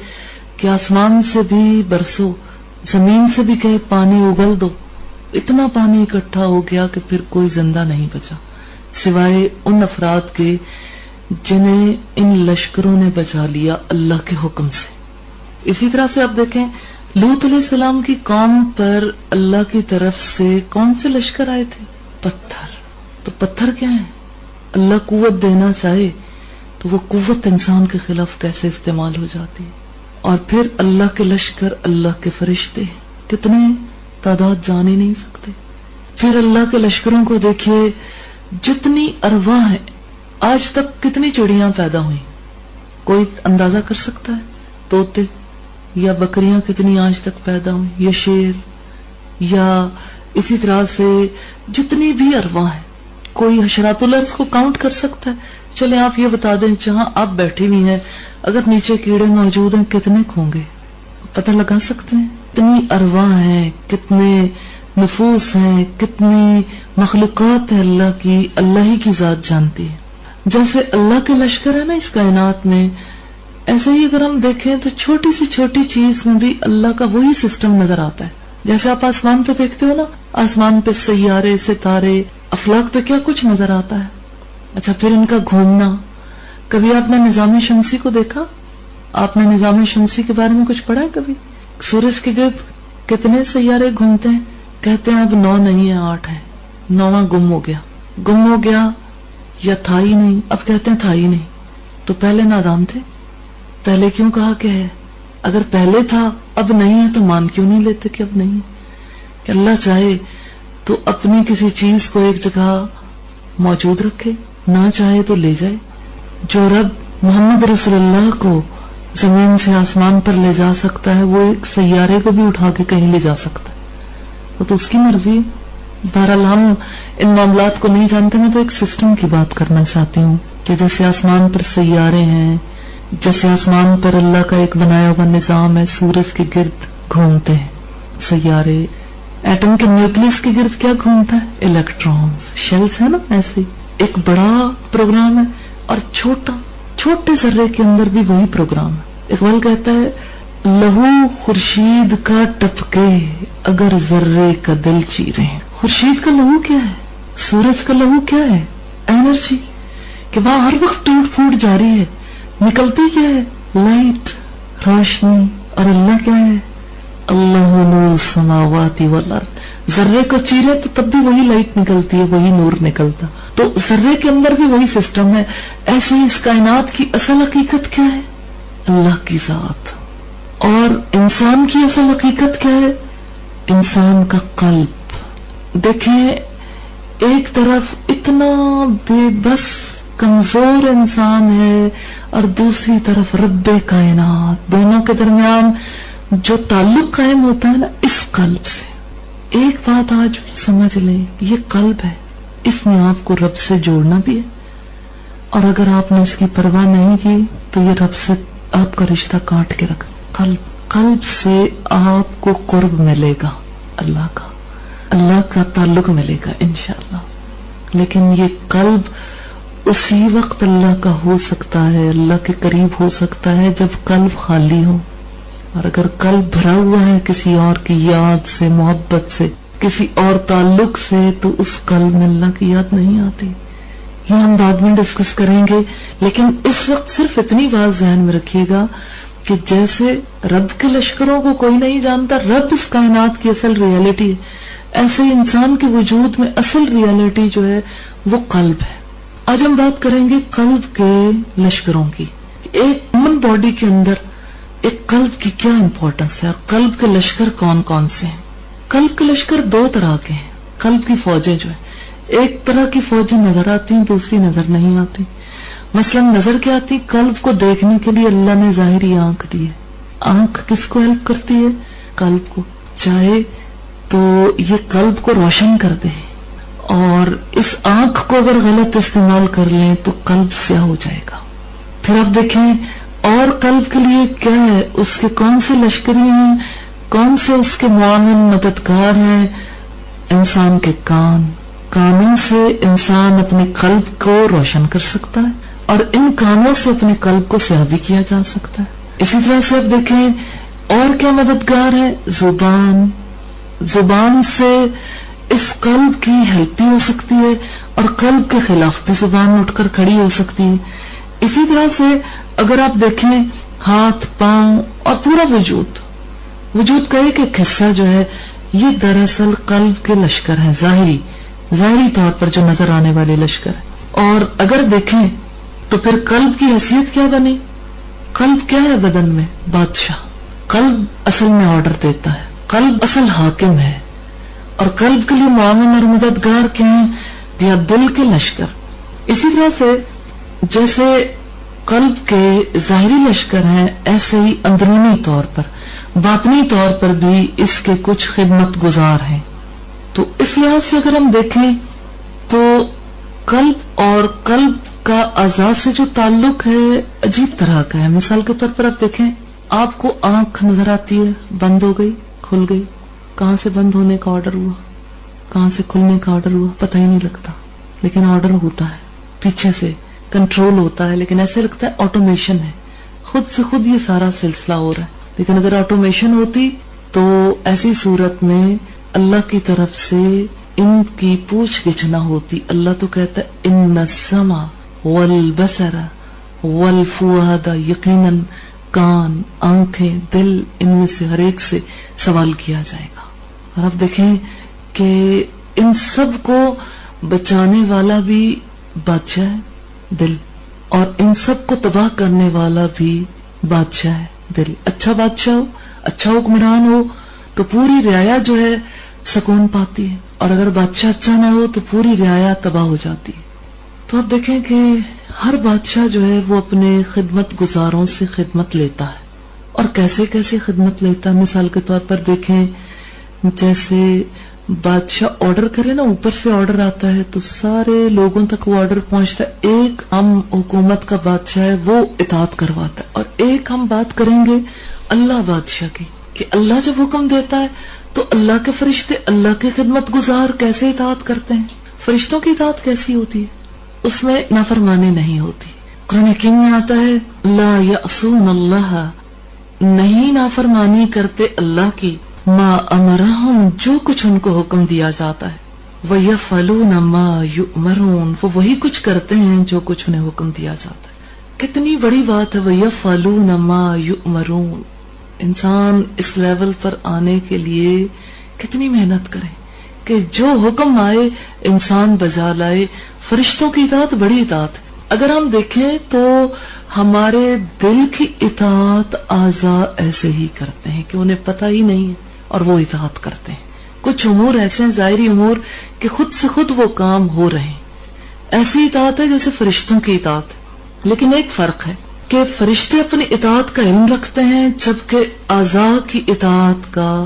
کہ آسمان سے بھی برسو، زمین سے بھی کہے پانی اگل دو، اتنا پانی اکٹھا ہو گیا کہ پھر کوئی زندہ نہیں بچا سوائے ان افراد کے جنہیں ان لشکروں نے بچا لیا اللہ کے حکم سے. اسی طرح سے آپ دیکھیں لوط علیہ السلام کی قوم پر اللہ کی طرف سے کون سے لشکر آئے تھے؟ پتھر. تو پتھر کیا ہے؟ اللہ قوت دینا چاہے تو وہ قوت انسان کے خلاف کیسے استعمال ہو جاتی ہے. اور پھر اللہ کے لشکر، اللہ کے فرشتے، کتنے تعداد جان ہی نہیں سکتے. پھر اللہ کے لشکروں کو دیکھیے، جتنی ارواح ہیں، آج تک کتنی چڑیاں پیدا ہوئی کوئی اندازہ کر سکتا ہے؟ طوطے یا بکریاں کتنی آج تک پیدا ہوئی، یا شیر، یا اسی طرح سے جتنی بھی ارواح ہیں، کوئی حشرات الارض کو کاؤنٹ کر سکتا ہے؟ چلیں آپ یہ بتا دیں جہاں آپ بیٹھی ہوئی ہیں اگر نیچے کیڑے موجود ہیں کتنے ہوں گے؟ پتہ لگا سکتے ہیں؟ کتنی ارواح ہیں، کتنے نفوس ہیں، کتنی مخلوقات ہیں اللہ کی، اللہ ہی کی ذات جانتی ہے. جیسے اللہ کے لشکر ہے نا اس کائنات میں، ایسے ہی اگر ہم دیکھیں تو چھوٹی سی چھوٹی چیز میں بھی اللہ کا وہی سسٹم نظر آتا ہے. جیسے آپ آسمان پہ دیکھتے ہو نا، آسمان پہ سیارے، ستارے، افلاک پہ کیا کچھ نظر آتا ہے. اچھا پھر ان کا گھومنا، کبھی آپ نے نظام شمسی کو دیکھا؟ آپ نے نظام شمسی کے بارے میں کچھ پڑھا ہے کبھی؟ سورج کے گرد کتنے سیارے گھومتے ہیں؟ کہتے ہیں اب 9 نہیں ہے 8 ہے، 9واں گم ہو گیا یا تھا ہی نہیں. اب کہتے ہیں تھا ہی نہیں. تو پہلے نادان تھے؟ پہلے کیوں کہا کہ ہے؟ اگر پہلے تھا اب نہیں ہے تو مان کیوں نہیں لیتے کہ اب نہیں ہے؟ کہ اللہ چاہے تو اپنی کسی چیز کو ایک جگہ موجود رکھے، نہ چاہے تو لے جائے. جو رب محمد رسول اللہ کو زمین سے آسمان پر لے جا سکتا ہے وہ ایک سیارے کو بھی اٹھا کے کہیں لے جا سکتا ہے، وہ تو اس کی مرضی. بہرحال ہم ان معاملات کو نہیں جانتے. میں تو ایک سسٹم کی بات کرنا چاہتی ہوں کہ جیسے آسمان پر سیارے ہیں، جیسے آسمان پر اللہ کا ایک بنایا ہوا نظام ہے، سورج کے گرد گھومتے ہیں سیارے. ایٹم کے نیوکلیس کے گرد کیا گھومتا ہے؟ الیکٹرونز، شیلز ہے نا. ایسے ایک بڑا پروگرام ہے اور چھوٹے ذرے کے اندر بھی وہی پروگرام ہے. اقبال کہتا ہے لہو خورشید کا ٹپکے اگر ذرے کا دل چیرے. خورشید کا لہو کیا ہے؟ سورج کا لہو کیا ہے؟ انرجی، کہ وہاں ہر وقت ٹوٹ پھوٹ جاری ہے. نکلتی کیا ہے؟ لائٹ، روشنی. اور اللہ کیا ہے؟ اللہ نور السماوات والارض. ذرے کو چیرے تو تب بھی وہی لائٹ نکلتی ہے، وہی نور نکلتا. تو ذرے کے اندر بھی وہی سسٹم ہے. ایسے ہی اس کائنات کی اصل حقیقت کیا ہے؟ اللہ کی ذات. اور انسان کی اصل حقیقت کیا ہے؟ انسان کا قلب. دیکھیں ایک طرف اتنا بے بس کمزور انسان ہے اور دوسری طرف رب کائنات. دونوں کے درمیان جو تعلق قائم ہوتا ہے نا اس قلب سے. ایک بات آج سمجھ لیں، یہ قلب ہے، اس نے آپ کو رب سے جوڑنا بھی ہے. اور اگر آپ نے اس کی پرواہ نہیں کی تو یہ رب سے آپ کا رشتہ کاٹ کے رکھ. قلب سے آپ کو قرب ملے گا اللہ کا تعلق ملے گا انشاءاللہ. لیکن یہ قلب اسی وقت اللہ کا ہو سکتا ہے، اللہ کے قریب ہو سکتا ہے جب قلب خالی ہو. اور اگر قلب بھرا ہوا ہے کسی اور کی یاد سے، محبت سے، کسی اور تعلق سے، تو اس قلب میں اللہ کی یاد نہیں آتی. یہ ہم بعد میں ڈسکس کریں گے. لیکن اس وقت صرف اتنی بات ذہن میں رکھیے گا کہ جیسے رب کے لشکروں کو کوئی نہیں جانتا، رب اس کائنات کی اصل ریالٹی ہے، ایسے ہی انسان کے وجود میں اصل ریالٹی جو ہے وہ قلب ہے. آج ہم بات کریں گے قلب کے لشکروں کی. ایک ہیومن باڈی کے اندر ایک قلب کی کیا امپورٹنس ہے اور قلب کے لشکر کون کون سے ہیں. قلب کے لشکر 2 طرح کے ہیں. قلب کی فوجیں جو ہیں، ایک طرح کی فوجیں نظر آتی ہیں، دوسری نظر نہیں آتی. مثلا نظر کیا آتی؟ قلب کو دیکھنے کے لیے اللہ نے ظاہری آنکھ دی ہے. آنکھ کس کو ہیلپ کرتی ہے؟ قلب کو. چاہے تو یہ قلب کو روشن کر دے، اور اس آنکھ کو اگر غلط استعمال کر لیں تو قلب سیاہ ہو جائے گا. پھر آپ دیکھیں اور قلب کے لیے کیا ہے، اس کے کون سے لشکری ہیں، کون سے اس کے معاون مددگار ہیں؟ انسان کے کانوں سے انسان اپنے قلب کو روشن کر سکتا ہے، اور ان کانوں سے اپنے قلب کو سیاہ بھی کیا جا سکتا ہے۔ اسی طرح سے آپ دیکھیں اور کیا مددگار ہے، زبان سے اس قلب کی ہیلپ بھی ہو سکتی ہے، اور قلب کے خلاف بھی زبان اٹھ کر کھڑی ہو سکتی ہے۔ اسی طرح سے اگر آپ دیکھیں ہاتھ، پاؤں اور پورا وجود کا ایک ایک حصہ جو ہے، یہ دراصل قلب کے لشکر ہیں، ظاہری طور پر جو نظر آنے والے لشکر ہیں۔ اور اگر دیکھیں تو پھر قلب کی حیثیت کیا بنی؟ قلب کیا ہے بدن میں؟ بادشاہ۔ قلب اصل میں آرڈر دیتا ہے، قلب اصل حاکم ہے، اور قلب کے لیے معاون اور مددگار کیا ہیں؟ یا دل کے لشکر۔ اسی طرح سے جیسے قلب کے ظاہری لشکر ہیں، ایسے ہی اندرونی طور پر، باطنی طور پر بھی اس کے کچھ خدمت گزار ہیں۔ تو اس لحاظ سے اگر ہم دیکھیں تو قلب اور قلب کا اعضاء سے جو تعلق ہے عجیب طرح کا ہے۔ مثال کے طور پر آپ دیکھیں، آپ کو آنکھ نظر آتی ہے، بند ہو گئی، کھل گئی، کہاں سے بند ہونے کا آرڈر ہوا، کہاں سے کھلنے کا آرڈر ہوا، پتہ ہی نہیں لگتا، لیکن آرڈر ہوتا ہے، پیچھے سے کنٹرول ہوتا ہے، لیکن ایسے لگتا ہے آٹومیشن ہے، خود سے خود یہ سارا سلسلہ ہو رہا ہے۔ لیکن اگر آٹومیشن ہوتی تو ایسی صورت میں اللہ کی طرف سے ان کی پوچھ گچھ نہ ہوتی۔ اللہ تو کہتا ہے ان السمع والبصر والفؤاد، یقیناً کان، آنکھیں، دل، ان میں سے ہر ایک سے سوال کیا جائے گا۔ اور آپ دیکھیں کہ ان سب کو بچانے والا بھی بادشاہ ہے، دل، اور ان سب کو تباہ کرنے والا بھی بادشاہ ہے، دل۔ اچھا بادشاہ ہو، اچھا حکمران ہو تو پوری رعایا جو ہے سکون پاتی ہے، اور اگر بادشاہ اچھا نہ ہو تو پوری رعایا تباہ ہو جاتی ہے۔ تو آپ دیکھیں کہ ہر بادشاہ جو ہے وہ اپنے خدمت گزاروں سے خدمت لیتا ہے، اور کیسے کیسے خدمت لیتا ہے۔ مثال کے طور پر دیکھیں، جیسے بادشاہ آرڈر کرے نا، اوپر سے آرڈر آتا ہے تو سارے لوگوں تک وہ آرڈر پہنچتا ہے۔ ایک ہم حکومت کا بادشاہ ہے، وہ اطاعت کرواتا ہے، اور ایک ہم بات کریں گے اللہ بادشاہ کی، کہ اللہ جب حکم دیتا ہے تو اللہ کے فرشتے، اللہ کے خدمت گزار کیسے اطاعت کرتے ہیں، فرشتوں کی اطاعت کیسی ہوتی ہے، اس میں نافرمانی نہیں ہوتی۔ قرآن حکیم میں آتا ہے لا یعصون اللہ، نہیں نافرمانی کرتے اللہ کی، ما امرہم، جو کچھ ان کو حکم دیا جاتا ہے، ویفعلون ما یؤمرون، وہ وہی کچھ کرتے ہیں جو کچھ انہیں حکم دیا جاتا ہے۔ کتنی بڑی بات ہے ویفعلون ما یؤمرون۔ انسان اس لیول پر آنے کے لیے کتنی محنت کرے کہ جو حکم آئے انسان بجا لائے۔ فرشتوں کی اطاعت بڑی اطاعت ہے۔ اگر ہم دیکھیں تو ہمارے دل کی اطاعت اعضاء ایسے ہی کرتے ہیں کہ انہیں پتہ ہی نہیں ہے، اور وہ اطاعت کرتے ہیں۔ کچھ امور ایسے ہیں، ظاہری امور، کہ خود سے خود وہ کام ہو رہے ہیں، ایسی اطاعت ہے جیسے فرشتوں کی اطاعت ہے۔ لیکن ایک فرق ہے کہ فرشتے اپنی اطاعت کا علم رکھتے ہیں، جبکہ اعضاء کی اطاعت کا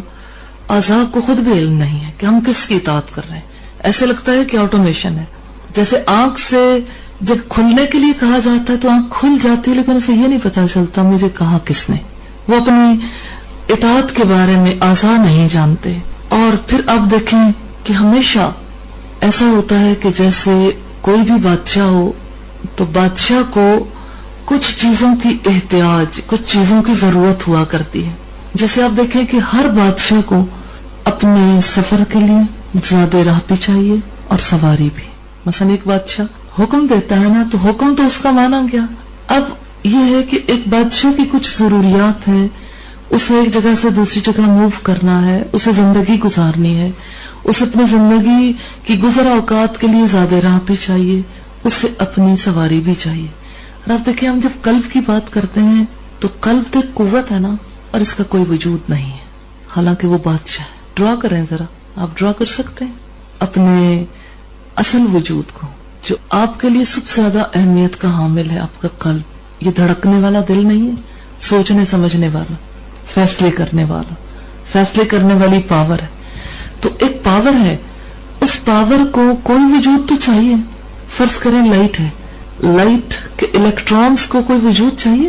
اعضاء کو خود بھی علم نہیں ہے کہ ہم کس کی اطاعت کر رہے ہیں۔ ایسے لگتا ہے کہ آٹومیشن ہے۔ جیسے آنکھ سے جب کھلنے کے لیے کہا جاتا ہے تو آنکھ کھل جاتی ہے، لیکن اسے یہ نہیں پتا چلتا مجھے کہا کس نے۔ وہ اپنی اطاعت کے بارے میں اعضاء نہیں جانتے۔ اور پھر آپ دیکھیں کہ ہمیشہ ایسا ہوتا ہے کہ جیسے کوئی بھی بادشاہ ہو تو بادشاہ کو کچھ چیزوں کی احتیاج، کچھ چیزوں کی ضرورت ہوا کرتی ہے۔ جیسے آپ دیکھیں کہ ہر بادشاہ کو اپنے سفر کے لیے زیادہ راہ بھی چاہیے اور سواری بھی۔ مثلا ایک بادشاہ حکم دیتا ہے نا، تو حکم تو اس کا مانا گیا۔ اب یہ ہے کہ ایک بادشاہ کی کچھ ضروریات ہیں، اسے ایک جگہ سے دوسری جگہ موو کرنا ہے، اسے زندگی گزارنی ہے، اسے اپنی زندگی کی گزر اوقات کے لیے زیادہ راہ بھی چاہیے، اسے اپنی سواری بھی چاہیے۔ اور آپ دیکھیں ہم جب قلب کی بات کرتے ہیں تو قلب تو ایک قوت ہے نا، اور اس کا کوئی وجود نہیں ہے، حالانکہ وہ بادشاہ ہے۔ ڈرا کریں ذرا، آپ ڈرا کر سکتے ہیں اپنے اصل وجود کو، جو آپ کے لیے سب سے زیادہ اہمیت کا حامل ہے، آپ کا قلب۔ یہ دھڑکنے والا دل نہیں ہے، سوچنے سمجھنے والا، فیصلے کرنے والا، فیصلے کرنے والی پاور ہے۔ تو ایک پاور ہے، اس پاور کو کوئی وجود تو چاہیے۔ فرض کریں لائٹ ہے، لائٹ کے الیکٹرانز کو کوئی وجود چاہیے